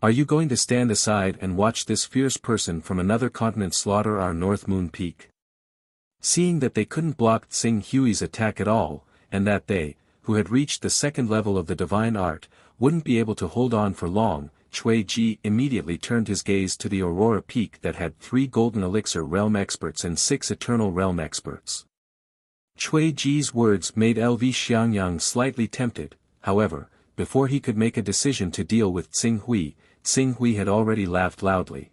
Are you going to stand aside and watch this fierce person from another continent slaughter our North Moon Peak? Seeing that they couldn't block Xing Hui's attack at all, and that they, who had reached the second level of the divine art, wouldn't be able to hold on for long, Cui Ji immediately turned his gaze to the Aurora Peak that had 3 Golden Elixir Realm experts and 6 Eternal Realm experts. Cui Ji's words made LV Xiangyang slightly tempted, however, before he could make a decision to deal with Xing Hui had already laughed loudly.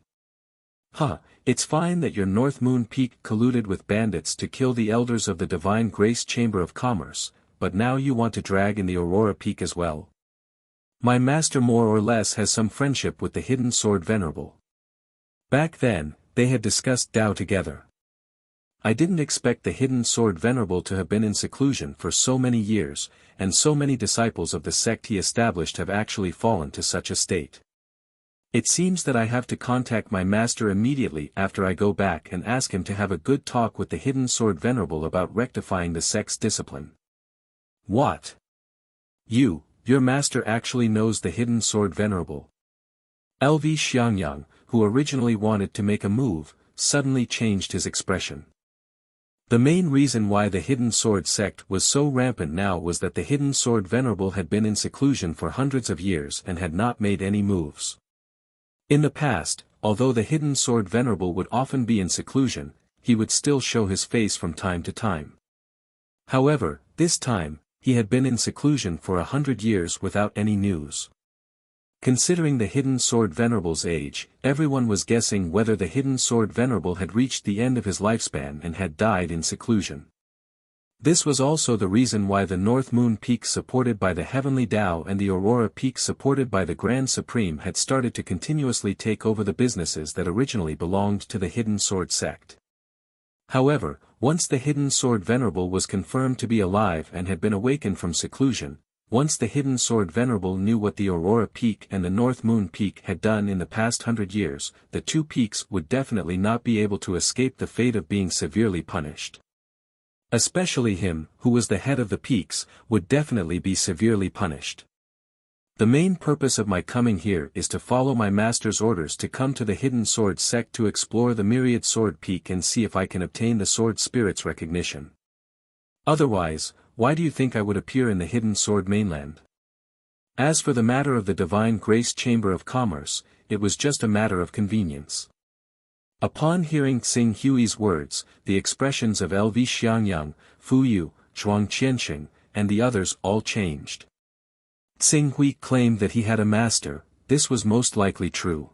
Huh, it's fine that your North Moon Peak colluded with bandits to kill the elders of the Divine Grace Chamber of Commerce, but now you want to drag in the Aurora Peak as well? My master more or less has some friendship with the Hidden Sword Venerable. Back then, they had discussed Tao together. I didn't expect the Hidden Sword Venerable to have been in seclusion for so many years, and so many disciples of the sect he established have actually fallen to such a state. It seems that I have to contact my master immediately after I go back and ask him to have a good talk with the Hidden Sword Venerable about rectifying the sect's discipline. What? Your master actually knows the Hidden Sword Venerable? LV Xiangyang, who originally wanted to make a move, suddenly changed his expression. The main reason why the Hidden Sword sect was so rampant now was that the Hidden Sword Venerable had been in seclusion for hundreds of years and had not made any moves. In the past, although the Hidden Sword Venerable would often be in seclusion, he would still show his face from time to time. However, this time, he had been in seclusion for 100 years without any news. Considering the Hidden Sword Venerable's age, everyone was guessing whether the Hidden Sword Venerable had reached the end of his lifespan and had died in seclusion. This was also the reason why the North Moon Peak supported by the Heavenly Tao and the Aurora Peak supported by the Grand Supreme had started to continuously take over the businesses that originally belonged to the Hidden Sword sect. However, once the Hidden Sword Venerable was confirmed to be alive and had been awakened from seclusion, once the Hidden Sword Venerable knew what the Aurora Peak and the North Moon Peak had done in the past 100 years, the 2 peaks would definitely not be able to escape the fate of being severely punished. Especially him, who was the head of the peaks, would definitely be severely punished. The main purpose of my coming here is to follow my master's orders to come to the Hidden Sword sect to explore the Myriad Sword Peak and see if I can obtain the Sword Spirit's recognition. Otherwise, why do you think I would appear in the Hidden Sword mainland? As for the matter of the Divine Grace Chamber of Commerce, it was just a matter of convenience. Upon hearing Xing Hui's words, the expressions of LV Xiangyang, Fu Yu, Zhuang Qianxing, and the others all changed. Xing Hui claimed that he had a master. This was most likely true.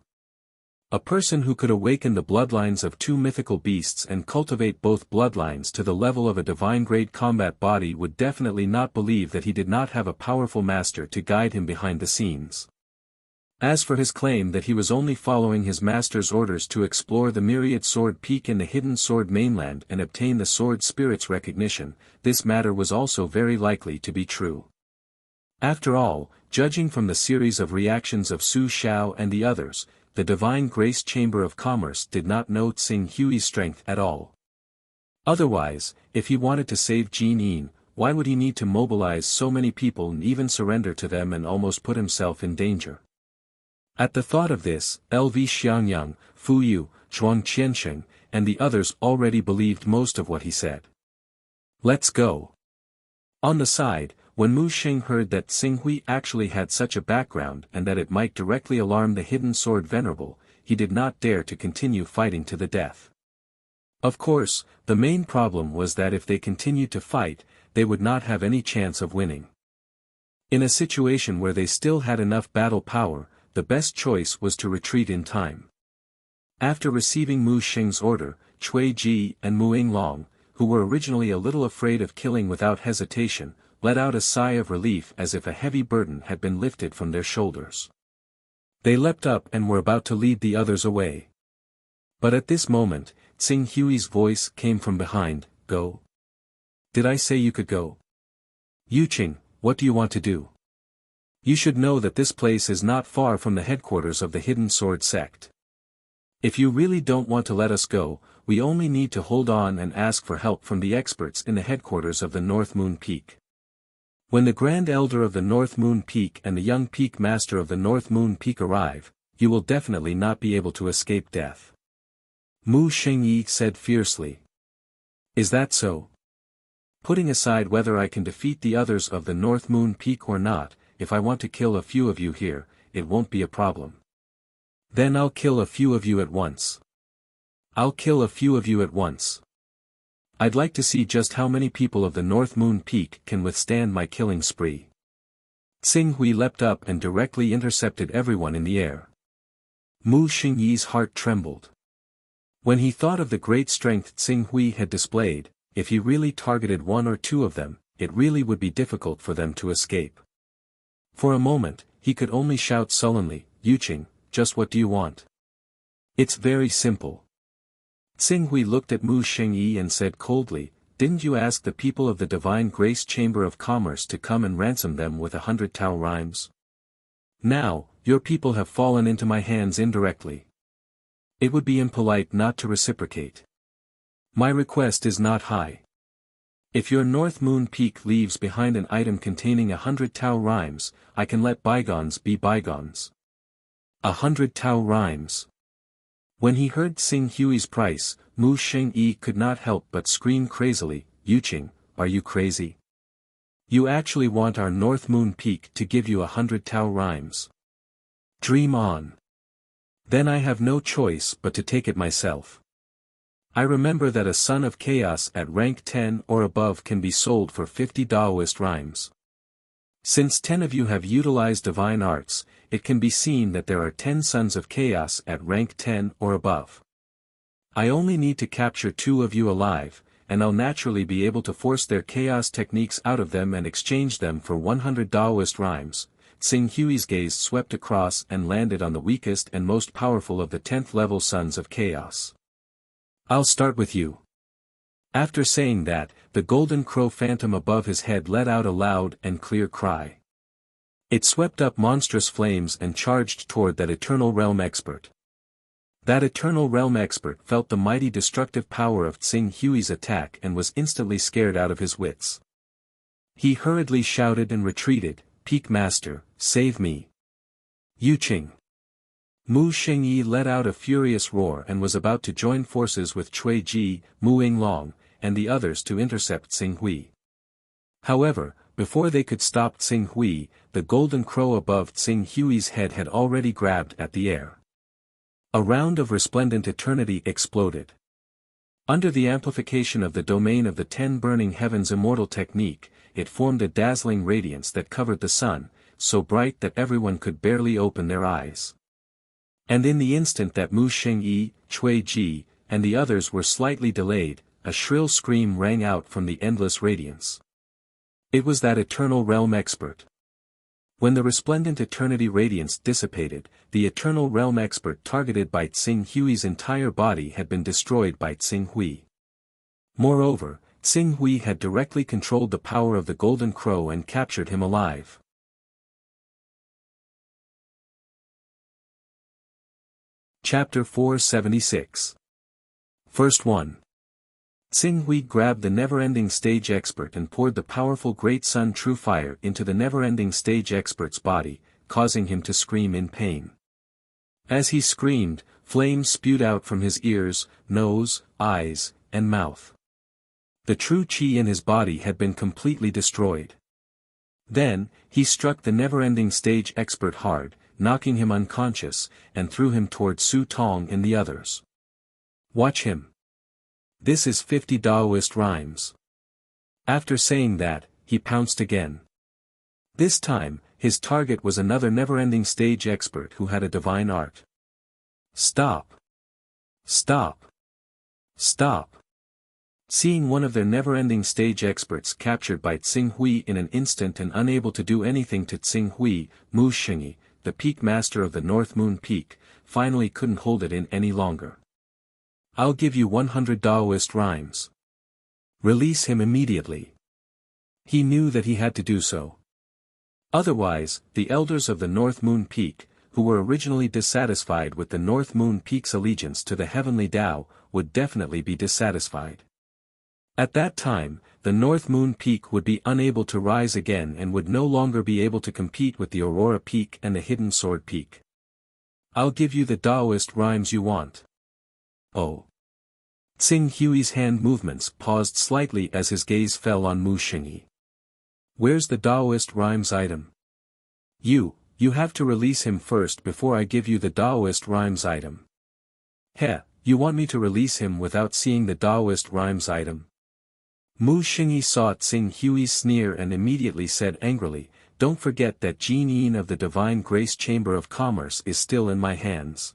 A person who could awaken the bloodlines of 2 mythical beasts and cultivate both bloodlines to the level of a divine-grade combat body would definitely not believe that he did not have a powerful master to guide him behind the scenes. As for his claim that he was only following his master's orders to explore the Myriad Sword Peak in the Hidden Sword mainland and obtain the Sword Spirit's recognition, this matter was also very likely to be true. After all, judging from the series of reactions of Su Xiao and the others, the Divine Grace Chamber of Commerce did not know Xing Hui's strength at all. Otherwise, if he wanted to save Jin Yin, why would he need to mobilize so many people and even surrender to them and almost put himself in danger? At the thought of this, Lv Xiangyang, Fu Yu, Zhuang Qiansheng, and the others already believed most of what he said. Let's go. On the side, when Mu Xing heard that Xing Hui actually had such a background and that it might directly alarm the hidden sword venerable, he did not dare to continue fighting to the death. Of course, the main problem was that if they continued to fight, they would not have any chance of winning. In a situation where they still had enough battle power, the best choice was to retreat in time. After receiving Mu Xing's order, Cui Ji and Mu Yinglong, who were originally a little afraid of killing without hesitation, let out a sigh of relief as if a heavy burden had been lifted from their shoulders. They leapt up and were about to lead the others away. But at this moment, Xing Hui's voice came from behind, "Go. Did I say you could go? Yuqing, what do you want to do? You should know that this place is not far from the headquarters of the Hidden Sword sect. If you really don't want to let us go, we only need to hold on and ask for help from the experts in the headquarters of the North Moon Peak. When the Grand Elder of the North Moon Peak and the young Peak Master of the North Moon Peak arrive, you will definitely not be able to escape death." Mu Xingyi said fiercely. "Is that so? Putting aside whether I can defeat the others of the North Moon Peak or not, if I want to kill a few of you here, it won't be a problem. Then I'll kill a few of you at once. I'll kill a few of you at once. I'd like to see just how many people of the North Moon Peak can withstand my killing spree." Xing Hui leapt up and directly intercepted everyone in the air. Mu Xingyi's heart trembled. When he thought of the great strength Xing Hui had displayed, if he really targeted one or two of them, it really would be difficult for them to escape. For a moment, he could only shout sullenly, "Yuqing, just what do you want?" "It's very simple." Xing Hui looked at Mu Xingyi and said coldly, "Didn't you ask the people of the Divine Grace Chamber of Commerce to come and ransom them with 100 Tao rhymes? Now, your people have fallen into my hands indirectly. It would be impolite not to reciprocate. My request is not high. If your North Moon Peak leaves behind an item containing 100 Tao rhymes, I can let bygones be bygones." 100 Tao rhymes. When he heard Xing Hui's price, Mu Xingyi could not help but scream crazily, "Yuqing, are you crazy? You actually want our North Moon Peak to give you 100 Tao rhymes? Dream on. Then I have no choice but to take it myself. I remember that a Son of Chaos at rank 10 or above can be sold for 50 Daoist rhymes. Since 10 of you have utilized divine arts, it can be seen that there are 10 Sons of Chaos at rank 10 or above. I only need to capture 2 of you alive, and I'll naturally be able to force their chaos techniques out of them and exchange them for 100 Daoist rhymes." Xing Hui's gaze swept across and landed on the weakest and most powerful of the 10th level Sons of Chaos. "I'll start with you." After saying that, the golden crow phantom above his head let out a loud and clear cry. It swept up monstrous flames and charged toward that Eternal Realm expert. That Eternal Realm expert felt the mighty destructive power of Xing Hui's attack and was instantly scared out of his wits. He hurriedly shouted and retreated, "Peak Master, save me! Yuqing!" Mu Xingyi let out a furious roar and was about to join forces with Cui Ji, Mu Yinglong, and the others to intercept Xing Hui. However, before they could stop Xing Hui, the golden crow above Xing Hui's head had already grabbed at the air. A round of resplendent eternity exploded. Under the amplification of the domain of the 10 burning heavens immortal technique, it formed a dazzling radiance that covered the sun, so bright that everyone could barely open their eyes. And in the instant that Mu Xingyi, Cui Ji, and the others were slightly delayed, a shrill scream rang out from the endless radiance. It was that Eternal Realm expert. When the resplendent eternity radiance dissipated, the Eternal Realm expert targeted by Xing Hui's entire body had been destroyed by Xing Hui. Moreover, Xing Hui had directly controlled the power of the Golden Crow and captured him alive. Chapter 476. First 1. Tsing Hui grabbed the never-ending stage expert and poured the powerful Great Sun True Fire into the never-ending stage expert's body, causing him to scream in pain. As he screamed, flames spewed out from his ears, nose, eyes, and mouth. The true qi in his body had been completely destroyed. Then, he struck the never-ending stage expert hard, knocking him unconscious, and threw him toward Su Tong and the others. Watch him. This is 50 Taoist rhymes. After saying that, he pounced again. This time, his target was another never-ending stage expert who had a divine art. Stop! Stop! Stop! Seeing one of their never-ending stage experts captured by Tsing Hui in an instant and unable to do anything to Tsing Hui, Mu Xingyi, the peak master of the North Moon Peak, finally couldn't hold it in any longer. I'll give you 100 Taoist rhymes. Release him immediately. He knew that he had to do so. Otherwise, the elders of the North Moon Peak, who were originally dissatisfied with the North Moon Peak's allegiance to the heavenly Tao, would definitely be dissatisfied. At that time, the North Moon Peak would be unable to rise again and would no longer be able to compete with the Aurora Peak and the Hidden Sword Peak. I'll give you the Taoist rhymes you want. Oh. Tsing Hui's hand movements paused slightly as his gaze fell on Mu Xingyi. Where's the Taoist rhymes item? You have to release him first before I give you the Taoist rhymes item. Heh, you want me to release him without seeing the Taoist rhymes item? Mu Xingyi saw Tsing Hui's sneer and immediately said angrily, don't forget that Jin Yin of the Divine Grace Chamber of Commerce is still in my hands.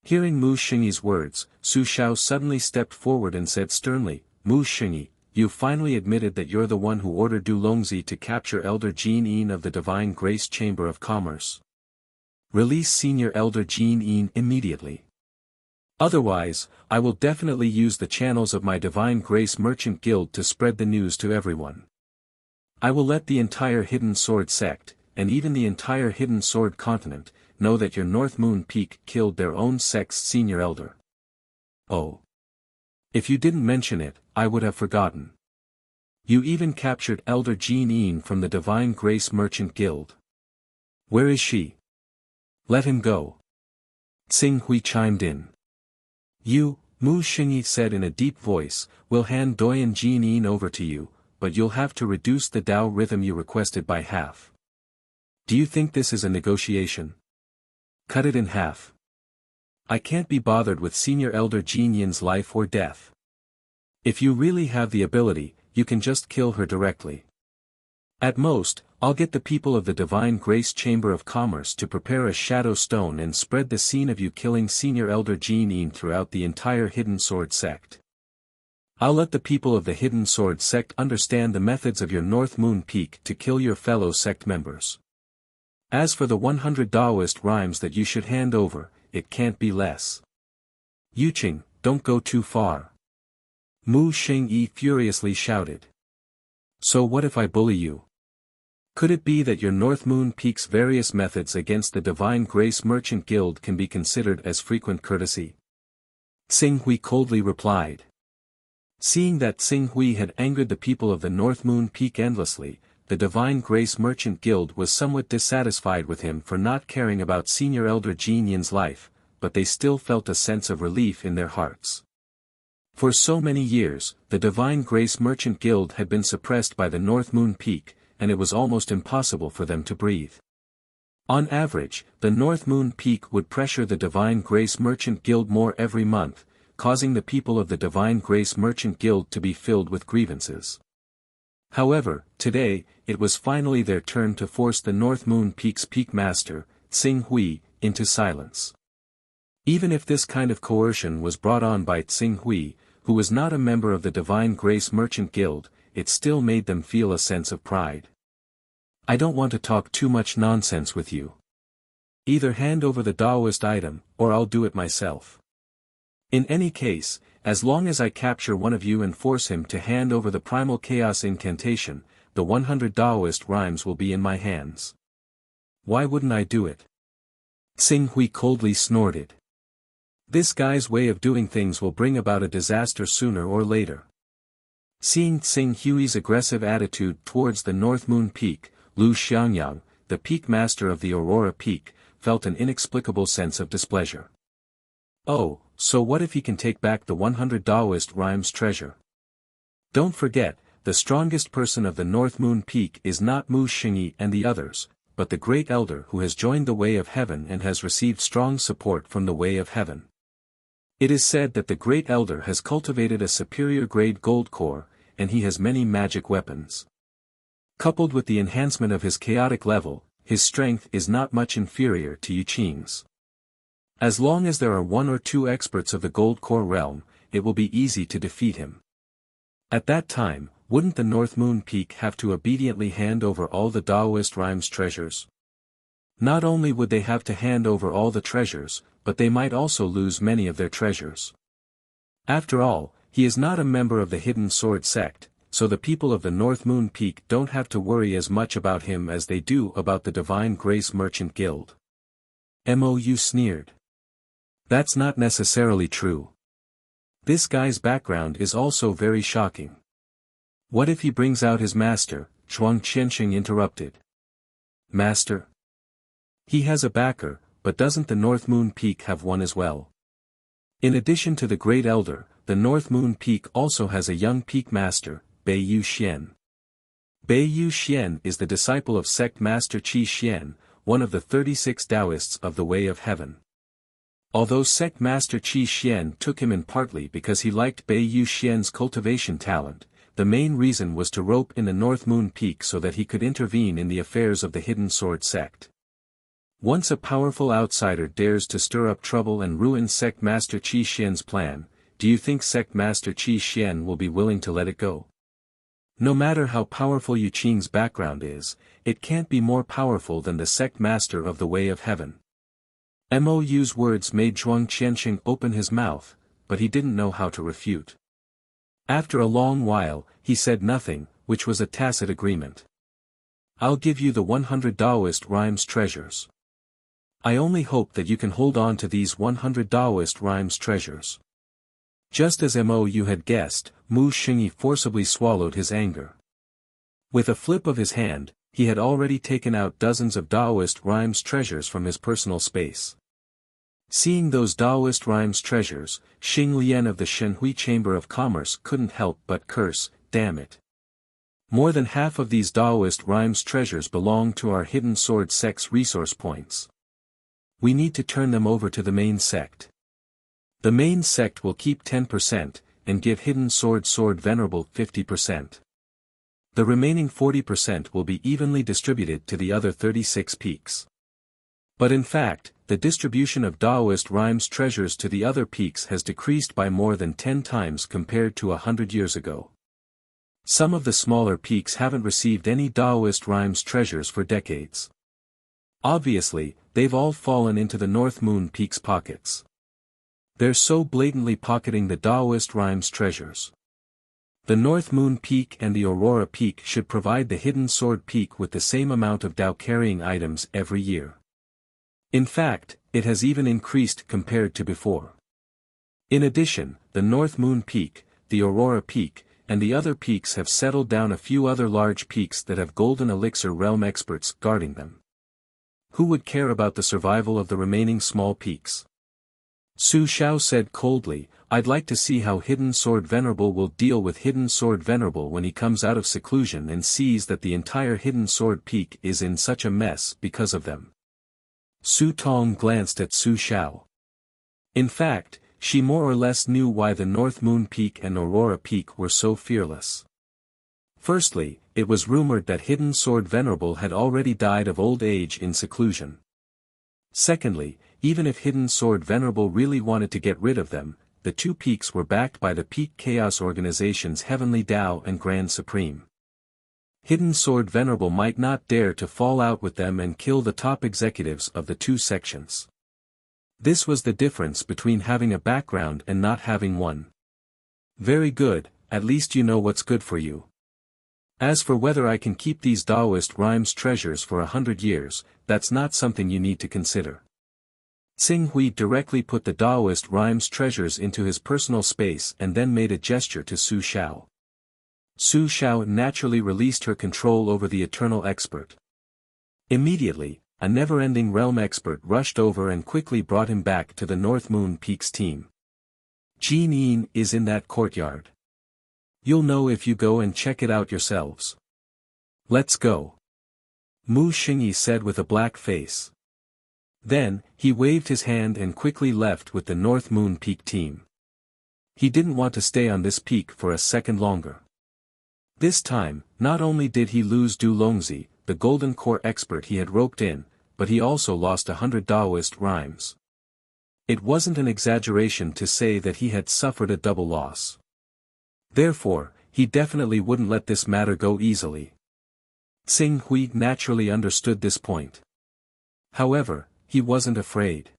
Hearing Mu Xingyi's words, Su Xiao suddenly stepped forward and said sternly, Mu Xingyi, you finally admitted that you're the one who ordered Du Longzi to capture Elder Jin Yin of the Divine Grace Chamber of Commerce. Release Senior Elder Jin Yin immediately. Otherwise, I will definitely use the channels of my Divine Grace Merchant Guild to spread the news to everyone. I will let the entire Hidden Sword sect, and even the entire Hidden Sword continent, know that your North Moon Peak killed their own sect's senior elder. Oh. If you didn't mention it, I would have forgotten. You even captured Elder Jin Yin from the Divine Grace Merchant Guild. Where is she? Let him go. Tsing Hui chimed in. You, Mu Xingyi said in a deep voice, will hand Doyen Jin Yin over to you, but you'll have to reduce the Tao rhythm you requested by half. Do you think this is a negotiation? Cut it in half. I can't be bothered with Senior Elder Jin Yin's life or death. If you really have the ability, you can just kill her directly. At most, I'll get the people of the Divine Grace Chamber of Commerce to prepare a shadow stone and spread the scene of you killing Senior Elder Jin Yin throughout the entire Hidden Sword sect. I'll let the people of the Hidden Sword sect understand the methods of your North Moon Peak to kill your fellow sect members. As for the 100 Taoist rhymes that you should hand over, it can't be less. Yuqing, don't go too far. Mu Xingyi furiously shouted. So what if I bully you? Could it be that your North Moon Peak's various methods against the Divine Grace Merchant Guild can be considered as frequent courtesy? Tsing Hui coldly replied. Seeing that Tsing Hui had angered the people of the North Moon Peak endlessly, the Divine Grace Merchant Guild was somewhat dissatisfied with him for not caring about Senior Elder Jin Yin's life, but they still felt a sense of relief in their hearts. For so many years, the Divine Grace Merchant Guild had been suppressed by the North Moon Peak, and it was almost impossible for them to breathe. On average, the North Moon Peak would pressure the Divine Grace Merchant Guild more every month, causing the people of the Divine Grace Merchant Guild to be filled with grievances. However, today, it was finally their turn to force the North Moon Peak's peak master, Tsing Hui, into silence. Even if this kind of coercion was brought on by Tsing Hui, who was not a member of the Divine Grace Merchant Guild, it still made them feel a sense of pride. I don't want to talk too much nonsense with you. Either hand over the Taoist item, or I'll do it myself. In any case, as long as I capture one of you and force him to hand over the Primal Chaos Incantation, the 100 Taoist rhymes will be in my hands. Why wouldn't I do it? Tsing Hui coldly snorted. This guy's way of doing things will bring about a disaster sooner or later. Seeing Xing Hui's aggressive attitude towards the North Moon Peak, Lu Xiangyang, the peak master of the Aurora Peak, felt an inexplicable sense of displeasure. Oh, so what if he can take back the 100 Taoist rhymes treasure? Don't forget, the strongest person of the North Moon Peak is not Mu Xingyi and the others, but the Great Elder who has joined the Way of Heaven and has received strong support from the Way of Heaven. It is said that the Great Elder has cultivated a superior grade gold core, and he has many magic weapons. Coupled with the enhancement of his chaotic level, his strength is not much inferior to Yu Qing's. As long as there are one or two experts of the gold core realm, it will be easy to defeat him. At that time, wouldn't the North Moon Peak have to obediently hand over all the Taoist rhymes treasures? Not only would they have to hand over all the treasures, but they might also lose many of their treasures. After all, he is not a member of the Hidden Sword sect, so the people of the North Moon Peak don't have to worry as much about him as they do about the Divine Grace Merchant Guild. Mou sneered. That's not necessarily true. This guy's background is also very shocking. What if he brings out his master? Zhuang Qianxing interrupted. Master? He has a backer, but doesn't the North Moon Peak have one as well? In addition to the Great Elder, the North Moon Peak also has a young peak master, Bei Yu Xian. Bei Yu Xian is the disciple of Sect Master Qi Xian, one of the 36 Taoists of the Way of Heaven. Although Sect Master Qi Xian took him in partly because he liked Bei Yu Xian's cultivation talent, the main reason was to rope in the North Moon Peak so that he could intervene in the affairs of the Hidden Sword sect. Once a powerful outsider dares to stir up trouble and ruin Sect Master Qi Xian's plan, do you think Sect Master Qi Xian will be willing to let it go? No matter how powerful Yu Qing's background is, it can't be more powerful than the Sect Master of the Way of Heaven. Mou's words made Zhuang Qianxing open his mouth, but he didn't know how to refute. After a long while, he said nothing, which was a tacit agreement. I'll give you the 100 Taoist rhymes treasures. I only hope that you can hold on to these 100 Taoist rhymes treasures. Just as Mou had guessed, Mu Xingyi forcibly swallowed his anger. With a flip of his hand, he had already taken out dozens of Taoist rhymes treasures from his personal space. Seeing those Taoist rhymes treasures, Xing Lian of the Shenhui Chamber of Commerce couldn't help but curse, damn it. More than half of these Taoist rhymes treasures belong to our Hidden Sword sect's resource points. We need to turn them over to the main sect. The main sect will keep 10%, and give Hidden Sword Venerable 50%. The remaining 40% will be evenly distributed to the other 36 peaks. But in fact, the distribution of Taoist rhymes treasures to the other peaks has decreased by more than 10 times compared to 100 years ago. Some of the smaller peaks haven't received any Taoist rhymes treasures for decades. Obviously, they've all fallen into the North Moon Peak's pockets. They're so blatantly pocketing the Taoist rhymes treasures. The North Moon Peak and the Aurora Peak should provide the Hidden Sword Peak with the same amount of Tao-carrying items every year. In fact, it has even increased compared to before. In addition, the North Moon Peak, the Aurora Peak, and the other peaks have settled down a few other large peaks that have Golden Elixir Realm experts guarding them. Who would care about the survival of the remaining small peaks? Su Xiao said coldly, I'd like to see how Hidden Sword Venerable will deal with Hidden Sword Venerable when he comes out of seclusion and sees that the entire Hidden Sword Peak is in such a mess because of them. Su Tong glanced at Su Xiao. In fact, she more or less knew why the North Moon Peak and Aurora Peak were so fearless. Firstly, it was rumored that Hidden Sword Venerable had already died of old age in seclusion. Secondly, even if Hidden Sword Venerable really wanted to get rid of them, the two peaks were backed by the Peak Chaos Organization's Heavenly Tao and Grand Supreme. Hidden Sword Venerable might not dare to fall out with them and kill the top executives of the two sections. This was the difference between having a background and not having one. Very good, at least you know what's good for you. As for whether I can keep these Taoist rhymes treasures for 100 years, that's not something you need to consider. Xing Hui directly put the Taoist rhymes treasures into his personal space and then made a gesture to Su Xiao. Su Xiao naturally released her control over the eternal expert. Immediately, a never-ending realm expert rushed over and quickly brought him back to the North Moon Peaks team. Jin Yin is in that courtyard. You'll know if you go and check it out yourselves. Let's go. Mu Xingyi said with a black face. Then, he waved his hand and quickly left with the North Moon Peak team. He didn't want to stay on this peak for a second longer. This time, not only did he lose Du Longzi, the golden core expert he had roped in, but he also lost 100 Taoist rhymes. It wasn't an exaggeration to say that he had suffered a double loss. Therefore, he definitely wouldn't let this matter go easily. Xing Hui naturally understood this point. However, he wasn't afraid.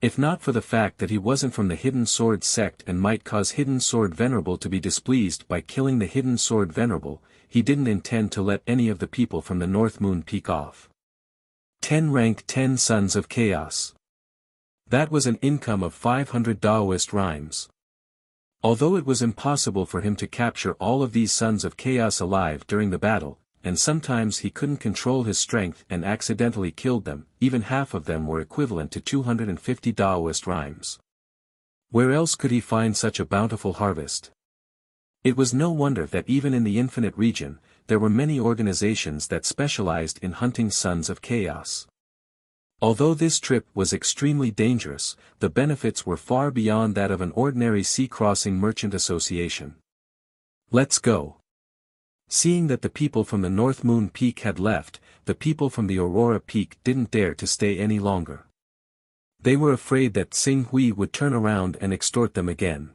If not for the fact that he wasn't from the Hidden Sword sect and might cause Hidden Sword Venerable to be displeased by killing the Hidden Sword Venerable, he didn't intend to let any of the people from the North Moon Peak off. 10 rank 10 Sons of Chaos. That was an income of 500 Taoist rhymes. Although it was impossible for him to capture all of these Sons of Chaos alive during the battle, and sometimes he couldn't control his strength and accidentally killed them, even half of them were equivalent to 250 Taoist rhymes. Where else could he find such a bountiful harvest? It was no wonder that even in the Infinite Region, there were many organizations that specialized in hunting Sons of Chaos. Although this trip was extremely dangerous, the benefits were far beyond that of an ordinary sea-crossing merchant association. Let's go. Seeing that the people from the North Moon Peak had left, the people from the Aurora Peak didn't dare to stay any longer. They were afraid that Xing Hui would turn around and extort them again.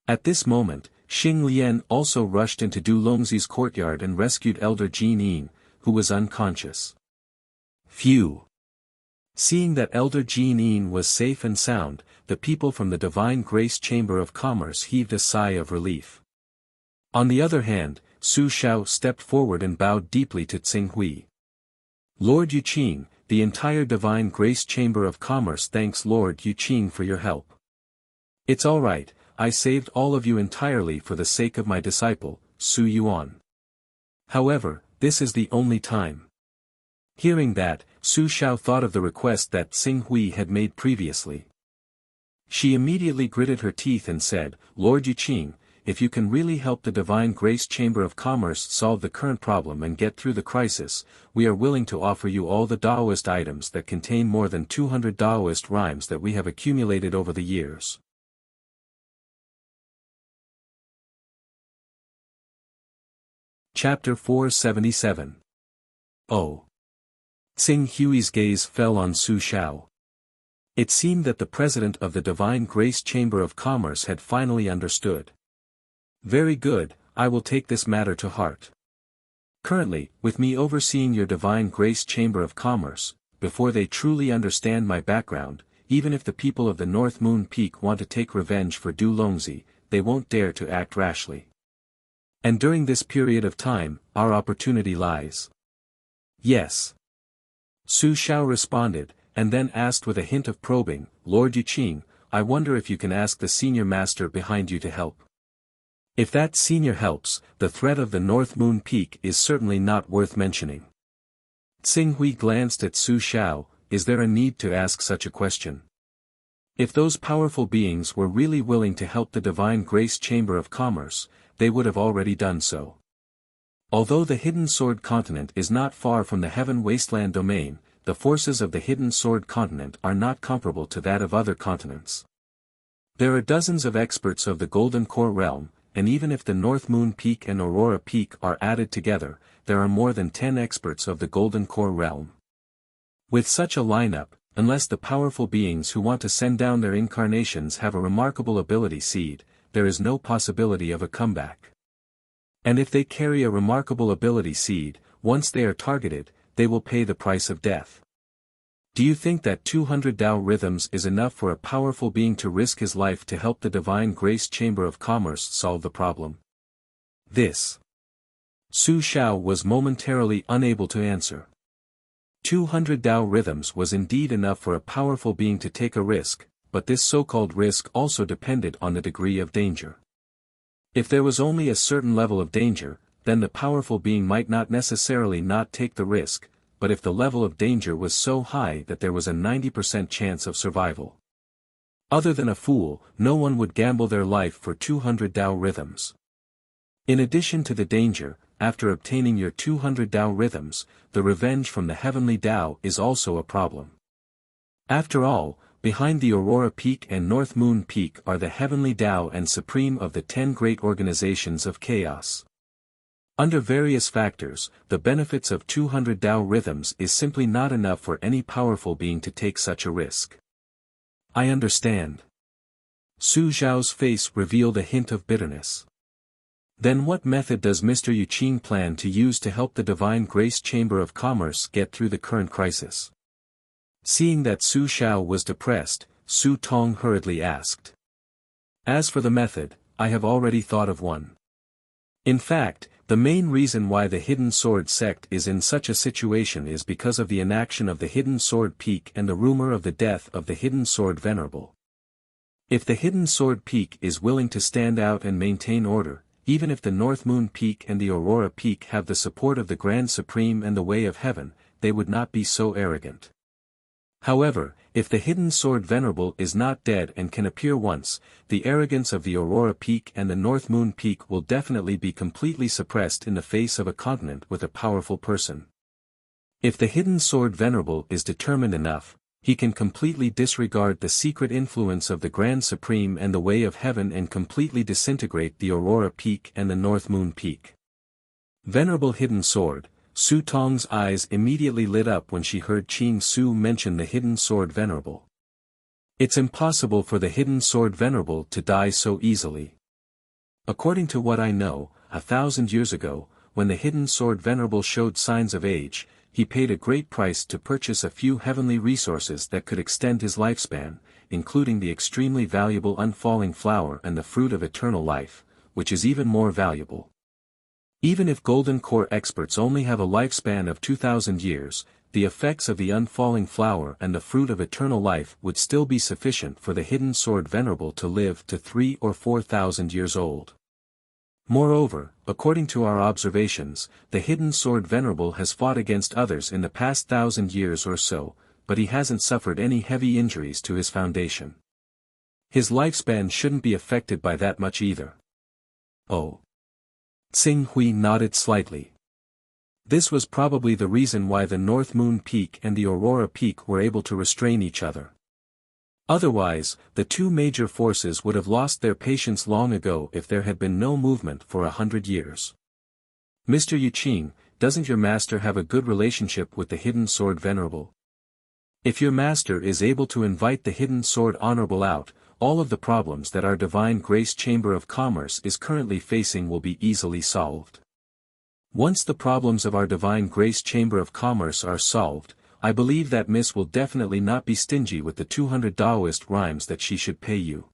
At this moment, Xing Lian also rushed into Du Longzi's courtyard and rescued Elder Jin Yin, who was unconscious. Phew! Seeing that Elder Jin Yin was safe and sound, the people from the Divine Grace Chamber of Commerce heaved a sigh of relief. On the other hand, Su Xiao stepped forward and bowed deeply to Xing Hui. Lord Yuqing, the entire Divine Grace Chamber of Commerce thanks Lord Yuqing for your help. It's all right, I saved all of you entirely for the sake of my disciple, Su Yuan. However, this is the only time. Hearing that, Su Xiao thought of the request that Xing Hui had made previously. She immediately gritted her teeth and said, Lord Yuqing, if you can really help the Divine Grace Chamber of Commerce solve the current problem and get through the crisis, we are willing to offer you all the Taoist items that contain more than 200 Taoist rhymes that we have accumulated over the years. Chapter 477. Oh. Xing Hui's gaze fell on Su Xiao. It seemed that the president of the Divine Grace Chamber of Commerce had finally understood. Very good, I will take this matter to heart. Currently, with me overseeing your Divine Grace Chamber of Commerce, before they truly understand my background, even if the people of the North Moon Peak want to take revenge for Du Longzi, they won't dare to act rashly. And during this period of time, our opportunity lies. Yes. Su Xiao responded, and then asked with a hint of probing, Lord Yuqing, I wonder if you can ask the senior master behind you to help. If that senior helps, the threat of the North Moon Peak is certainly not worth mentioning. Xing Hui glanced at Su Xiao, is there a need to ask such a question? If those powerful beings were really willing to help the Divine Grace Chamber of Commerce, they would have already done so. Although the Hidden Sword Continent is not far from the Heaven Wasteland domain, the forces of the Hidden Sword Continent are not comparable to that of other continents. There are dozens of experts of the Golden Core realm, and even if the North Moon Peak and Aurora Peak are added together, there are more than 10 experts of the Golden Core realm. With such a lineup, unless the powerful beings who want to send down their incarnations have a remarkable ability seed, there is no possibility of a comeback. And if they carry a remarkable ability seed, once they are targeted, they will pay the price of death. Do you think that 200 Tao rhythms is enough for a powerful being to risk his life to help the Divine Grace Chamber of Commerce solve the problem? This. Su Xiao was momentarily unable to answer. 200 Tao rhythms was indeed enough for a powerful being to take a risk, but this so-called risk also depended on the degree of danger. If there was only a certain level of danger, then the powerful being might not necessarily not take the risk, but if the level of danger was so high that there was a 90% chance of survival. Other than a fool, no one would gamble their life for 200 Tao rhythms. In addition to the danger, after obtaining your 200 Tao rhythms, the revenge from the heavenly Tao is also a problem. After all, behind the Aurora Peak and North Moon Peak are the heavenly Tao and supreme of the 10 great organizations of chaos. Under various factors, the benefits of 200 Tao rhythms is simply not enough for any powerful being to take such a risk. I understand. Su Zhao's face revealed a hint of bitterness. Then what method does Mr. Yuqing plan to use to help the Divine Grace Chamber of Commerce get through the current crisis? Seeing that Su Zhao was depressed, Su Tong hurriedly asked. As for the method, I have already thought of one. In fact, the main reason why the Hidden Sword sect is in such a situation is because of the inaction of the Hidden Sword Peak and the rumor of the death of the Hidden Sword Venerable. If the Hidden Sword Peak is willing to stand out and maintain order, even if the North Moon Peak and the Aurora Peak have the support of the Grand Supreme and the Way of Heaven, they would not be so arrogant. However, if the Hidden Sword Venerable is not dead and can appear once, the arrogance of the Aurora Peak and the North Moon Peak will definitely be completely suppressed in the face of a continent with a powerful person. If the Hidden Sword Venerable is determined enough, he can completely disregard the secret influence of the Grand Supreme and the Way of Heaven and completely disintegrate the Aurora Peak and the North Moon Peak. Venerable Hidden Sword, Su Tong's eyes immediately lit up when she heard Qing Su mention the Hidden Sword Venerable. It's impossible for the Hidden Sword Venerable to die so easily. According to what I know, 1,000 years ago, when the Hidden Sword Venerable showed signs of age, he paid a great price to purchase a few heavenly resources that could extend his lifespan, including the extremely valuable unfalling flower and the fruit of eternal life, which is even more valuable. Even if Golden Core experts only have a lifespan of 2,000 years, the effects of the unfalling flower and the fruit of eternal life would still be sufficient for the Hidden Sword Venerable to live to 3,000 or 4,000 years old. Moreover, according to our observations, the Hidden Sword Venerable has fought against others in the past 1,000 years or so, but he hasn't suffered any heavy injuries to his foundation. His lifespan shouldn't be affected by that much either. Oh. Tsing Hui nodded slightly. This was probably the reason why the North Moon Peak and the Aurora Peak were able to restrain each other. Otherwise, the two major forces would have lost their patience long ago if there had been no movement for 100 years. Mr. Yuqing, doesn't your master have a good relationship with the Hidden Sword Venerable? If your master is able to invite the Hidden Sword Honorable out, all of the problems that our Divine Grace Chamber of Commerce is currently facing will be easily solved. Once the problems of our Divine Grace Chamber of Commerce are solved, I believe that Miss will definitely not be stingy with the 200 Taoist rhymes that she should pay you.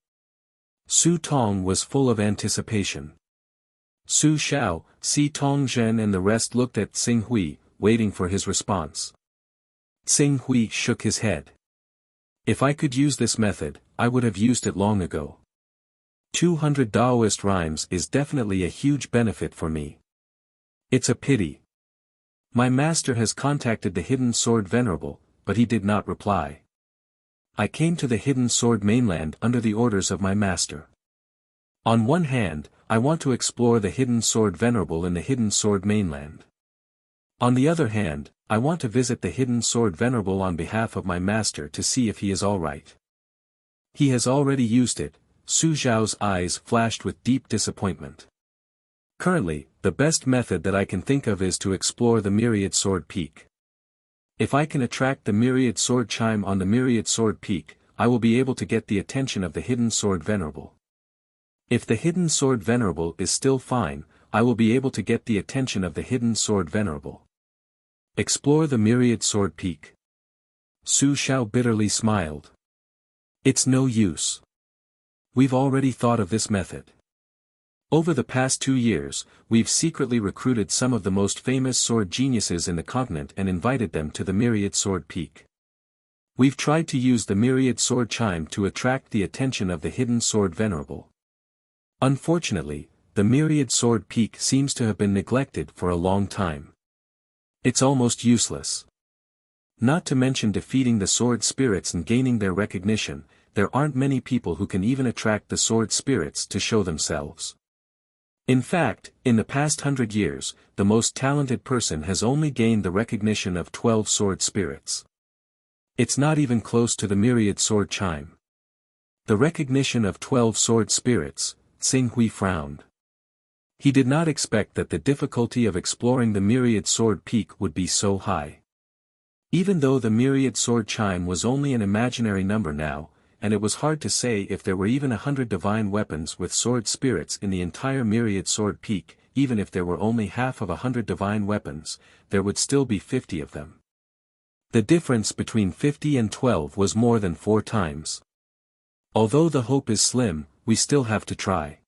Su Tong was full of anticipation. Su Xiao, Si Tongzhen and the rest looked at Tsing Hui, waiting for his response. Tsing Hui shook his head. If I could use this method, I would have used it long ago. 200 Taoist rhymes is definitely a huge benefit for me. It's a pity. My master has contacted the Hidden Sword Venerable, but he did not reply. I came to the Hidden Sword mainland under the orders of my master. On one hand, I want to explore the Hidden Sword Venerable in the Hidden Sword mainland. On the other hand, I want to visit the Hidden Sword Venerable on behalf of my master to see if he is all right. He has already used it. Su Zhao's eyes flashed with deep disappointment. Currently, the best method that I can think of is to explore the Myriad Sword Peak. If I can attract the Myriad Sword Chime on the Myriad Sword Peak, I will be able to get the attention of the Hidden Sword Venerable. If the Hidden Sword Venerable is still fine, I will be able to get the attention of the Hidden Sword Venerable. Explore the Myriad Sword Peak. Su Xiao bitterly smiled. It's no use. We've already thought of this method. Over the past 2 years, we've secretly recruited some of the most famous sword geniuses in the continent and invited them to the Myriad Sword Peak. We've tried to use the Myriad Sword Chime to attract the attention of the hidden sword venerable. Unfortunately, the Myriad Sword Peak seems to have been neglected for a long time. It's almost useless. Not to mention defeating the sword spirits and gaining their recognition, there aren't many people who can even attract the sword spirits to show themselves. In fact, in the past 100 years, the most talented person has only gained the recognition of 12 sword spirits. It's not even close to the Myriad Sword Chime. The recognition of 12 sword spirits, Xing Hui frowned. He did not expect that the difficulty of exploring the Myriad Sword Peak would be so high. Even though the Myriad Sword Chime was only an imaginary number now, and it was hard to say if there were even 100 divine weapons with sword spirits in the entire Myriad Sword Peak, even if there were only half of 100 divine weapons, there would still be 50 of them. The difference between 50 and 12 was more than 4 times. Although the hope is slim, we still have to try.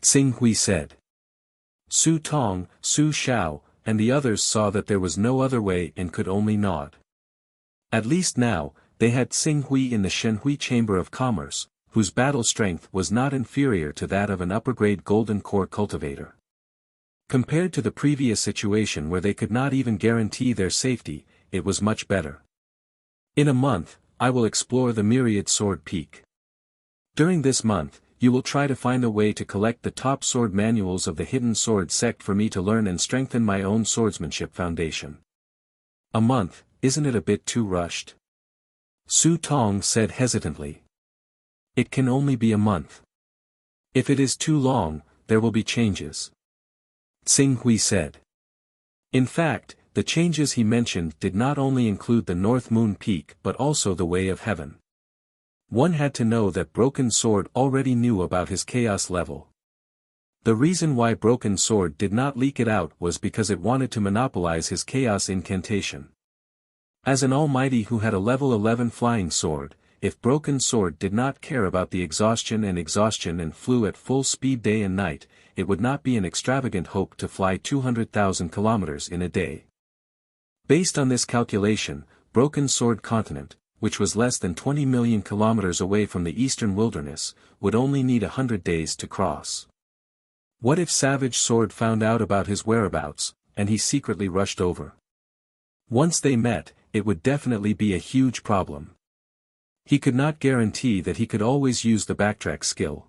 Xing Hui said. Su Tong, Su Xiao, and the others saw that there was no other way and could only nod. At least now, they had Xing Hui in the Shenhui Chamber of Commerce, whose battle strength was not inferior to that of an upper-grade golden core cultivator. Compared to the previous situation where they could not even guarantee their safety, it was much better. In a month, I will explore the Myriad Sword Peak. During this month, you will try to find a way to collect the top sword manuals of the hidden sword sect for me to learn and strengthen my own swordsmanship foundation. A month, isn't it a bit too rushed? Su Tong said hesitantly. It can only be a month. If it is too long, there will be changes. Xing Hui said. In fact, the changes he mentioned did not only include the North Moon Peak but also the Way of Heaven. One had to know that Broken Sword already knew about his chaos level. The reason why Broken Sword did not leak it out was because it wanted to monopolize his chaos incantation. As an almighty who had a level 11 flying sword, if Broken Sword did not care about the exhaustion and flew at full speed day and night, it would not be an extravagant hope to fly 200,000 kilometers in a day. Based on this calculation, Broken Sword Continent, which was less than 20 million kilometers away from the eastern wilderness, would only need 100 days to cross. What if Savage Sword found out about his whereabouts, and he secretly rushed over? Once they met, it would definitely be a huge problem. He could not guarantee that he could always use the backtrack skill.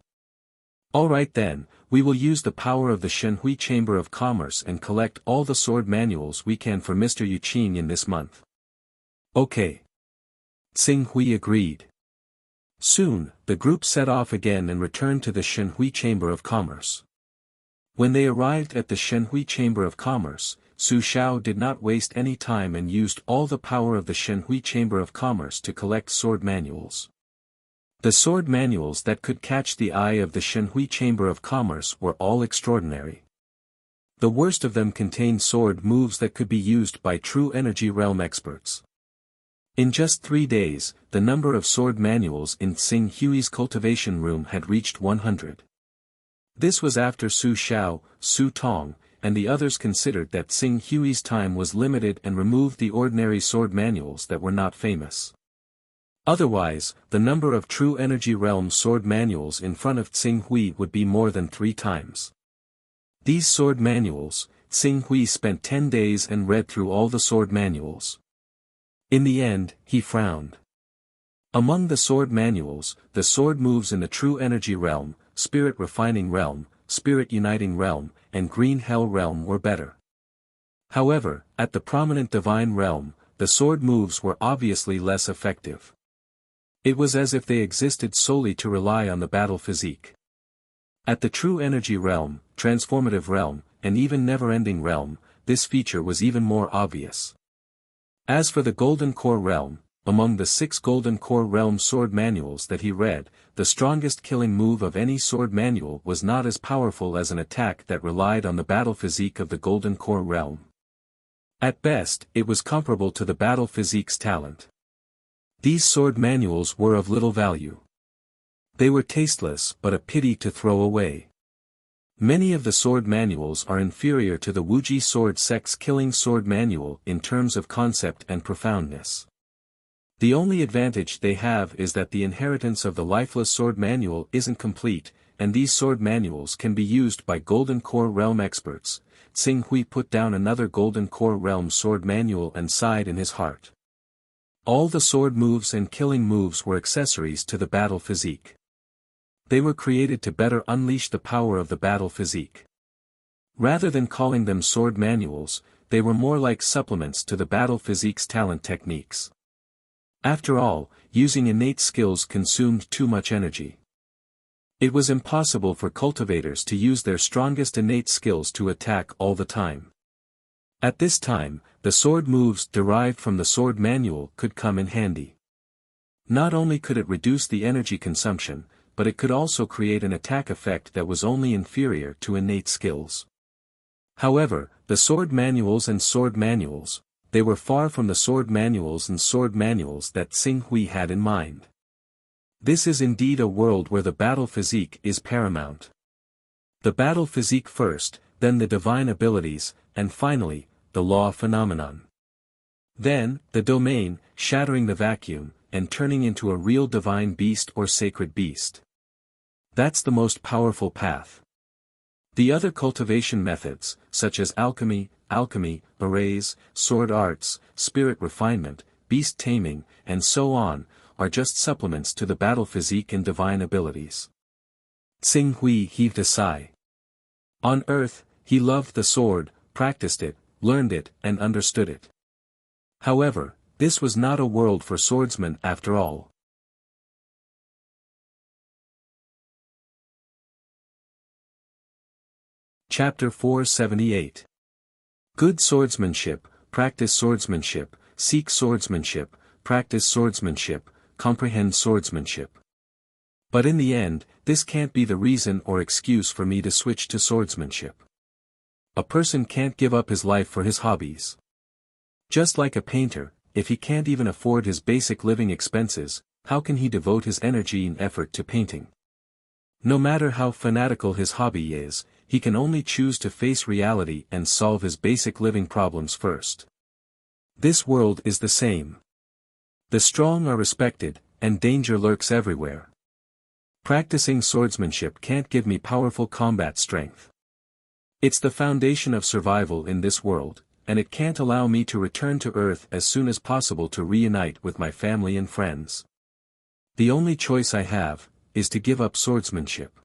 Alright then, we will use the power of the Shenhui Chamber of Commerce and collect all the sword manuals we can for Mr. Yu Qing in this month. Okay. Xing Hui agreed. Soon, the group set off again and returned to the Shenhui Chamber of Commerce. When they arrived at the Shenhui Chamber of Commerce, Su Xiao did not waste any time and used all the power of the Shenhui Chamber of Commerce to collect sword manuals. The sword manuals that could catch the eye of the Shenhui Chamber of Commerce were all extraordinary. The worst of them contained sword moves that could be used by true energy realm experts. In just 3 days, the number of sword manuals in Xing Hui's cultivation room had reached 100. This was after Su Xiao, Su Tong, and the others considered that Xing Hui's time was limited and removed the ordinary sword manuals that were not famous. Otherwise, the number of true energy realm sword manuals in front of Xing Hui would be more than 3 times. These sword manuals, Xing Hui spent 10 days and read through all the sword manuals. In the end, he frowned. Among the sword manuals, the sword moves in the true energy realm, spirit refining realm, spirit uniting realm, and green hell realm were better. However, at the prominent divine realm, the sword moves were obviously less effective. It was as if they existed solely to rely on the battle physique. At the true energy realm, transformative realm, and even never-ending realm, this feature was even more obvious. As for the Golden Core realm, among the 6 Golden Core realm sword manuals that he read, the strongest killing move of any sword manual was not as powerful as an attack that relied on the battle physique of the Golden Core realm. At best, it was comparable to the battle physique's talent. These sword manuals were of little value. They were tasteless but a pity to throw away. Many of the sword manuals are inferior to the Wuji sword sect's killing sword manual in terms of concept and profoundness. The only advantage they have is that the inheritance of the lifeless sword manual isn't complete, and these sword manuals can be used by Golden Core Realm experts. Xing Hui put down another Golden Core Realm sword manual and sighed in his heart. All the sword moves and killing moves were accessories to the battle physique. They were created to better unleash the power of the battle physique. Rather than calling them sword manuals, they were more like supplements to the battle physique's talent techniques. After all, using innate skills consumed too much energy. It was impossible for cultivators to use their strongest innate skills to attack all the time. At this time, the sword moves derived from the sword manual could come in handy. Not only could it reduce the energy consumption, but it could also create an attack effect that was only inferior to innate skills. However, the sword manuals, they were far from the sword manuals that Xing Hui had in mind. This is indeed a world where the battle physique is paramount. The battle physique first, then the divine abilities, and finally, the law phenomenon. Then, the domain, shattering the vacuum, and turning into a real divine beast or sacred beast. That's the most powerful path. The other cultivation methods, such as alchemy, arrays, sword arts, spirit refinement, beast taming, and so on, are just supplements to the battle physique and divine abilities. Xing Hui heaved a sigh. On earth, he loved the sword, practiced it, learned it, and understood it. However, this was not a world for swordsmen after all. Chapter 478. Good swordsmanship, practice swordsmanship, seek swordsmanship, practice swordsmanship, comprehend swordsmanship. But in the end, this can't be the reason or excuse for me to switch to swordsmanship. A person can't give up his life for his hobbies. Just like a painter, if he can't even afford his basic living expenses, how can he devote his energy and effort to painting? No matter how fanatical his hobby is, he can only choose to face reality and solve his basic living problems first. This world is the same. The strong are respected, and danger lurks everywhere. Practicing swordsmanship can't give me powerful combat strength. It's the foundation of survival in this world, and it can't allow me to return to Earth as soon as possible to reunite with my family and friends. The only choice I have, is to give up swordsmanship.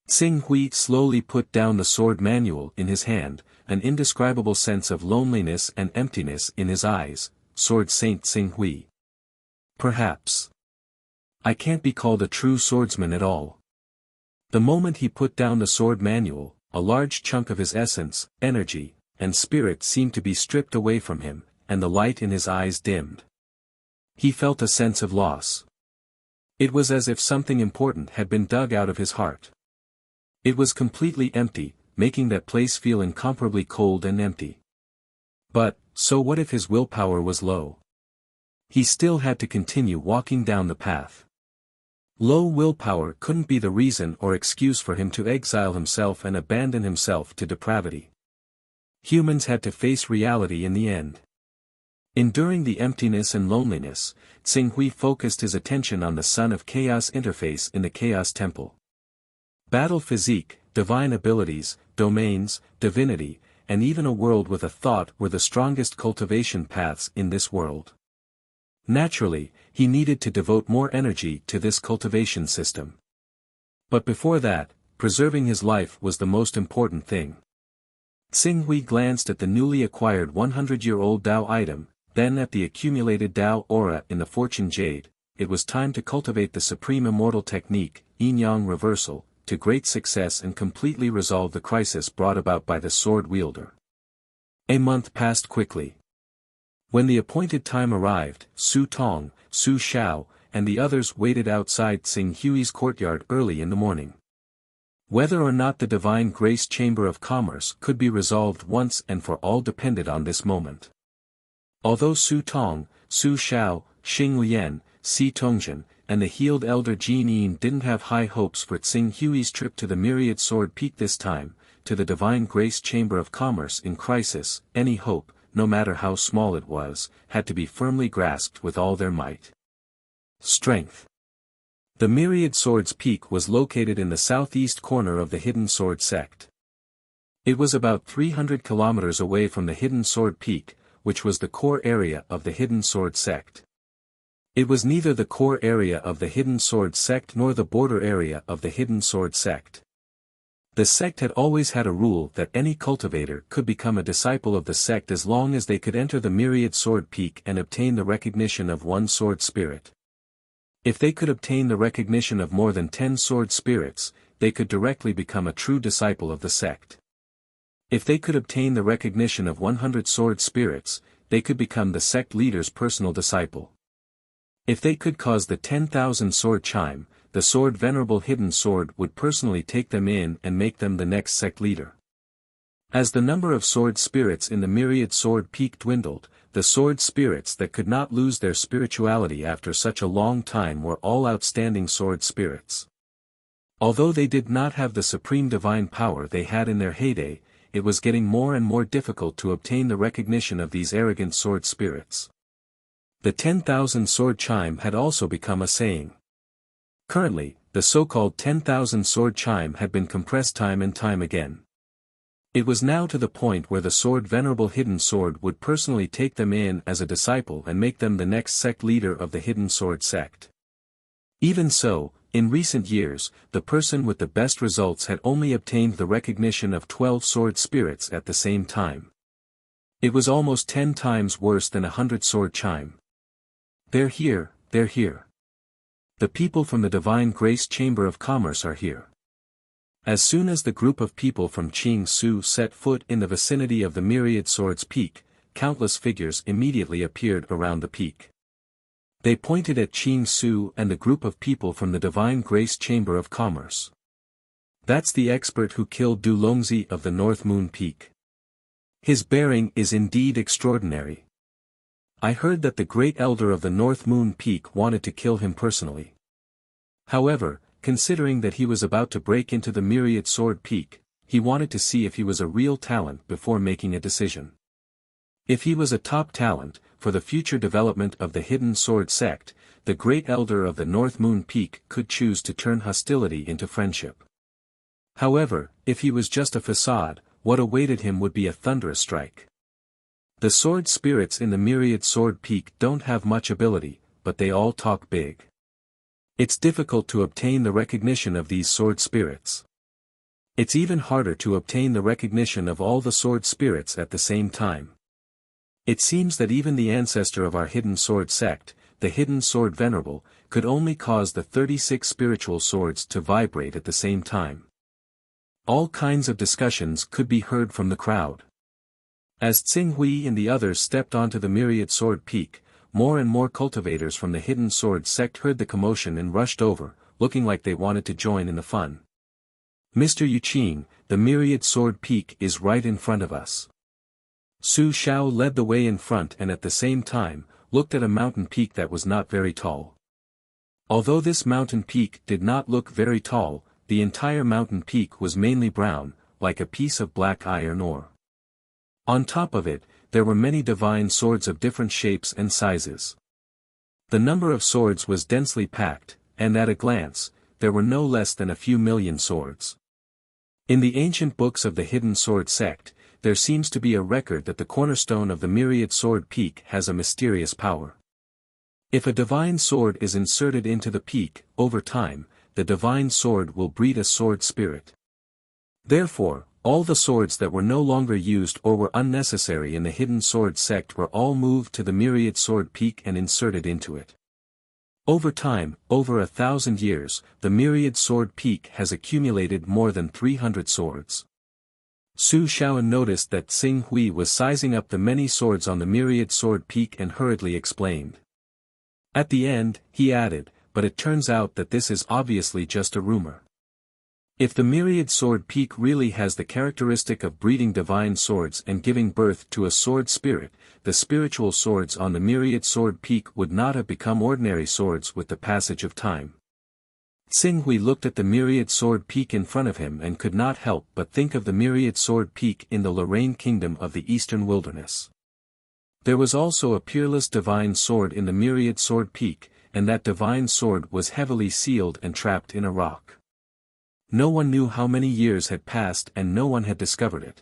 Xing Hui slowly put down the sword manual in his hand, an indescribable sense of loneliness and emptiness in his eyes. Sword Saint Xing Hui. Perhaps I can't be called a true swordsman at all. The moment he put down the sword manual, a large chunk of his essence, energy, and spirit seemed to be stripped away from him, and the light in his eyes dimmed. He felt a sense of loss. It was as if something important had been dug out of his heart. It was completely empty, making that place feel incomparably cold and empty. But, so what if his willpower was low? He still had to continue walking down the path. Low willpower couldn't be the reason or excuse for him to exile himself and abandon himself to depravity. Humans had to face reality in the end. Enduring the emptiness and loneliness, Xing Hui focused his attention on the Son of Chaos interface in the Chaos Temple. Battle physique, divine abilities, domains, divinity, and even a world with a thought were the strongest cultivation paths in this world. Naturally, he needed to devote more energy to this cultivation system. But before that, preserving his life was the most important thing. Xing Hui glanced at the newly acquired 100-year-old Dao item, then at the accumulated Dao aura in the Fortune Jade. It was time to cultivate the supreme immortal technique, Yin-Yang reversal, to great success and completely resolve the crisis brought about by the sword wielder. A month passed quickly. When the appointed time arrived, Su Tong, Su Xiao, and the others waited outside Xing Hui's courtyard early in the morning. Whether or not the Divine Grace Chamber of Commerce could be resolved once and for all depended on this moment. Although Su Tong, Su Xiao, Xing Lian, Si Tongzhen, and the healed elder Jin Yin didn't have high hopes for Tsing Hui's trip to the Myriad Sword Peak this time, to the Divine Grace Chamber of Commerce in crisis. Any hope, no matter how small it was, had to be firmly grasped with all their might. Strength. The Myriad Swords Peak was located in the southeast corner of the Hidden Sword Sect. It was about 300 kilometers away from the Hidden Sword Peak, which was the core area of the Hidden Sword Sect. It was neither the core area of the Hidden Sword Sect nor the border area of the Hidden Sword Sect. The sect had always had a rule that any cultivator could become a disciple of the sect as long as they could enter the Myriad Sword Peak and obtain the recognition of one sword spirit. If they could obtain the recognition of more than 10 sword spirits, they could directly become a true disciple of the sect. If they could obtain the recognition of 100 sword spirits, they could become the sect leader's personal disciple. If they could cause the 10,000 sword chime, the sword Venerable Hidden Sword would personally take them in and make them the next sect leader. As the number of sword spirits in the Myriad Sword Peak dwindled, the sword spirits that could not lose their spirituality after such a long time were all outstanding sword spirits. Although they did not have the supreme divine power they had in their heyday, it was getting more and more difficult to obtain the recognition of these arrogant sword spirits. The 10,000 sword chime had also become a saying. Currently, the so-called 10,000 sword chime had been compressed time and time again. It was now to the point where the sword Venerable Hidden Sword would personally take them in as a disciple and make them the next sect leader of the Hidden Sword Sect. Even so, in recent years, the person with the best results had only obtained the recognition of 12 sword spirits at the same time. It was almost 10 times worse than 100 sword chime. They're here, they're here. The people from the Divine Grace Chamber of Commerce are here. As soon as the group of people from Qing Su set foot in the vicinity of the Myriad Swords Peak, countless figures immediately appeared around the peak. They pointed at Qing Su and the group of people from the Divine Grace Chamber of Commerce. That's the expert who killed Du Longzi of the North Moon Peak. His bearing is indeed extraordinary. I heard that the great elder of the North Moon Peak wanted to kill him personally. However, considering that he was about to break into the Myriad Sword Peak, he wanted to see if he was a real talent before making a decision. If he was a top talent, for the future development of the Hidden Sword Sect, the great elder of the North Moon Peak could choose to turn hostility into friendship. However, if he was just a facade, what awaited him would be a thunderous strike. The sword spirits in the Myriad Sword Peak don't have much ability, but they all talk big. It's difficult to obtain the recognition of these sword spirits. It's even harder to obtain the recognition of all the sword spirits at the same time. It seems that even the ancestor of our Hidden Sword Sect, the Hidden Sword Venerable, could only cause the 36 spiritual swords to vibrate at the same time. All kinds of discussions could be heard from the crowd. As Tsing Hui and the others stepped onto the Myriad Sword Peak, more and more cultivators from the Hidden Sword Sect heard the commotion and rushed over, looking like they wanted to join in the fun. Mr. Yuqing, the Myriad Sword Peak is right in front of us. Su Xiao led the way in front and at the same time, looked at a mountain peak that was not very tall. Although this mountain peak did not look very tall, the entire mountain peak was mainly brown, like a piece of black iron ore. On top of it, there were many divine swords of different shapes and sizes. The number of swords was densely packed, and at a glance, there were no less than a few million swords. In the ancient books of the Hidden Sword Sect, there seems to be a record that the cornerstone of the Myriad Sword Peak has a mysterious power. If a divine sword is inserted into the peak, over time, the divine sword will breed a sword spirit. Therefore, all the swords that were no longer used or were unnecessary in the Hidden Sword Sect were all moved to the Myriad Sword Peak and inserted into it. Over time, over 1,000 years, the Myriad Sword Peak has accumulated more than 300 swords. Su Xiao noticed that Tsing Hui was sizing up the many swords on the Myriad Sword Peak and hurriedly explained. At the end, he added, but it turns out that this is obviously just a rumor. If the myriad sword peak really has the characteristic of breeding divine swords and giving birth to a sword spirit, the spiritual swords on the myriad sword peak would not have become ordinary swords with the passage of time. Xinghui looked at the myriad sword peak in front of him and could not help but think of the myriad sword peak in the Lorraine kingdom of the eastern wilderness. There was also a peerless divine sword in the myriad sword peak, and that divine sword was heavily sealed and trapped in a rock. No one knew how many years had passed and no one had discovered it.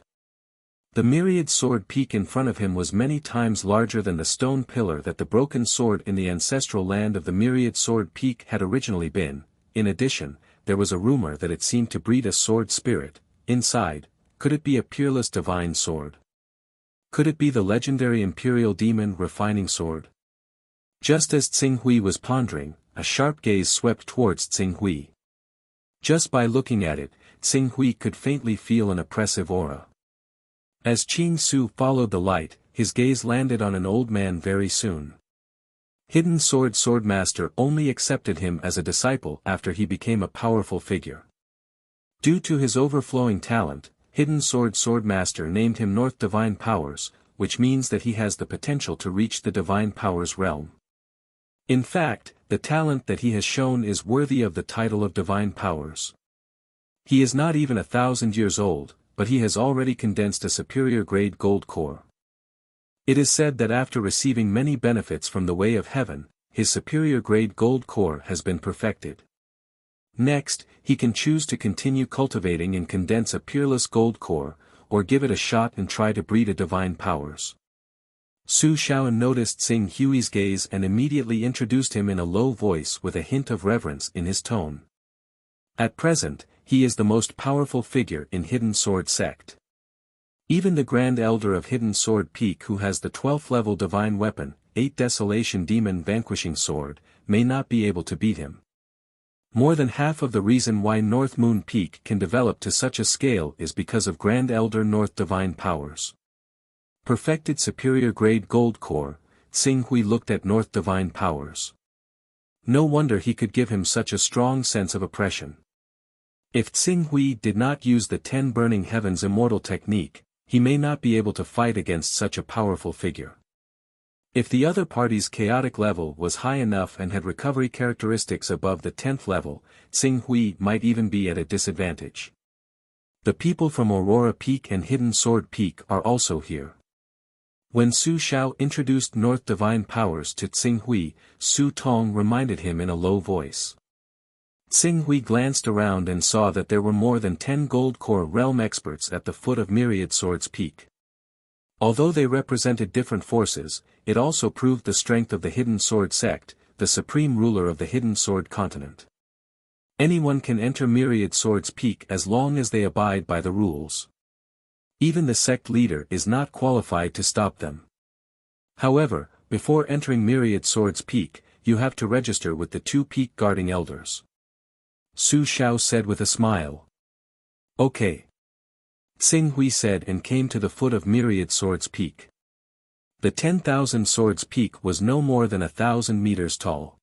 The myriad sword peak in front of him was many times larger than the stone pillar that the broken sword in the ancestral land of the myriad sword peak had originally been. In addition, there was a rumor that it seemed to breed a sword spirit. Inside, could it be a peerless divine sword? Could it be the legendary imperial demon refining sword? Just as Xinghui was pondering, a sharp gaze swept towards Xinghui. Just by looking at it, Xinghui could faintly feel an oppressive aura. As Qin Su followed the light, his gaze landed on an old man very soon. Hidden Swordmaster only accepted him as a disciple after he became a powerful figure. Due to his overflowing talent, Hidden Swordmaster named him North Divine Powers, which means that he has the potential to reach the Divine Powers realm. In fact, the talent that he has shown is worthy of the title of Divine Powers. He is not even 1,000 years old, but he has already condensed a superior grade gold core. It is said that after receiving many benefits from the way of heaven, his superior grade gold core has been perfected. Next, he can choose to continue cultivating and condense a peerless gold core, or give it a shot and try to breed a divine powers. Su Shaoan noticed Xinghui's gaze and immediately introduced him in a low voice with a hint of reverence in his tone. At present, he is the most powerful figure in Hidden Sword Sect. Even the Grand Elder of Hidden Sword Peak, who has the 12th level divine weapon, 8 Desolation Demon Vanquishing Sword, may not be able to beat him. More than half of the reason why North Moon Peak can develop to such a scale is because of Grand Elder North Divine Powers. Perfected superior grade gold core, Xinghui looked at North Divine Powers. No wonder he could give him such a strong sense of oppression. If Xinghui did not use the 10 Burning Heavens immortal technique, he may not be able to fight against such a powerful figure. If the other party's chaotic level was high enough and had recovery characteristics above the 10th level, Xinghui might even be at a disadvantage. The people from Aurora Peak and Hidden Sword Peak are also here. When Su Shao introduced North Divine Powers to Xinghui, Su Tong reminded him in a low voice. Xinghui glanced around and saw that there were more than 10 gold core realm experts at the foot of Myriad Swords Peak. Although they represented different forces, it also proved the strength of the Hidden Sword Sect, the supreme ruler of the Hidden Sword Continent. Anyone can enter Myriad Swords Peak as long as they abide by the rules. Even the sect leader is not qualified to stop them. However, before entering Myriad Swords Peak, you have to register with the 2 peak guarding elders. Su Shao said with a smile. Okay. Xinghui said and came to the foot of Myriad Swords Peak. The 10,000 Swords Peak was no more than 1,000 meters tall.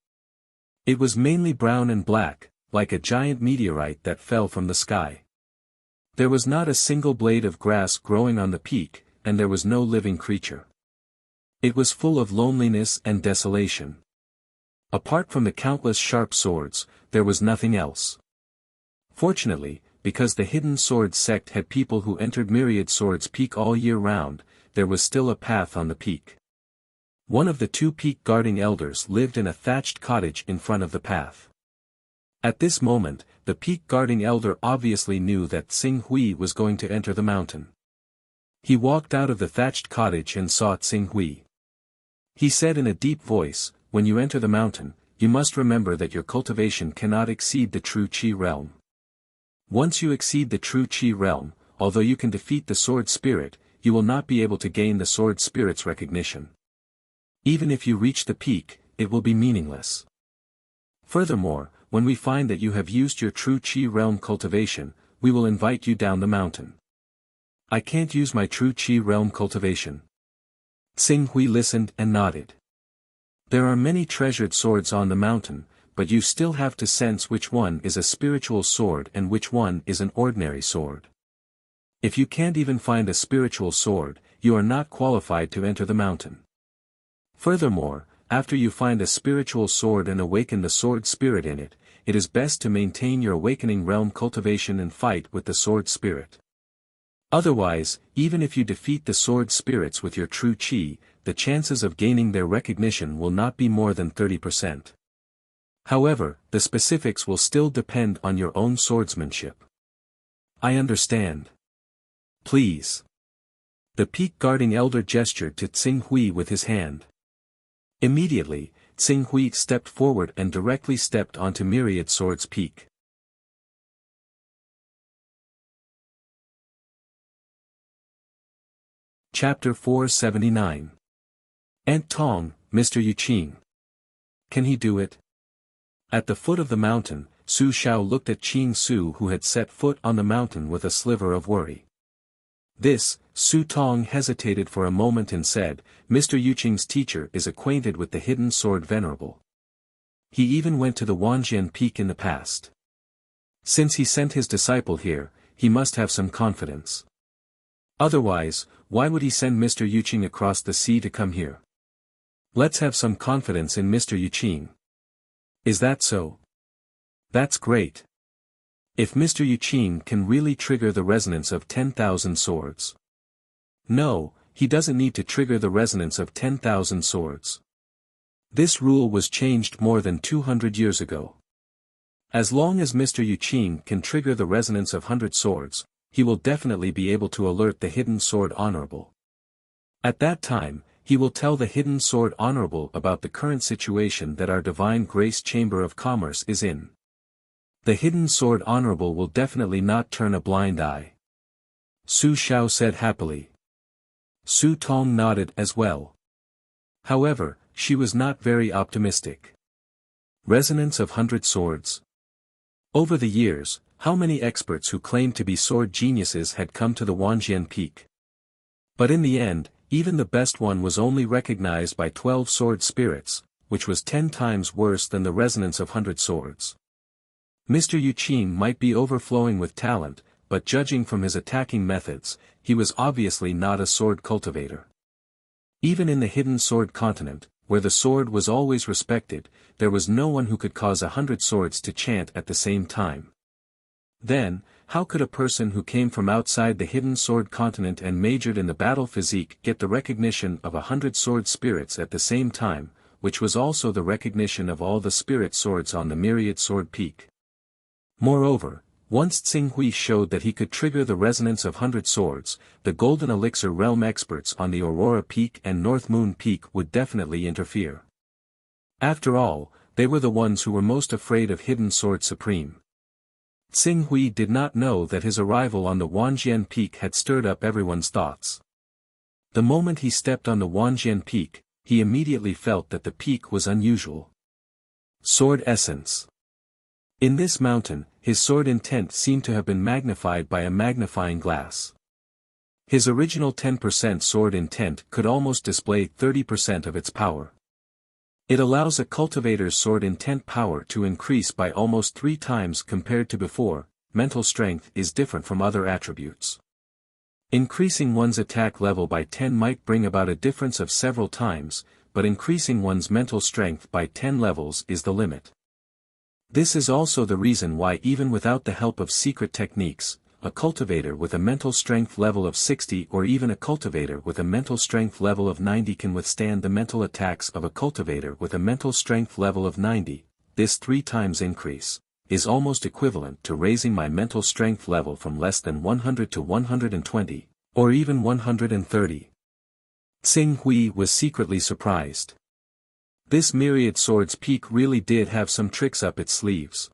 It was mainly brown and black, like a giant meteorite that fell from the sky. There was not a single blade of grass growing on the peak, and there was no living creature. It was full of loneliness and desolation. Apart from the countless sharp swords, there was nothing else. Fortunately, because the Hidden Sword Sect had people who entered Myriad Swords Peak all year round, there was still a path on the peak. One of the 2 peak guarding elders lived in a thatched cottage in front of the path. At this moment, the peak guarding elder obviously knew that Xinghui was going to enter the mountain. He walked out of the thatched cottage and saw Xinghui. He said in a deep voice, "When you enter the mountain, you must remember that your cultivation cannot exceed the true Qi realm. Once you exceed the true Qi realm, although you can defeat the sword spirit, you will not be able to gain the sword spirit's recognition. Even if you reach the peak, it will be meaningless. Furthermore, when we find that you have used your true Qi realm cultivation, we will invite you down the mountain." "I can't use my true Qi realm cultivation." Xinghui listened and nodded. "There are many treasured swords on the mountain, but you still have to sense which one is a spiritual sword and which one is an ordinary sword. If you can't even find a spiritual sword, you are not qualified to enter the mountain. Furthermore, after you find a spiritual sword and awaken the sword spirit in it, it is best to maintain your awakening realm cultivation and fight with the sword spirit. Otherwise, even if you defeat the sword spirits with your true chi, the chances of gaining their recognition will not be more than 30%. However, the specifics will still depend on your own swordsmanship. I understand. Please. The peak guarding elder gestured to Tsing Hui with his hand. Immediately, Tsing Hui stepped forward and directly stepped onto Myriad Sword's peak. Chapter 479. Aunt Tong, Mr. Yuqing. Can he do it? At the foot of the mountain, Su Xiao looked at Qing Su who had set foot on the mountain with a sliver of worry. This, Su Tong hesitated for a moment and said, Mr. Yuqing's teacher is acquainted with the hidden sword venerable. He even went to the Wanjian Peak in the past. Since he sent his disciple here, he must have some confidence. Otherwise, why would he send Mr. Yuqing across the sea to come here? Let's have some confidence in Mr. Yuqing. Is that so? That's great. If Mr. Yuqing can really trigger the resonance of 10,000 swords. No, he doesn't need to trigger the resonance of 10,000 swords. This rule was changed more than 200 years ago. As long as Mr. Yuqing can trigger the resonance of 100 swords, he will definitely be able to alert the hidden sword honorable. At that time, he will tell the hidden sword honorable about the current situation that our divine grace chamber of commerce is in. The hidden sword honorable will definitely not turn a blind eye. Su Xiao said happily. Su Tong nodded as well. However, she was not very optimistic. Resonance of 100 swords. Over the years, how many experts who claimed to be sword geniuses had come to the Wanjian Peak? But in the end, even the best one was only recognized by 12 sword spirits, which was 10 times worse than the resonance of 100 swords. Mr. Yuqing might be overflowing with talent, but judging from his attacking methods, he was obviously not a sword cultivator. Even in the hidden sword continent, where the sword was always respected, there was no one who could cause 100 swords to chant at the same time. Then, how could a person who came from outside the hidden sword continent and majored in the battle physique get the recognition of 100 sword spirits at the same time, which was also the recognition of all the spirit swords on the Myriad Sword Peak? Moreover, once Tsing Hui showed that he could trigger the resonance of 100 swords, the Golden Elixir Realm experts on the Aurora Peak and North Moon Peak would definitely interfere. After all, they were the ones who were most afraid of Hidden Sword Supreme. Tsing Hui did not know that his arrival on the Wanjian Peak had stirred up everyone's thoughts. The moment he stepped on the Wanjian Peak, he immediately felt that the peak was unusual. Sword Essence. In this mountain, his sword intent seemed to have been magnified by a magnifying glass. His original 10% sword intent could almost display 30% of its power. It allows a cultivator's sword intent power to increase by almost 3 times compared to before. Mental strength is different from other attributes. Increasing one's attack level by 10 might bring about a difference of several times, but increasing one's mental strength by 10 levels is the limit. This is also the reason why even without the help of secret techniques, a cultivator with a mental strength level of 60 or even a cultivator with a mental strength level of 90 can withstand the mental attacks of a cultivator with a mental strength level of 90. This 3 times increase is almost equivalent to raising my mental strength level from less than 100 to 120, or even 130. Tsing Hui was secretly surprised. This Myriad Swords Peak really did have some tricks up its sleeves.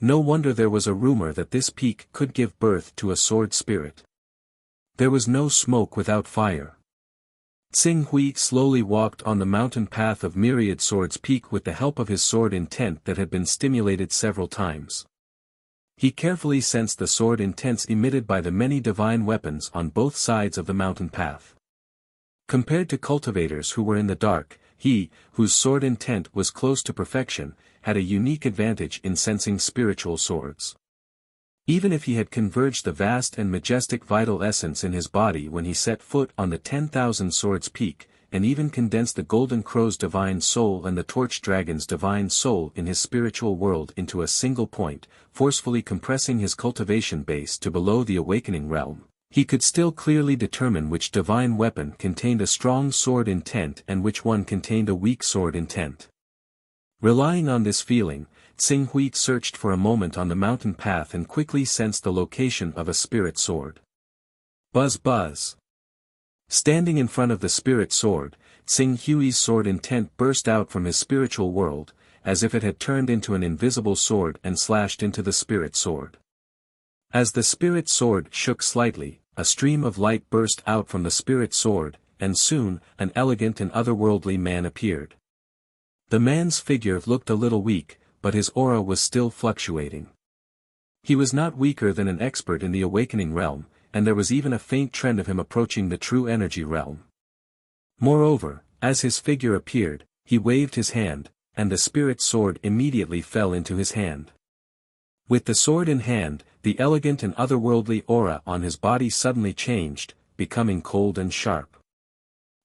No wonder there was a rumor that this peak could give birth to a sword spirit. There was no smoke without fire. Tsing Hui slowly walked on the mountain path of Myriad Swords Peak with the help of his sword intent that had been stimulated several times. He carefully sensed the sword intents emitted by the many divine weapons on both sides of the mountain path. Compared to cultivators who were in the dark, he, whose sword intent was close to perfection, had a unique advantage in sensing spiritual swords. Even if he had converged the vast and majestic vital essence in his body when he set foot on the 10,000 Swords Peak, and even condensed the Golden Crow's divine soul and the Torch Dragon's divine soul in his spiritual world into a single point, forcefully compressing his cultivation base to below the awakening realm, he could still clearly determine which divine weapon contained a strong sword intent and which one contained a weak sword intent. Relying on this feeling, Tsing Hui searched for a moment on the mountain path and quickly sensed the location of a spirit sword. Buzz buzz. Standing in front of the spirit sword, Tsing Hui's sword intent burst out from his spiritual world, as if it had turned into an invisible sword and slashed into the spirit sword. As the spirit sword shook slightly, a stream of light burst out from the spirit sword, and soon, an elegant and otherworldly man appeared. The man's figure looked a little weak, but his aura was still fluctuating. He was not weaker than an expert in the awakening realm, and there was even a faint trend of him approaching the true energy realm. Moreover, as his figure appeared, he waved his hand, and the spirit sword immediately fell into his hand. With the sword in hand, the elegant and otherworldly aura on his body suddenly changed, becoming cold and sharp.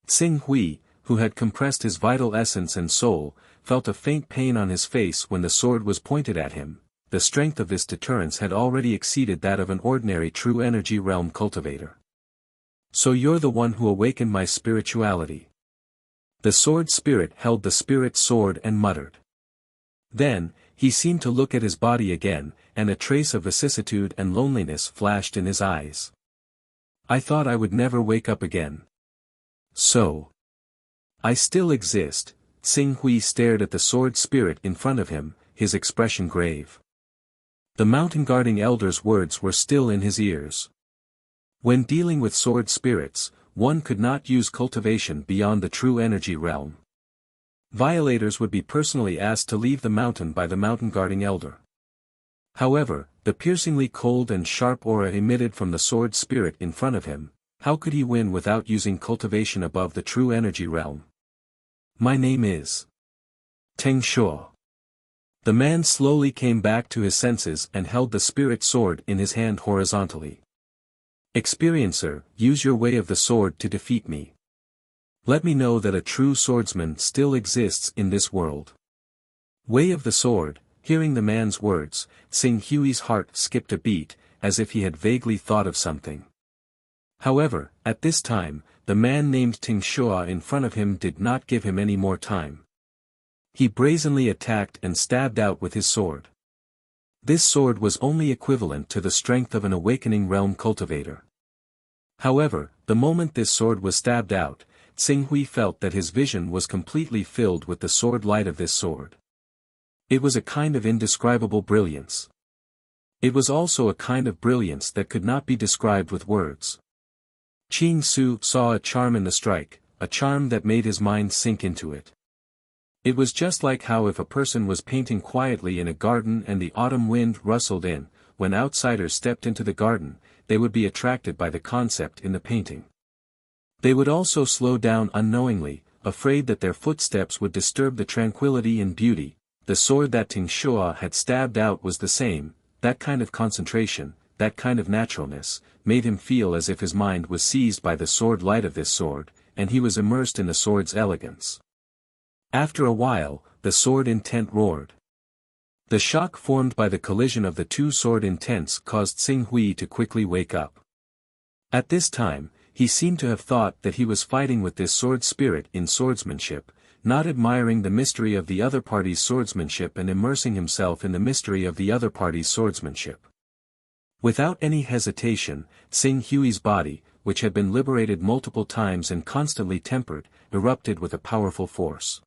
Tsing Hui, who had compressed his vital essence and soul, felt a faint pain on his face when the sword was pointed at him. The strength of this deterrence had already exceeded that of an ordinary true energy realm cultivator. So you're the one who awakened my spirituality. The sword spirit held the spirit sword and muttered. Then, he seemed to look at his body again, and a trace of vicissitude and loneliness flashed in his eyes. I thought I would never wake up again. So. I still exist. Tsing Hui stared at the sword spirit in front of him, his expression grave. The mountain guarding elder's words were still in his ears. When dealing with sword spirits, one could not use cultivation beyond the true energy realm. Violators would be personally asked to leave the mountain by the mountain guarding elder. However, the piercingly cold and sharp aura emitted from the sword spirit in front of him, how could he win without using cultivation above the true energy realm? My name is Teng Shuo. The man slowly came back to his senses and held the spirit sword in his hand horizontally. Experiencer, use your way of the sword to defeat me. Let me know that a true swordsman still exists in this world. Way of the sword. Hearing the man's words, Tsing Hui's heart skipped a beat, as if he had vaguely thought of something. However, at this time, the man named Teng Shuo in front of him did not give him any more time. He brazenly attacked and stabbed out with his sword. This sword was only equivalent to the strength of an awakening realm cultivator. However, the moment this sword was stabbed out, Tsing Hui felt that his vision was completely filled with the sword light of this sword. It was a kind of indescribable brilliance. It was also a kind of brilliance that could not be described with words. Qing Su saw a charm in the strike, a charm that made his mind sink into it. It was just like how if a person was painting quietly in a garden and the autumn wind rustled in, when outsiders stepped into the garden, they would be attracted by the concept in the painting. They would also slow down unknowingly, afraid that their footsteps would disturb the tranquility and beauty. The sword that Teng Shuo had stabbed out was the same. That kind of concentration, that kind of naturalness, made him feel as if his mind was seized by the sword light of this sword, and he was immersed in the sword's elegance. After a while, the sword intent roared. The shock formed by the collision of the two sword intents caused Tsing Hui to quickly wake up. At this time, he seemed to have thought that he was fighting with this sword spirit in swordsmanship, not admiring the mystery of the other party's swordsmanship and immersing himself in the mystery of the other party's swordsmanship. Without any hesitation, Tsing Hui's body, which had been liberated multiple times and constantly tempered, erupted with a powerful force.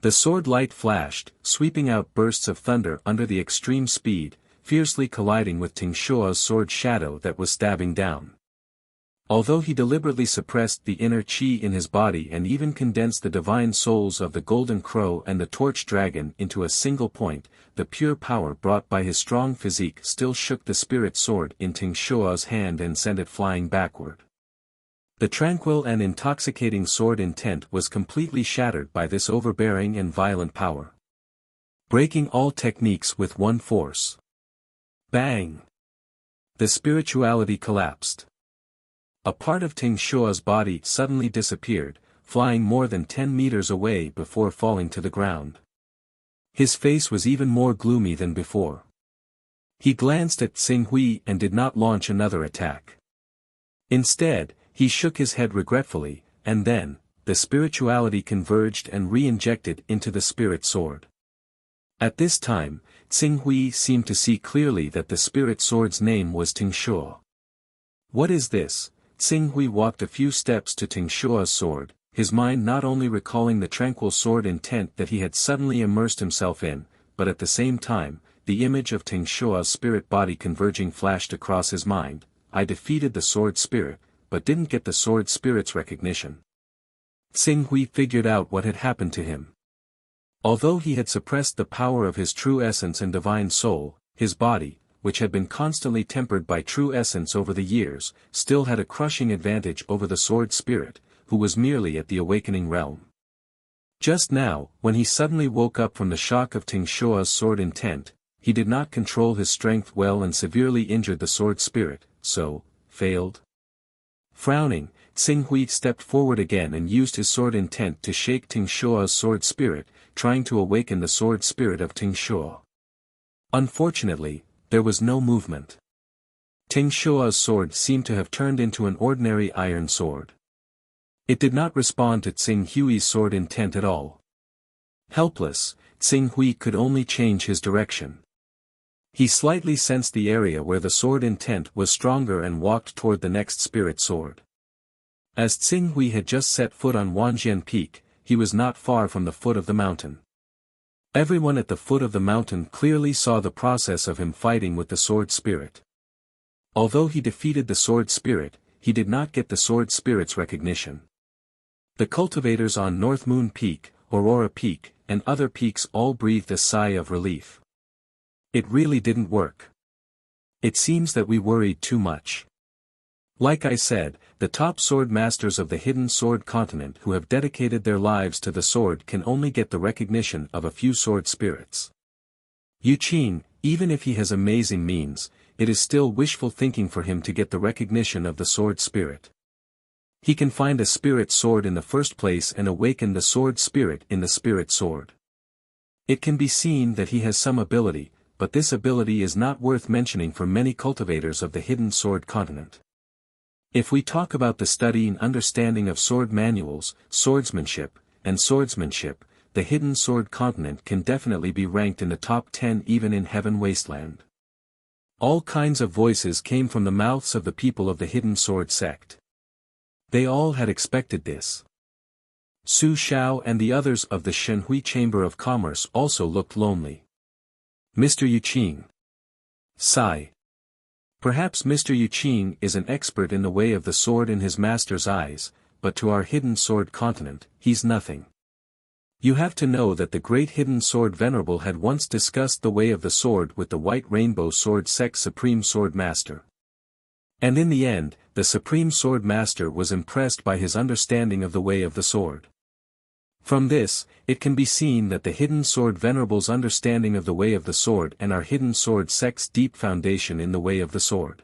The sword light flashed, sweeping out bursts of thunder under the extreme speed, fiercely colliding with Teng Shuo's sword shadow that was stabbing down. Although he deliberately suppressed the inner qi in his body and even condensed the divine souls of the Golden Crow and the Torch Dragon into a single point, the pure power brought by his strong physique still shook the spirit sword in Teng Shuo's hand and sent it flying backward. The tranquil and intoxicating sword intent was completely shattered by this overbearing and violent power. breaking all techniques with one force. Bang! The spirituality collapsed. A part of Ting Shua's body suddenly disappeared, flying more than 10 meters away before falling to the ground. His face was even more gloomy than before. He glanced at Xing Hui and did not launch another attack. Instead, he shook his head regretfully, and then, the spirituality converged and re-injected into the spirit sword. At this time, Xing Hui seemed to see clearly that the spirit sword's name was Ting Shua. What is this? Xing Hui walked a few steps to Ting Shua's sword, his mind not only recalling the tranquil sword intent that he had suddenly immersed himself in, but at the same time, the image of Ting Shua's spirit body converging flashed across his mind. I defeated the sword spirit, but didn't get the sword spirit's recognition. Xing Hui figured out what had happened to him. Although he had suppressed the power of his true essence and divine soul, his body, which had been constantly tempered by true essence over the years, still had a crushing advantage over the sword spirit, who was merely at the awakening realm. Just now, when he suddenly woke up from the shock of Ting Shua's sword intent, he did not control his strength well and severely injured the sword spirit, so, failed. Frowning, Xing Hui stepped forward again and used his sword intent to shake Ting Shua's sword spirit, trying to awaken the sword spirit of Ting Shua. Unfortunately, there was no movement. Ting Shua's sword seemed to have turned into an ordinary iron sword. It did not respond to Xing Hui's sword intent at all. Helpless, Xing Hui could only change his direction. He slightly sensed the area where the sword intent was stronger and walked toward the next spirit sword. As Xing Hui had just set foot on Wanjian Peak, he was not far from the foot of the mountain. Everyone at the foot of the mountain clearly saw the process of him fighting with the sword spirit. Although he defeated the sword spirit, he did not get the sword spirit's recognition. The cultivators on North Moon Peak, Aurora Peak, and other peaks all breathed a sigh of relief. It really didn't work. It seems that we worried too much. Like I said, the top sword masters of the hidden sword continent who have dedicated their lives to the sword can only get the recognition of a few sword spirits. Yu Qing, even if he has amazing means, it is still wishful thinking for him to get the recognition of the sword spirit. He can find a spirit sword in the first place and awaken the sword spirit in the spirit sword. It can be seen that he has some ability, but this ability is not worth mentioning for many cultivators of the hidden sword continent. If we talk about the study and understanding of sword manuals, swordsmanship, the hidden sword continent can definitely be ranked in the top 10 even in Heaven Wasteland. All kinds of voices came from the mouths of the people of the hidden sword sect. They all had expected this. Su Shao and the others of the Shenhui Chamber of Commerce also looked lonely. Mr. Yu Qing. Sigh. Perhaps Mr. Yu Qing is an expert in the way of the sword in his master's eyes, but to our hidden sword continent, he's nothing. You have to know that the great hidden sword venerable had once discussed the way of the sword with the White Rainbow Sword Sect's Supreme Sword Master. And in the end, the Supreme Sword Master was impressed by his understanding of the way of the sword. From this, it can be seen that the hidden sword venerable's understanding of the way of the sword and our hidden sword sect's deep foundation in the way of the sword.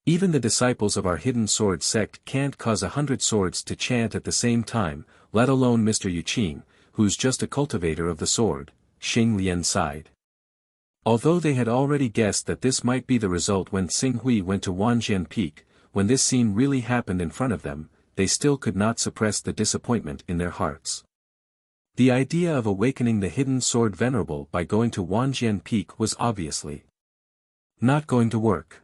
Even the disciples of our hidden sword sect can't cause 100 swords to chant at the same time, let alone Mr. Yu Qing, who's just a cultivator of the sword, Xing Lian sighed. Although they had already guessed that this might be the result when Xing Hui went to Wanjian Peak, when this scene really happened in front of them, they still could not suppress the disappointment in their hearts. The idea of awakening the hidden sword venerable by going to Wanjian Peak was obviously not going to work.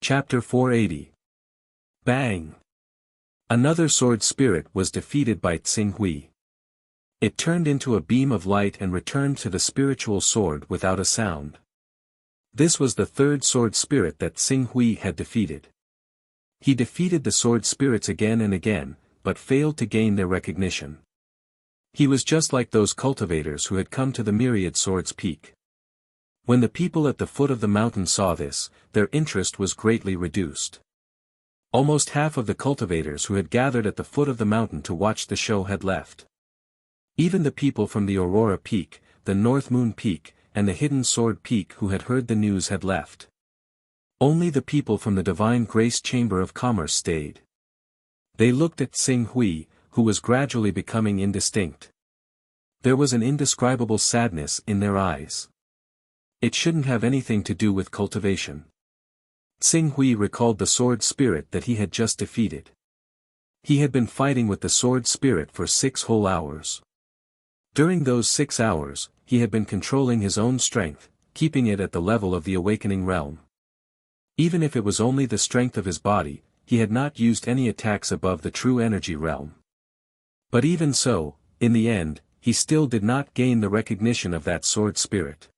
Chapter 480. Bang! Another sword spirit was defeated by Xing Hui. It turned into a beam of light and returned to the spiritual sword without a sound. This was the third sword spirit that Xing Hui had defeated. He defeated the sword spirits again and again, but failed to gain their recognition. He was just like those cultivators who had come to the Myriad Swords Peak. When the people at the foot of the mountain saw this, their interest was greatly reduced. Almost half of the cultivators who had gathered at the foot of the mountain to watch the show had left. Even the people from the Aurora Peak, the North Moon Peak, and the Hidden Sword Peak who had heard the news had left. Only the people from the Divine Grace Chamber of Commerce stayed. They looked at Xing Hui, who was gradually becoming indistinct. There was an indescribable sadness in their eyes. It shouldn't have anything to do with cultivation. Xing Hui recalled the sword spirit that he had just defeated. He had been fighting with the sword spirit for 6 whole hours. During those 6 hours, he had been controlling his own strength, keeping it at the level of the awakening realm. Even if it was only the strength of his body, he had not used any attacks above the true energy realm. But even so, in the end, he still did not gain the recognition of that sword spirit.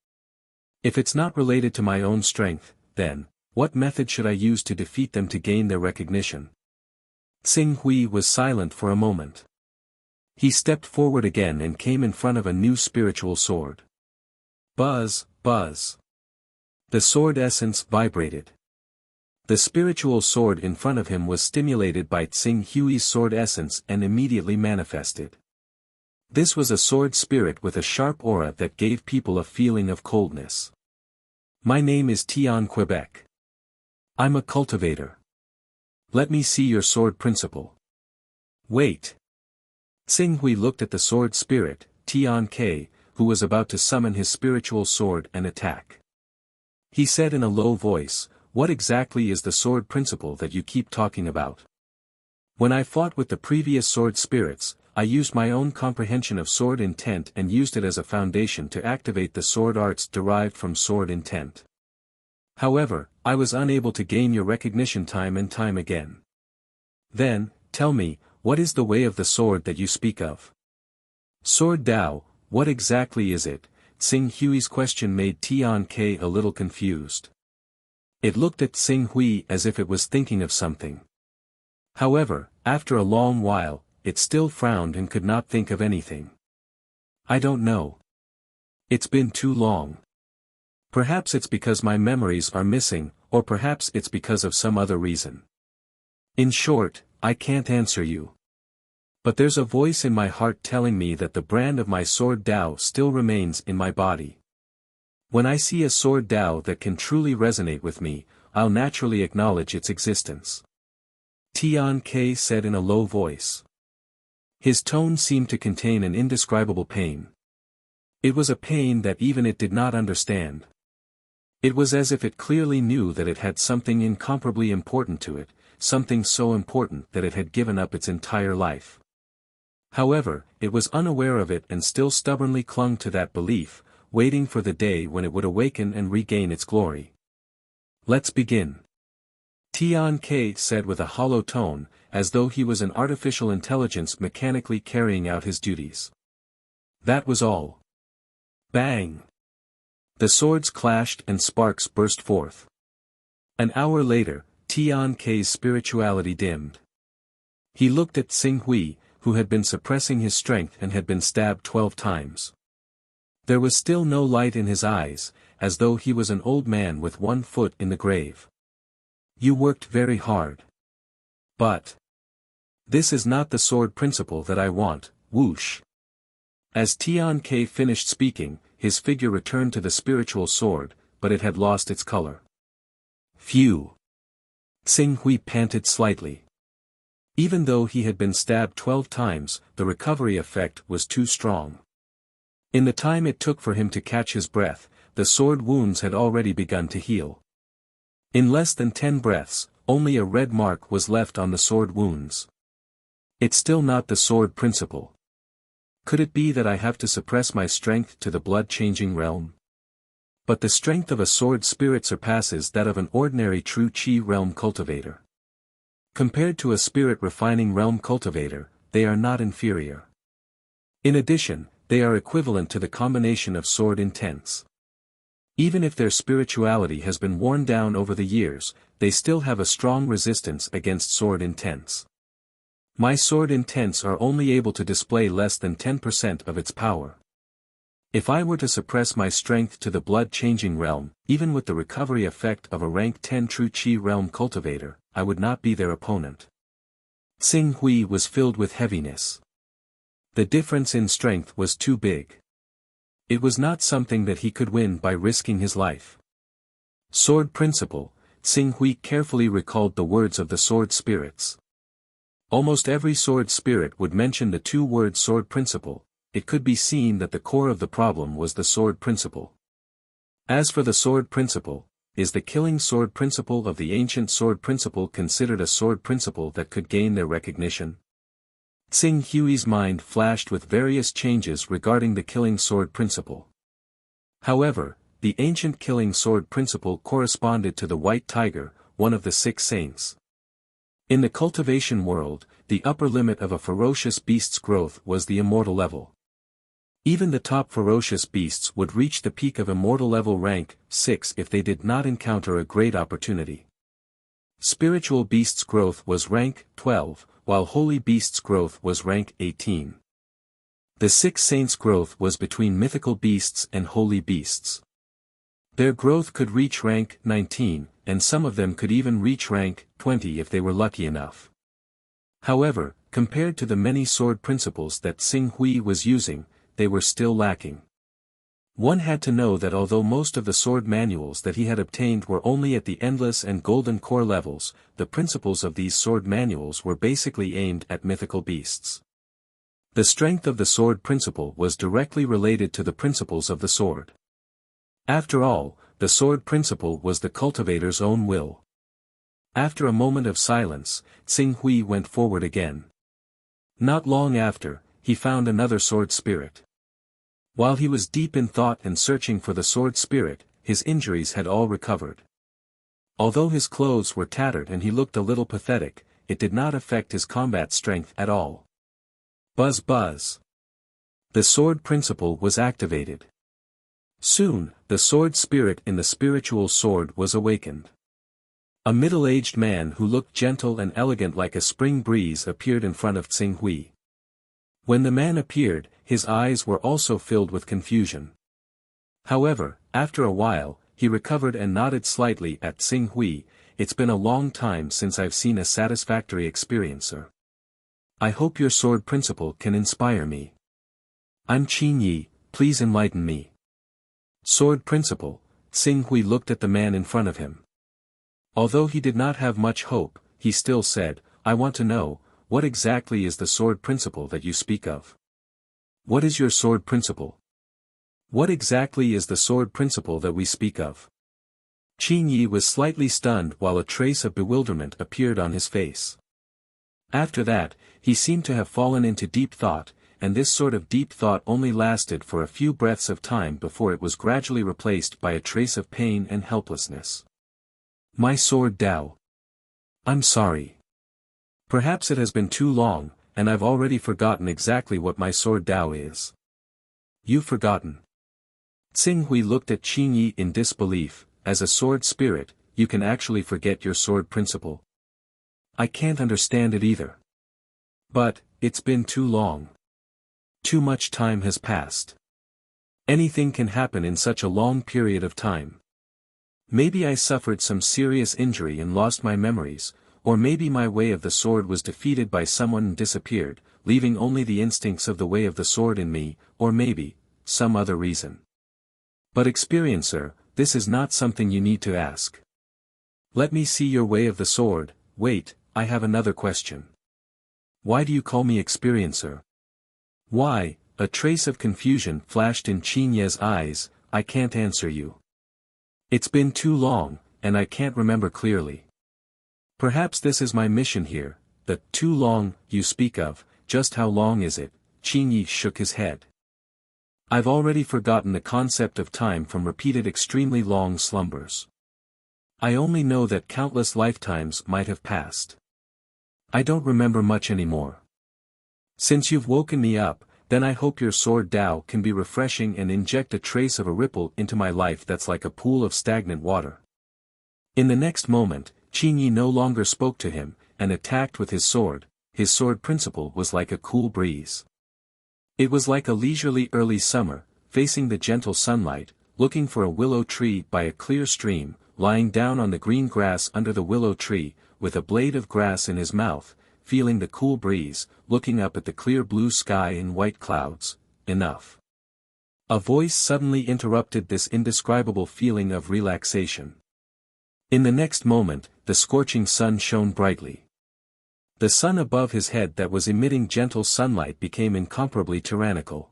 If it's not related to my own strength, then, what method should I use to defeat them to gain their recognition? Xing Hui was silent for a moment. He stepped forward again and came in front of a new spiritual sword. Buzz, buzz. The sword essence vibrated. The spiritual sword in front of him was stimulated by Xing Hui's sword essence and immediately manifested. This was a sword spirit with a sharp aura that gave people a feeling of coldness. My name is Tian Quebec. I'm a cultivator. Let me see your sword principle. Wait. Xing Hui looked at the sword spirit, Tian Ke, who was about to summon his spiritual sword and attack. He said in a low voice, "What exactly is the sword principle that you keep talking about? When I fought with the previous sword spirits, I used my own comprehension of sword intent and used it as a foundation to activate the sword arts derived from sword intent. However, I was unable to gain your recognition time and time again. Then, tell me, what is the way of the sword that you speak of? Sword Dao, what exactly is it?" Xing Hui's question made Tian Ke a little confused. It looked at Xing Hui as if it was thinking of something. However, after a long while, it still frowned and could not think of anything. I don't know. It's been too long. Perhaps it's because my memories are missing, or perhaps it's because of some other reason. In short, I can't answer you. But there's a voice in my heart telling me that the brand of my sword Dao still remains in my body. When I see a sword Dao that can truly resonate with me, I'll naturally acknowledge its existence. Tian Ke said in a low voice. His tone seemed to contain an indescribable pain. It was a pain that even it did not understand. It was as if it clearly knew that it had something incomparably important to it, something so important that it had given up its entire life. However, it was unaware of it and still stubbornly clung to that belief, waiting for the day when it would awaken and regain its glory. Let's begin. Tian Ke said with a hollow tone, as though he was an artificial intelligence mechanically carrying out his duties. That was all. Bang! The swords clashed and sparks burst forth. An hour later, Tian Ke's spirituality dimmed. He looked at Xing Hui, who had been suppressing his strength and had been stabbed 12 times. There was still no light in his eyes, as though he was an old man with one foot in the grave. You worked very hard. But this is not the sword principle that I want, whoosh. As Tian Ke finished speaking, his figure returned to the spiritual sword, but it had lost its color. Phew! Xing Hui panted slightly. Even though he had been stabbed 12 times, the recovery effect was too strong. In the time it took for him to catch his breath, the sword wounds had already begun to heal. In less than 10 breaths, only a red mark was left on the sword wounds. It's still not the sword principle. Could it be that I have to suppress my strength to the blood-changing realm? But the strength of a sword spirit surpasses that of an ordinary true Qi realm cultivator. Compared to a spirit refining realm cultivator, they are not inferior. In addition, they are equivalent to the combination of sword intents. Even if their spirituality has been worn down over the years, they still have a strong resistance against sword intents. My sword intents are only able to display less than 10% of its power. If I were to suppress my strength to the blood-changing realm, even with the recovery effect of a rank 10 true Qi realm cultivator, I would not be their opponent. Xing Hui was filled with heaviness. The difference in strength was too big. It was not something that he could win by risking his life. Sword principle. Xing Hui carefully recalled the words of the sword spirits. Almost every sword spirit would mention the two words sword principle. It could be seen that the core of the problem was the sword principle. As for the sword principle, is the killing sword principle of the ancient sword principle considered a sword principle that could gain their recognition? Xing Hui's mind flashed with various changes regarding the killing sword principle. However, the ancient killing sword principle corresponded to the white tiger, one of the 6 saints. In the cultivation world, the upper limit of a ferocious beast's growth was the immortal level. Even the top ferocious beasts would reach the peak of immortal level rank 6 if they did not encounter a great opportunity. Spiritual beasts' growth was rank 12, while holy beasts' growth was rank 18. The 6 saints' growth was between mythical beasts and holy beasts. Their growth could reach rank 19, and some of them could even reach rank 20 if they were lucky enough. However, compared to the many sword principles that Xing Hui was using, they were still lacking. One had to know that although most of the sword manuals that he had obtained were only at the endless and golden core levels, the principles of these sword manuals were basically aimed at mythical beasts. The strength of the sword principle was directly related to the principles of the sword. After all, the sword principle was the cultivator's own will. After a moment of silence, Xing Hui went forward again. Not long after, he found another sword spirit. While he was deep in thought and searching for the sword spirit, his injuries had all recovered. Although his clothes were tattered and he looked a little pathetic, it did not affect his combat strength at all. Buzz buzz. The sword principle was activated. Soon, the sword spirit in the spiritual sword was awakened. A middle-aged man who looked gentle and elegant like a spring breeze appeared in front of Xing Hui. When the man appeared, his eyes were also filled with confusion. However, after a while, he recovered and nodded slightly at Xing Hui. It's been a long time since I've seen a satisfactory experiencer. I hope your sword principle can inspire me. I'm Qin Yi, please enlighten me. Sword principle. Xing Hui looked at the man in front of him. Although he did not have much hope, he still said, I want to know, what exactly is the sword principle that you speak of? What is your sword principle? What exactly is the sword principle that we speak of? Qin Yi was slightly stunned while a trace of bewilderment appeared on his face. After that, he seemed to have fallen into deep thought, and this sort of deep thought only lasted for a few breaths of time before it was gradually replaced by a trace of pain and helplessness. My sword Dao. I'm sorry. Perhaps it has been too long, and I've already forgotten exactly what my sword Dao is. You've forgotten. Xing Hui looked at Qin Yi in disbelief. As a sword spirit, you can actually forget your sword principle. I can't understand it either. But, it's been too long. Too much time has passed. Anything can happen in such a long period of time. Maybe I suffered some serious injury and lost my memories, or maybe my way of the sword was defeated by someone and disappeared, leaving only the instincts of the way of the sword in me, or maybe, some other reason. But experiencer, this is not something you need to ask. Let me see your way of the sword. Wait, I have another question. Why do you call me experiencer? Why? A trace of confusion flashed in Qin Ye's eyes. I can't answer you. It's been too long, and I can't remember clearly. Perhaps this is my mission here, the too long you speak of. Just how long is it? Qin Yi shook his head. I've already forgotten the concept of time from repeated extremely long slumbers. I only know that countless lifetimes might have passed. I don't remember much anymore. Since you've woken me up, then I hope your sword Dao can be refreshing and inject a trace of a ripple into my life that's like a pool of stagnant water. In the next moment, Qin Yi no longer spoke to him, and attacked with his sword. His sword principle was like a cool breeze. It was like a leisurely early summer, facing the gentle sunlight, looking for a willow tree by a clear stream, lying down on the green grass under the willow tree, with a blade of grass in his mouth, feeling the cool breeze, looking up at the clear blue sky and white clouds. Enough. A voice suddenly interrupted this indescribable feeling of relaxation. In the next moment, the scorching sun shone brightly. The sun above his head that was emitting gentle sunlight became incomparably tyrannical.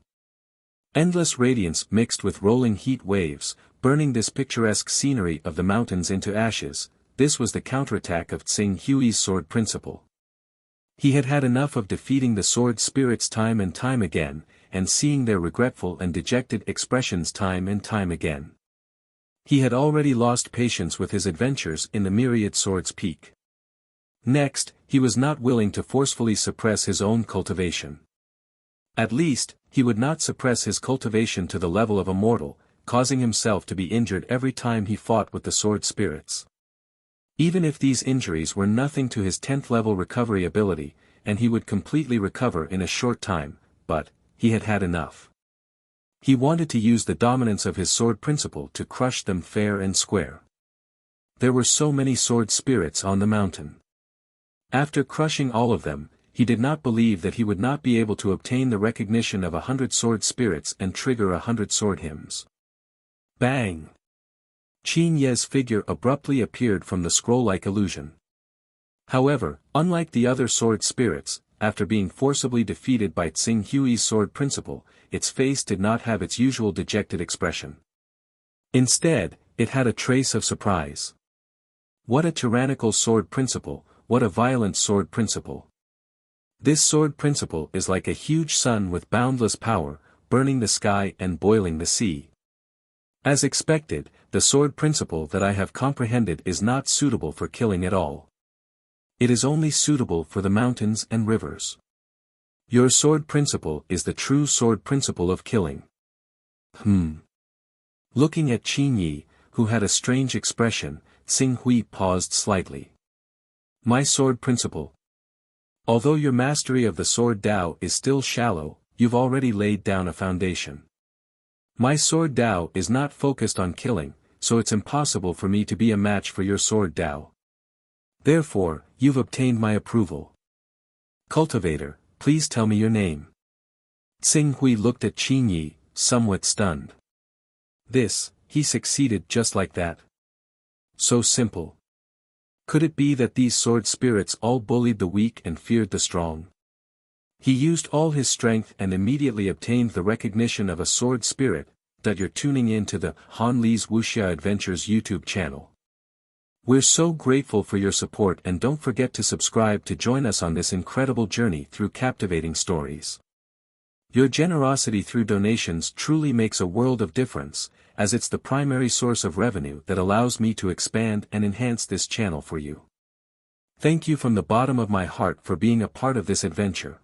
Endless radiance mixed with rolling heat waves, burning this picturesque scenery of the mountains into ashes. This was the counterattack of Tsing Hui's sword principle. He had had enough of defeating the sword spirits time and time again, and seeing their regretful and dejected expressions time and time again. He had already lost patience with his adventures in the myriad swords peak. Next, he was not willing to forcefully suppress his own cultivation. At least, he would not suppress his cultivation to the level of a mortal, causing himself to be injured every time he fought with the sword spirits. Even if these injuries were nothing to his 10th level recovery ability, and he would completely recover in a short time, but he had had enough. He wanted to use the dominance of his sword principle to crush them fair and square. There were so many sword spirits on the mountain. After crushing all of them, he did not believe that he would not be able to obtain the recognition of 100 sword spirits and trigger 100 sword hymns. Bang! Qin Ye's figure abruptly appeared from the scroll-like illusion. However, unlike the other sword spirits, after being forcibly defeated by Tsing Hui's sword principle, its face did not have its usual dejected expression. Instead, it had a trace of surprise. What a tyrannical sword principle, what a violent sword principle. This sword principle is like a huge sun with boundless power, burning the sky and boiling the sea. As expected, the sword principle that I have comprehended is not suitable for killing at all. It is only suitable for the mountains and rivers. Your sword principle is the true sword principle of killing. Looking at Qin Yi, who had a strange expression, Tsing Hui paused slightly. My sword principle. Although your mastery of the sword Tao is still shallow, you've already laid down a foundation. My sword Tao is not focused on killing, so it's impossible for me to be a match for your sword Tao. Therefore, you've obtained my approval. Cultivator, please tell me your name. Tsing Hui looked at Qin Yi, somewhat stunned. He succeeded just like that. So simple. Could it be that these sword spirits all bullied the weak and feared the strong? He used all his strength and immediately obtained the recognition of a sword spirit. That you're tuning in to the Han Li's Wuxia Adventures YouTube channel. We're so grateful for your support, and don't forget to subscribe to join us on this incredible journey through captivating stories. Your generosity through donations truly makes a world of difference, as it's the primary source of revenue that allows me to expand and enhance this channel for you. Thank you from the bottom of my heart for being a part of this adventure.